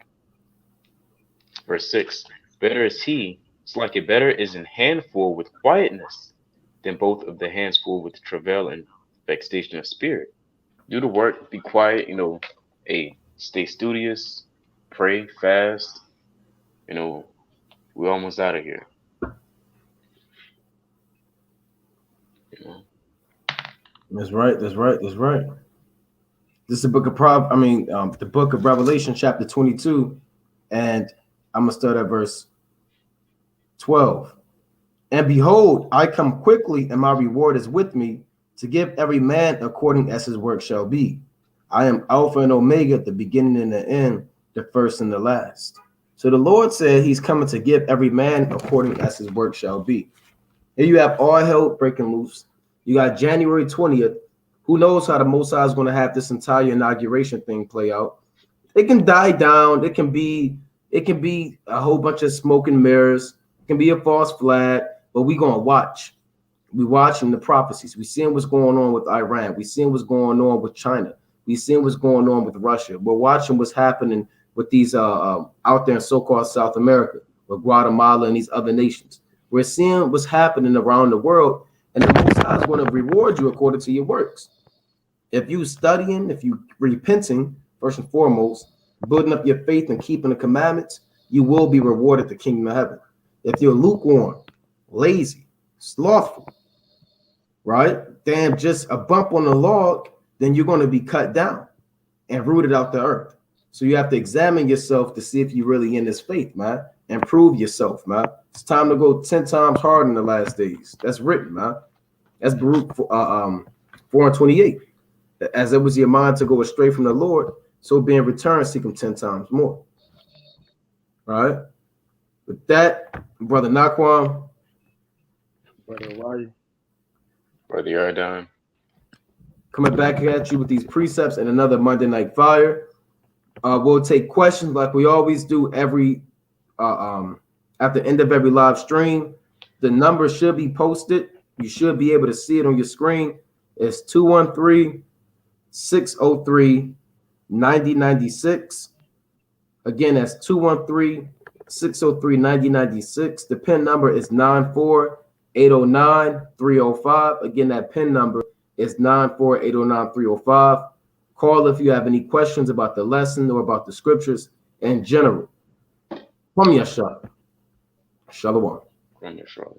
Verse 6. Better is he, it's like it better is an handful with quietness than both of the hands full with travail and vexation of spirit. Do the work, be quiet, stay studious, pray, fast. We're almost out of here. That's right. This is the book of the book of Revelation, chapter 22, and I'm gonna start at verse 12. And behold, I come quickly, and my reward is with me, to give every man according as his work shall be. I am Alpha and Omega, the beginning and the end, the first and the last. So the Lord said he's coming to give every man according as his work shall be. Here you have all hell breaking loose. You got January 20th. Who knows how the Most High is going to have this entire inauguration thing play out? It can die down. It can be a whole bunch of smoke and mirrors. It can be a false flag, but we're going to watch. We're watching the prophecies. We're seeing what's going on with Iran. We're seeing what's going on with China. We're seeing what's going on with Russia. We're watching what's happening with these out there in so-called South America, with Guatemala and these other nations. We're seeing what's happening around the world, and the Most High is going to reward you according to your works. If you studying, if you repenting, first and foremost, building up your faith and keeping the commandments, you will be rewarded the kingdom of heaven. If you're lukewarm, lazy, slothful, right? Damn, just a bump on the log, then you're going to be cut down and rooted out the earth. So you have to examine yourself to see if you're really in this faith, man, and prove yourself, man. It's time to go 10 times harder in the last days. That's written, man. That's Baruch 4:28. As it was your mind to go astray from the Lord, so being returned, seek him 10 times more. All right. With that, brother Naquan, Brother Wadi, Brother Yardan, coming back at you with these precepts and another Monday Night Fire. We'll take questions like we always do every at the end of every live stream. The number should be posted. You should be able to see it on your screen. It's 213-603-9096. Again, that's 603-9096. The PIN number is 94809-305. Again, that PIN number is 94809-305. Call if you have any questions about the lesson or about the scriptures in general. From Yashar. Shalom. From Yashar.